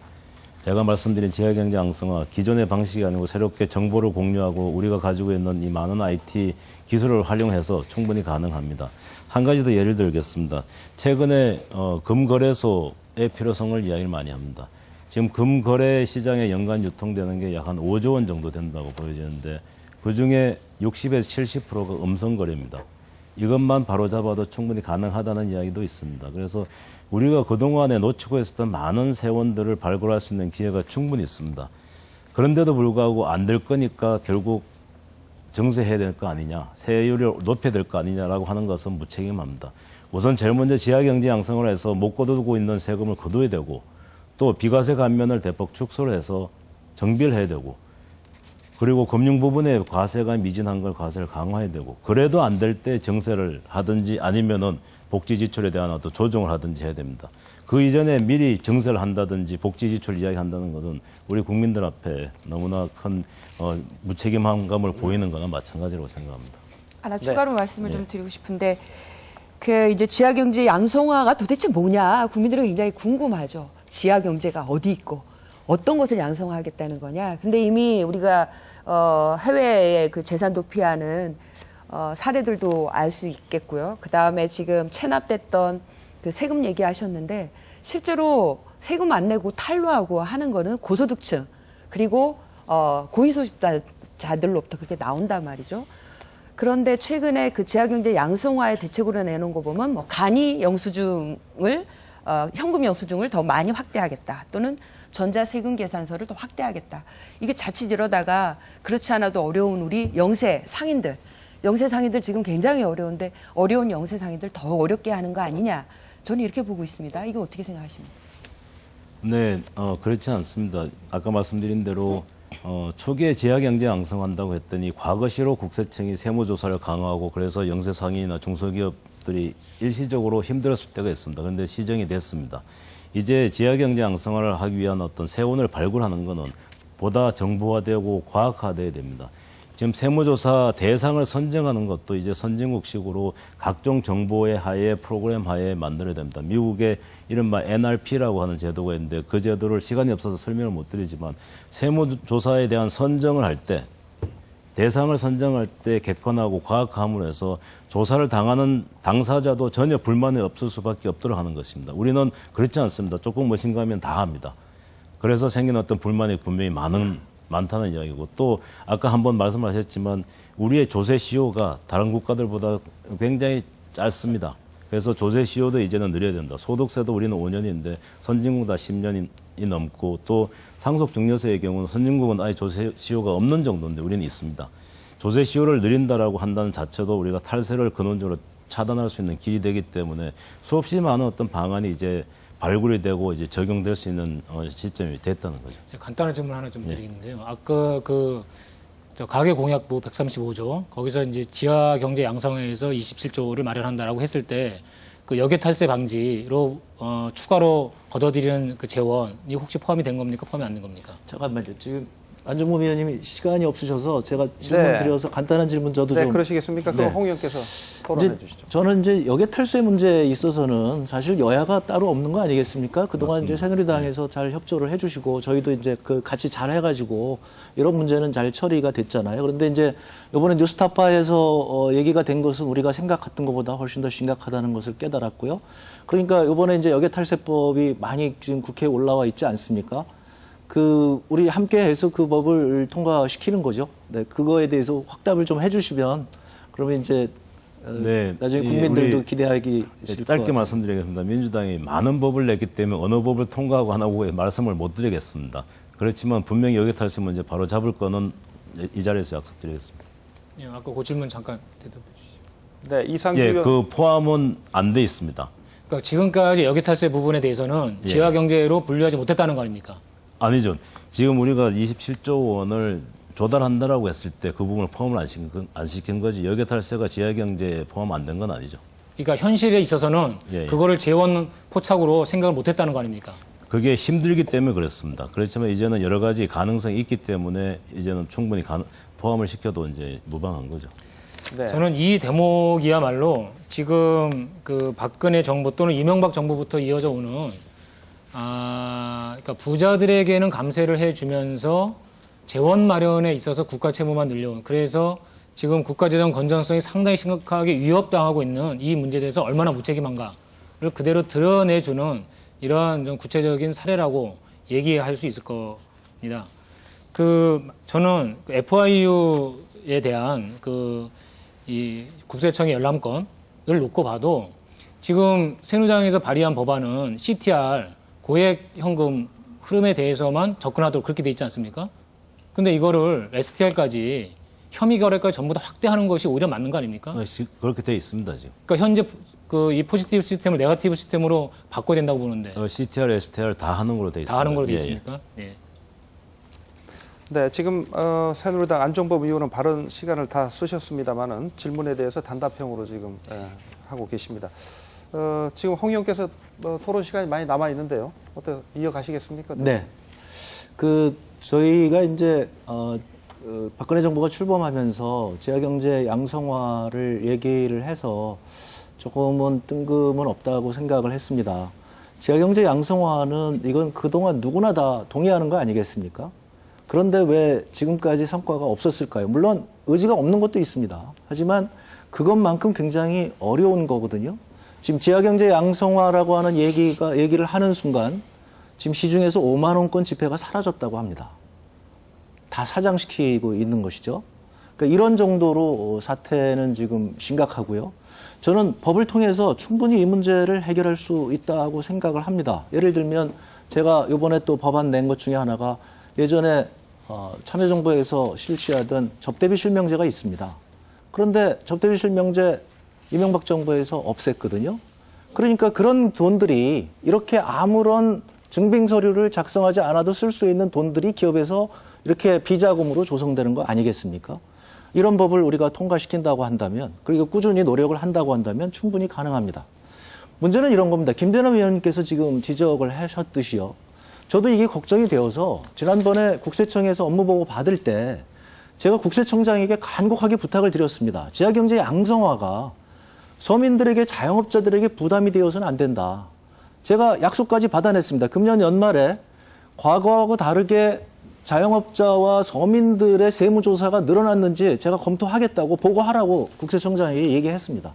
제가 말씀드린 지하경제 양성화 기존의 방식이 아니고 새롭게 정보를 공유하고 우리가 가지고 있는 이 많은 IT 기술을 활용해서 충분히 가능합니다. 한 가지 더 예를 들겠습니다. 최근에 금거래소의 필요성을 이야기를 많이 합니다. 지금 금거래 시장에 연간 유통되는 게 약 한 5조 원 정도 된다고 보여지는데 그중에 60에서 70%가 음성거래입니다. 이것만 바로잡아도 충분히 가능하다는 이야기도 있습니다. 그래서 우리가 그동안에 놓치고 있었던 많은 세원들을 발굴할 수 있는 기회가 충분히 있습니다. 그런데도 불구하고 안 될 거니까 결국 정세해야 될 거 아니냐, 세율을 높여야 될 거 아니냐라고 하는 것은 무책임합니다. 우선 제일 먼저 지하경제 양성을 해서 못 거두고 있는 세금을 거둬야 되고, 또 비과세 감면을 대폭 축소를 해서 정비를 해야 되고, 그리고 금융 부분에 과세가 미진한 걸 과세를 강화해야 되고, 그래도 안 될 때 정세를 하든지 아니면은 복지 지출에 대한 어떤 조정을 하든지 해야 됩니다. 그 이전에 미리 정세를 한다든지 복지 지출 이야기한다는 것은 우리 국민들 앞에 너무나 큰 무책임한 감을 보이는 거나 마찬가지라고 생각합니다. 하나 추가로 말씀을 좀 드리고 싶은데, 그 이제 지하경제 양성화가 도대체 뭐냐, 국민들은 굉장히 궁금하죠. 지하경제가 어디 있고 어떤 것을 양성화하겠다는 거냐. 근데 이미 우리가 해외의 그 재산 도피하는 사례들도 알 수 있겠고요. 그 다음에 지금 체납됐던 그 세금 얘기하셨는데, 실제로 세금 안 내고 탈루하고 하는 거는 고소득층, 그리고 고위소득자들로부터 그렇게 나온단 말이죠. 그런데 최근에 그 지하경제 양성화의 대책으로 내놓은 거 보면 뭐 간이 영수증을 현금 영수증을 더 많이 확대하겠다, 또는 전자세금 계산서를 더 확대하겠다. 이게 자칫 이러다가 그렇지 않아도 어려운 우리 영세 상인들 지금 굉장히 어려운데 어려운 영세 상인들 더 어렵게 하는 거 아니냐, 저는 이렇게 보고 있습니다. 이거 어떻게 생각하십니까? 네, 그렇지 않습니다. 아까 말씀드린 대로 초기에 지하경제 양성한다고 했더니 과거시로 국세청이 세무조사를 강화하고 그래서 영세상인이나 중소기업들이 일시적으로 힘들었을 때가 있습니다. 그런데 시정이 됐습니다. 이제 지하경제 양성화를 하기 위한 어떤 세원을 발굴하는 것은 보다 정보화되고 과학화돼야 됩니다. 지금 세무조사 대상을 선정하는 것도 이제 선진국식으로 각종 정보의 하에 프로그램 하에 만들어야 됩니다. 미국의 이른바 NRP라고 하는 제도가 있는데 그 제도를 시간이 없어서 설명을 못 드리지만 세무조사에 대한 선정을 할 때 대상을 선정할 때 객관하고 과학함으로 해서 조사를 당하는 당사자도 전혀 불만이 없을 수밖에 없도록 하는 것입니다. 우리는 그렇지 않습니다. 조금 머신가면 다 합니다. 그래서 생긴 어떤 불만이 분명히 많다는 이야기고, 또 아까 한번 말씀하셨지만 우리의 조세 시효가 다른 국가들보다 굉장히 짧습니다. 그래서 조세 시효도 이제는 늘려야 된다. 소득세도 우리는 5년인데 선진국보다 10년이 넘고, 또 상속증여세의 경우는 선진국은 아예 조세 시효가 없는 정도인데 우리는 있습니다. 조세 시효를 늘린다라고 한다는 자체도 우리가 탈세를 근원적으로 차단할 수 있는 길이 되기 때문에 수없이 많은 어떤 방안이 이제 발굴이 되고 이제 적용될 수 있는 시점이 됐다는 거죠. 간단한 질문 하나 좀 드리겠는데요. 아까 저 가계공약부 135조 거기서 이제 지하경제 양성회에서 27조를 마련한다라고 했을 때 그 역외탈세 방지로 추가로 걷어들이는 그 재원이 혹시 포함이 된 겁니까? 포함이 안 된 겁니까? 잠깐만요. 지금 안정범 위원님이 시간이 없으셔서 제가 질문 드려서 간단한 질문 저도 좀. 그러시겠습니까? 그럼 홍 의원께서 토론해 주시죠. 저는 이제 역외탈세 문제에 있어서는 사실 여야가 따로 없는 거 아니겠습니까? 그동안 맞습니다. 이제 새누리당에서 잘 협조를 해주시고 저희도 이제 그 같이 잘 해가지고 이런 문제는 잘 처리가 됐잖아요. 그런데 이제 이번에 뉴스타파에서 얘기가 된 것은 우리가 생각했던 것보다 훨씬 더 심각하다는 것을 깨달았고요. 그러니까 이번에 이제 역외탈세법이 많이 지금 국회에 올라와 있지 않습니까? 우리 함께 해서 그 법을 통과시키는 거죠. 네, 그거에 대해서 확답을 좀 해주시면 그러면 이제 나중에 국민들도 기대하기 있을 것 짧게 같아요. 말씀드리겠습니다. 민주당이 많은 법을 냈기 때문에 어느 법을 통과하고 하나고 말씀을 못 드리겠습니다. 그렇지만 분명히 역외탈세 문제 바로 잡을 거는 이 자리에서 약속드리겠습니다. 예, 아까 그 질문 잠깐 대답해 주시죠. 네, 이상규 예, 의원. 그 포함은 안 돼 있습니다. 그러니까 지금까지 역외탈세 부분에 대해서는 예. 지하경제로 분류하지 못했다는 거 아닙니까? 아니죠. 지금 우리가 27조 원을 조달한다라고 했을 때 그 부분을 포함을 안 시킨 거지. 역외탈세가 지하경제에 포함 안 된 건 아니죠. 그러니까 현실에 있어서는 예. 그거를 재원 포착으로 생각을 못했다는 거 아닙니까? 그게 힘들기 때문에 그렇습니다. 그렇지만 이제는 여러 가지 가능성이 있기 때문에 이제는 충분히 포함을 시켜도 이제 무방한 거죠. 네. 저는 이 대목이야말로 지금 그 박근혜 정부 또는 이명박 정부부터 이어져 오는 그러니까 부자들에게는 감세를 해주면서 재원 마련에 있어서 국가 채무만 늘려온, 그래서 지금 국가재정 건전성이 상당히 심각하게 위협당하고 있는 이 문제에 대해서 얼마나 무책임한가를 그대로 드러내주는 이러한 좀 구체적인 사례라고 얘기할 수 있을 겁니다. 저는 FIU에 대한 이 국세청의 열람건을 놓고 봐도 지금 새누리당에서 발의한 법안은 CTR 고액 현금 흐름에 대해서만 접근하도록 그렇게 돼 있지 않습니까? 근데 이거를 STR까지 혐의 결액까지 전부 다 확대하는 것이 오히려 맞는 거 아닙니까? 그렇게 돼 있습니다 지금. 그러니까 현재 이 포지티브 시스템을 네거티브 시스템으로 바꿔야 된다고 보는데 CTR, STR 다 하는 걸로 돼 있습니다. 다 하는 걸로 돼 예, 있습니까? 예. 네, 지금 새누리당 안종범 의원은 발언 시간을 다 쓰셨습니다만은 질문에 대해서 단답형으로 지금 하고 계십니다. 지금 홍 의원께서 토론 시간이 많이 남아 있는데요. 어떻게 이어가시겠습니까? 네. 저희가 이제 박근혜 정부가 출범하면서 지하경제 양성화를 얘기를 해서 조금은 뜬금은 없다고 생각을 했습니다. 지하경제 양성화는 이건 그동안 누구나 다 동의하는 거 아니겠습니까? 그런데 왜 지금까지 성과가 없었을까요? 물론 의지가 없는 것도 있습니다. 하지만 그것만큼 굉장히 어려운 거거든요. 지금 지하경제 양성화라고 하는 얘기를 하는 순간 지금 시중에서 5만 원권 지폐가 사라졌다고 합니다. 다 사장시키고 있는 것이죠. 그러니까 이런 정도로 사태는 지금 심각하고요. 저는 법을 통해서 충분히 이 문제를 해결할 수 있다고 생각을 합니다. 예를 들면 제가 이번에 또 법안 낸 것 중에 하나가 예전에 참여정부에서 실시하던 접대비 실명제가 있습니다. 그런데 접대비 실명제 이명박 정부에서 없앴거든요. 그러니까 그런 돈들이 이렇게 아무런 증빙 서류를 작성하지 않아도 쓸 수 있는 돈들이 기업에서 이렇게 비자금으로 조성되는 거 아니겠습니까? 이런 법을 우리가 통과시킨다고 한다면, 그리고 꾸준히 노력을 한다고 한다면 충분히 가능합니다. 문제는 이런 겁니다. 김대남 의원님께서 지금 지적을 하셨듯이요. 저도 이게 걱정이 되어서 지난번에 국세청에서 업무보고 받을 때 제가 국세청장에게 간곡하게 부탁을 드렸습니다. 지하경제 양성화가 서민들에게, 자영업자들에게 부담이 되어서는 안 된다. 제가 약속까지 받아냈습니다. 금년 연말에 과거하고 다르게 자영업자와 서민들의 세무조사가 늘어났는지 제가 검토하겠다고 보고하라고 국세청장에게 얘기했습니다.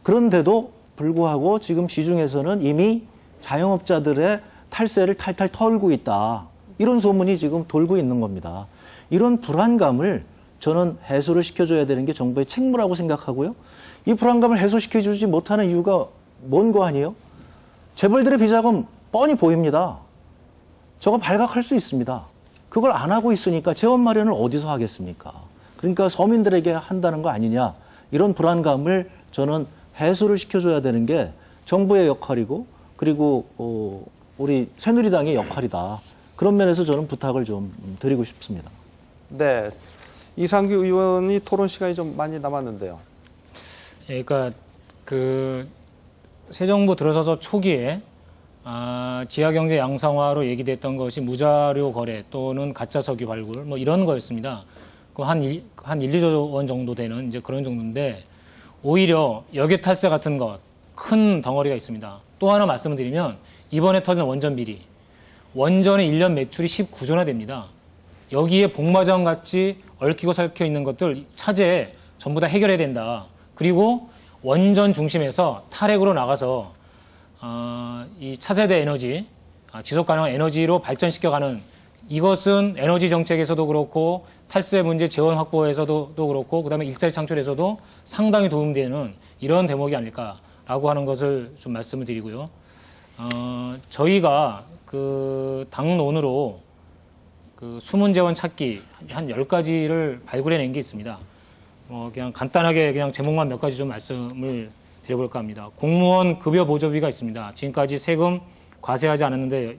그런데도 불구하고 지금 시중에서는 이미 자영업자들의 탈세를 탈탈 털고 있다. 이런 소문이 지금 돌고 있는 겁니다. 이런 불안감을 저는 해소를 시켜줘야 되는 게 정부의 책무라고 생각하고요. 이 불안감을 해소시켜주지 못하는 이유가 뭔 거 아니에요? 재벌들의 비자금 뻔히 보입니다. 저거 발각할 수 있습니다. 그걸 안 하고 있으니까 재원 마련을 어디서 하겠습니까? 그러니까 서민들에게 한다는 거 아니냐. 이런 불안감을 저는 해소를 시켜줘야 되는 게 정부의 역할이고 그리고 우리 새누리당의 역할이다. 그런 면에서 저는 부탁을 좀 드리고 싶습니다. 네, 이상규 의원이 토론 시간이 좀 많이 남았는데요. 예, 그러니까 새 정부 들어서서 초기에 지하경제 양성화로 얘기됐던 것이 무자료 거래 또는 가짜 석유 발굴 뭐 이런 거였습니다. 한 1, 2조 원 정도 되는 이제 그런 정도인데 오히려 역외 탈세 같은 것 큰 덩어리가 있습니다. 또 하나 말씀을 드리면 이번에 터진 원전 비리. 원전의 1년 매출이 19조나 됩니다. 여기에 복마장 같이 얽히고 설켜 있는 것들 차제 전부 다 해결해야 된다. 그리고 원전 중심에서 탈핵으로 나가서 이 차세대 에너지, 지속 가능한 에너지로 발전시켜가는 이것은 에너지 정책에서도 그렇고 탈세 문제 재원 확보에서도 그렇고 그다음에 일자리 창출에서도 상당히 도움되는 이런 대목이 아닐까라고 하는 것을 좀 말씀을 드리고요. 저희가 당론으로 숨은 재원 찾기 한 10가지를 발굴해낸 게 있습니다. 그냥 간단하게 그냥 제목만 몇 가지 좀 말씀을 드려볼까 합니다. 공무원 급여 보조비가 있습니다. 지금까지 세금 과세하지 않았는데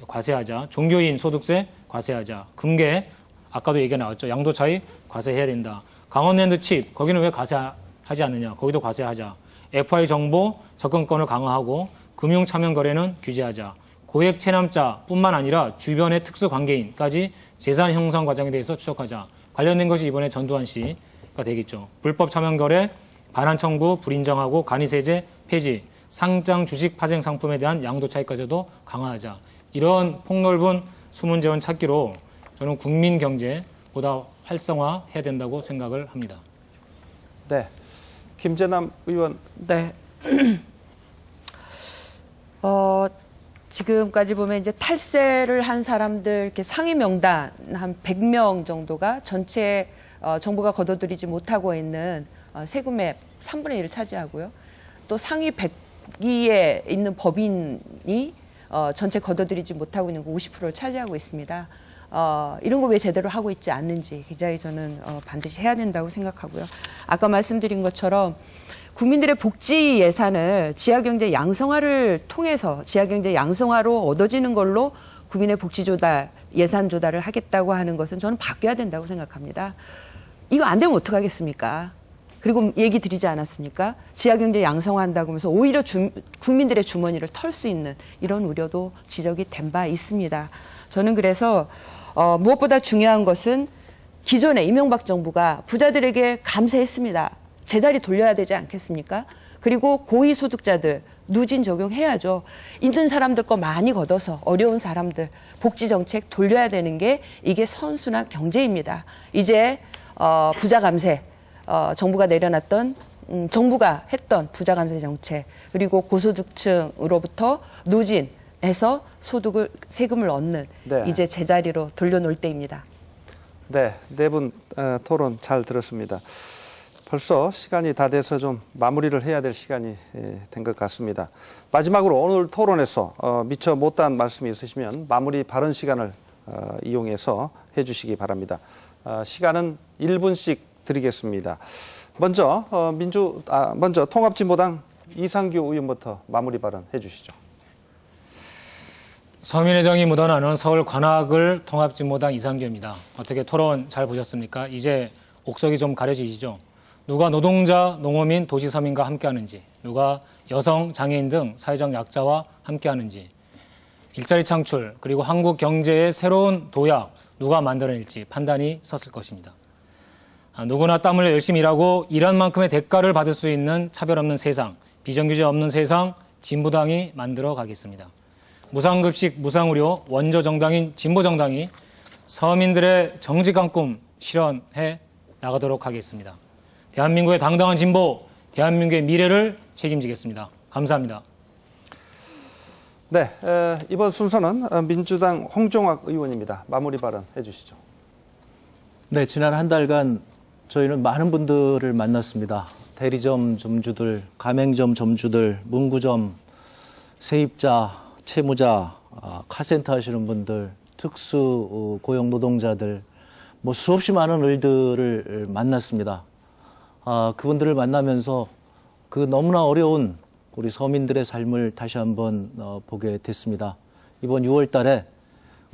과세하자. 종교인 소득세 과세하자. 금계 아까도 얘기가 나왔죠. 양도 차익 과세해야 된다. 강원랜드 칩 거기는 왜 과세하지 않느냐. 거기도 과세하자. FI 정보 접근권을 강화하고 금융 차명 거래는 규제하자. 고액 체납자뿐만 아니라 주변의 특수 관계인까지 재산 형성 과정에 대해서 추적하자. 관련된 것이 이번에 전두환 씨가 되겠죠. 불법 차명 거래, 반환 청구 불인정하고 간이세제 폐지, 상장 주식 파생 상품에 대한 양도 차익까지도 강화하자. 이런 폭넓은 숨은 재원 찾기로 저는 국민 경제보다 활성화해야 된다고 생각을 합니다. 네, 김재남 의원. 네. 지금까지 보면 이제 탈세를 한 사람들 이렇게 상위 명단 한 100명 정도가 전체 정부가 거둬들이지 못하고 있는 세금의 3분의 1을 차지하고요. 또 상위 100위에 있는 법인이 전체 걷어들이지 못하고 있는 거 50%를 차지하고 있습니다. 이런 거 왜 제대로 하고 있지 않는지 굉장히 저는 반드시 해야 된다고 생각하고요. 아까 말씀드린 것처럼 국민들의 복지 예산을 지하경제 양성화를 통해서 지하경제 양성화로 얻어지는 걸로 국민의 복지 조달, 예산 조달을 하겠다고 하는 것은 저는 바뀌어야 된다고 생각합니다. 이거 안 되면 어떡하겠습니까? 그리고 얘기 드리지 않았습니까? 지하경제 양성화한다고 하면서 오히려 국민들의 주머니를 털 수 있는 이런 우려도 지적이 된 바 있습니다. 저는 그래서 무엇보다 중요한 것은 기존에 이명박 정부가 부자들에게 감세했습니다. 제자리 돌려야 되지 않겠습니까? 그리고 고위소득자들 누진 적용해야죠. 있는 사람들 거 많이 걷어서 어려운 사람들 복지 정책 돌려야 되는 게 이게 선순환 경제입니다. 이제 부자 감세 정부가 내려놨던 정부가 했던 부자 감세 정책 그리고 고소득층으로부터 누진해서 세금을 얻는 네. 이제 제자리로 돌려놓을 때입니다. 네, 네 분 토론 잘 들었습니다. 벌써 시간이 다 돼서 좀 마무리를 해야 될 시간이 된 것 같습니다. 마지막으로 오늘 토론에서 미처 못다한 말씀이 있으시면 마무리 발언 시간을 이용해서 해주시기 바랍니다. 시간은 1분씩 드리겠습니다. 먼저 먼저 통합진보당 이상규 의원부터 마무리 발언 해주시죠. 서민의 정이 묻어나는 서울 관악을 통합진보당 이상규입니다. 어떻게 토론 잘 보셨습니까? 이제 옥석이 좀 가려지시죠? 누가 노동자, 농어민, 도시서민과 함께하는지, 누가 여성, 장애인 등 사회적 약자와 함께하는지, 일자리 창출, 그리고 한국 경제의 새로운 도약, 누가 만들어낼지 판단이 섰을 것입니다. 누구나 땀 흘려 열심히 일하고 일한 만큼의 대가를 받을 수 있는 차별 없는 세상, 비정규직 없는 세상, 진보당이 만들어 가겠습니다. 무상급식, 무상의료, 원조정당인 진보정당이 서민들의 정직한 꿈 실현해 나가도록 하겠습니다. 대한민국의 당당한 진보, 대한민국의 미래를 책임지겠습니다. 감사합니다. 네, 이번 순서는 민주당 홍종학 의원입니다. 마무리 발언 해주시죠. 네, 지난 한 달간 저희는 많은 분들을 만났습니다. 대리점 점주들, 가맹점 점주들, 문구점, 세입자, 채무자, 카센터 하시는 분들, 특수 고용 노동자들, 수없이 많은 을들을 만났습니다. 그분들을 만나면서 그 너무나 어려운 우리 서민들의 삶을 다시 한번 보게 됐습니다. 이번 6월 달에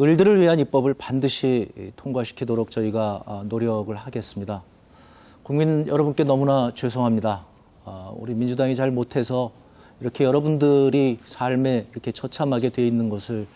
을들을 위한 입법을 반드시 통과시키도록 저희가 노력을 하겠습니다. 국민 여러분께 너무나 죄송합니다. 우리 민주당이 잘 못해서 이렇게 여러분들이 삶에 이렇게 처참하게 되어 있는 것을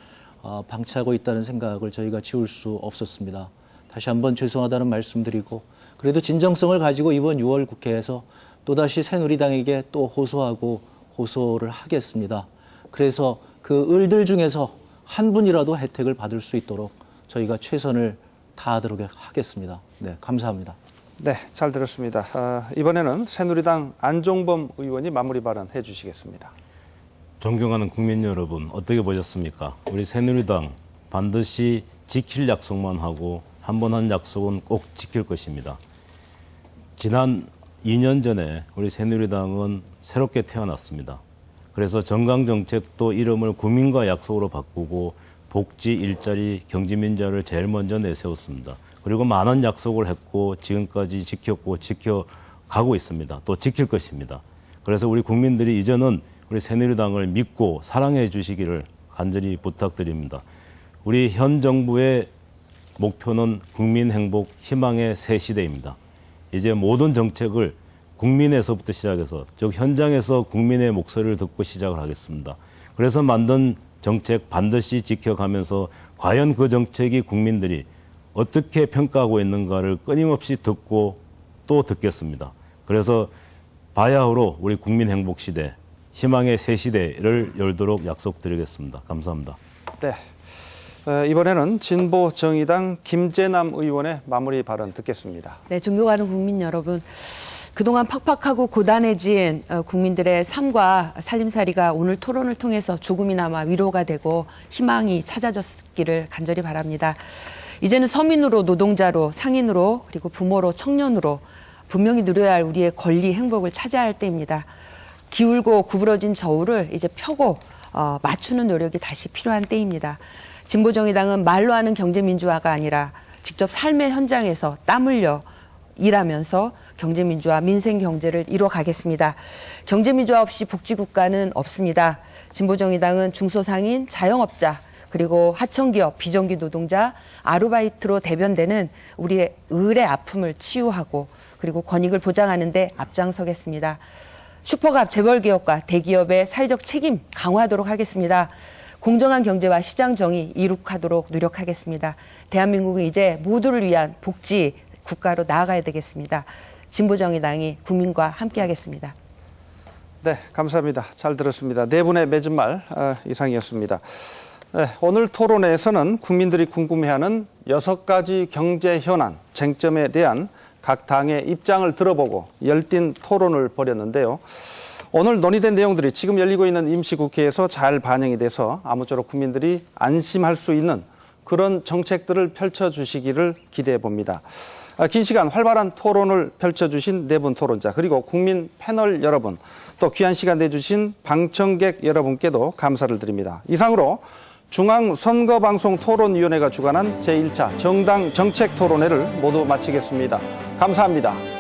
방치하고 있다는 생각을 저희가 지울 수 없었습니다. 다시 한번 죄송하다는 말씀드리고 그래도 진정성을 가지고 이번 6월 국회에서 또다시 새누리당에게 또 호소를 하겠습니다. 그래서 그 을들 중에서 한 분이라도 혜택을 받을 수 있도록 저희가 최선을 다하도록 하겠습니다. 네, 감사합니다. 네, 잘 들었습니다. 이번에는 새누리당 안종범 의원이 마무리 발언 해주시겠습니다. 존경하는 국민 여러분, 어떻게 보셨습니까? 우리 새누리당 반드시 지킬 약속만 하고 한 번 한 약속은 꼭 지킬 것입니다. 지난 2년 전에 우리 새누리당은 새롭게 태어났습니다. 그래서 정강정책도 이름을 국민과 약속으로 바꾸고 복지, 일자리, 경제민주화를 제일 먼저 내세웠습니다. 그리고 많은 약속을 했고 지금까지 지켰고 지켜가고 있습니다. 또 지킬 것입니다. 그래서 우리 국민들이 이제는 우리 새누리당을 믿고 사랑해 주시기를 간절히 부탁드립니다. 우리 현 정부의 목표는 국민 행복, 희망의 새 시대입니다. 이제 모든 정책을 국민에서부터 시작해서 즉 현장에서 국민의 목소리를 듣고 시작을 하겠습니다. 그래서 만든 정책 반드시 지켜가면서 과연 그 정책이 국민들이 어떻게 평가하고 있는가를 끊임없이 듣고 또 듣겠습니다. 그래서 바야흐로 우리 국민 행복 시대, 희망의 새 시대를 열도록 약속드리겠습니다. 감사합니다. 네, 이번에는 진보정의당 김재남 의원의 마무리 발언 듣겠습니다. 네, 존경하는 국민 여러분. 그동안 팍팍하고 고단해진 국민들의 삶과 살림살이가 오늘 토론을 통해서 조금이나마 위로가 되고 희망이 찾아졌기를 간절히 바랍니다. 이제는 서민으로, 노동자로, 상인으로, 그리고 부모로, 청년으로 분명히 누려야 할 우리의 권리, 행복을 찾아야 할 때입니다. 기울고 구부러진 저울을 이제 펴고 맞추는 노력이 다시 필요한 때입니다. 진보정의당은 말로 하는 경제민주화가 아니라 직접 삶의 현장에서 땀 흘려 일하면서 경제민주화, 민생경제를 이뤄가겠습니다. 경제민주화 없이 복지국가는 없습니다. 진보정의당은 중소상인, 자영업자, 그리고 하청기업, 비정규 노동자, 아르바이트로 대변되는 우리의 을의 아픔을 치유하고 그리고 권익을 보장하는 데 앞장서겠습니다. 슈퍼갑 재벌기업과 대기업의 사회적 책임 강화하도록 하겠습니다. 공정한 경제와 시장 정의 이룩하도록 노력하겠습니다. 대한민국은 이제 모두를 위한 복지 국가로 나아가야 되겠습니다. 진보정의당이 국민과 함께하겠습니다. 네, 감사합니다. 잘 들었습니다. 네 분의 맺은 말 이상이었습니다. 네, 오늘 토론회에서는 국민들이 궁금해하는 6가지 경제 현안, 쟁점에 대한 각 당의 입장을 들어보고 열띤 토론을 벌였는데요. 오늘 논의된 내용들이 지금 열리고 있는 임시국회에서 잘 반영이 돼서 아무쪼록 국민들이 안심할 수 있는 그런 정책들을 펼쳐주시기를 기대해 봅니다. 긴 시간 활발한 토론을 펼쳐주신 네 분 토론자, 그리고 국민 패널 여러분, 또 귀한 시간 내주신 방청객 여러분께도 감사를 드립니다. 이상으로 중앙선거방송토론위원회가 주관한 제1차 정당 정책토론회를 모두 마치겠습니다. 감사합니다.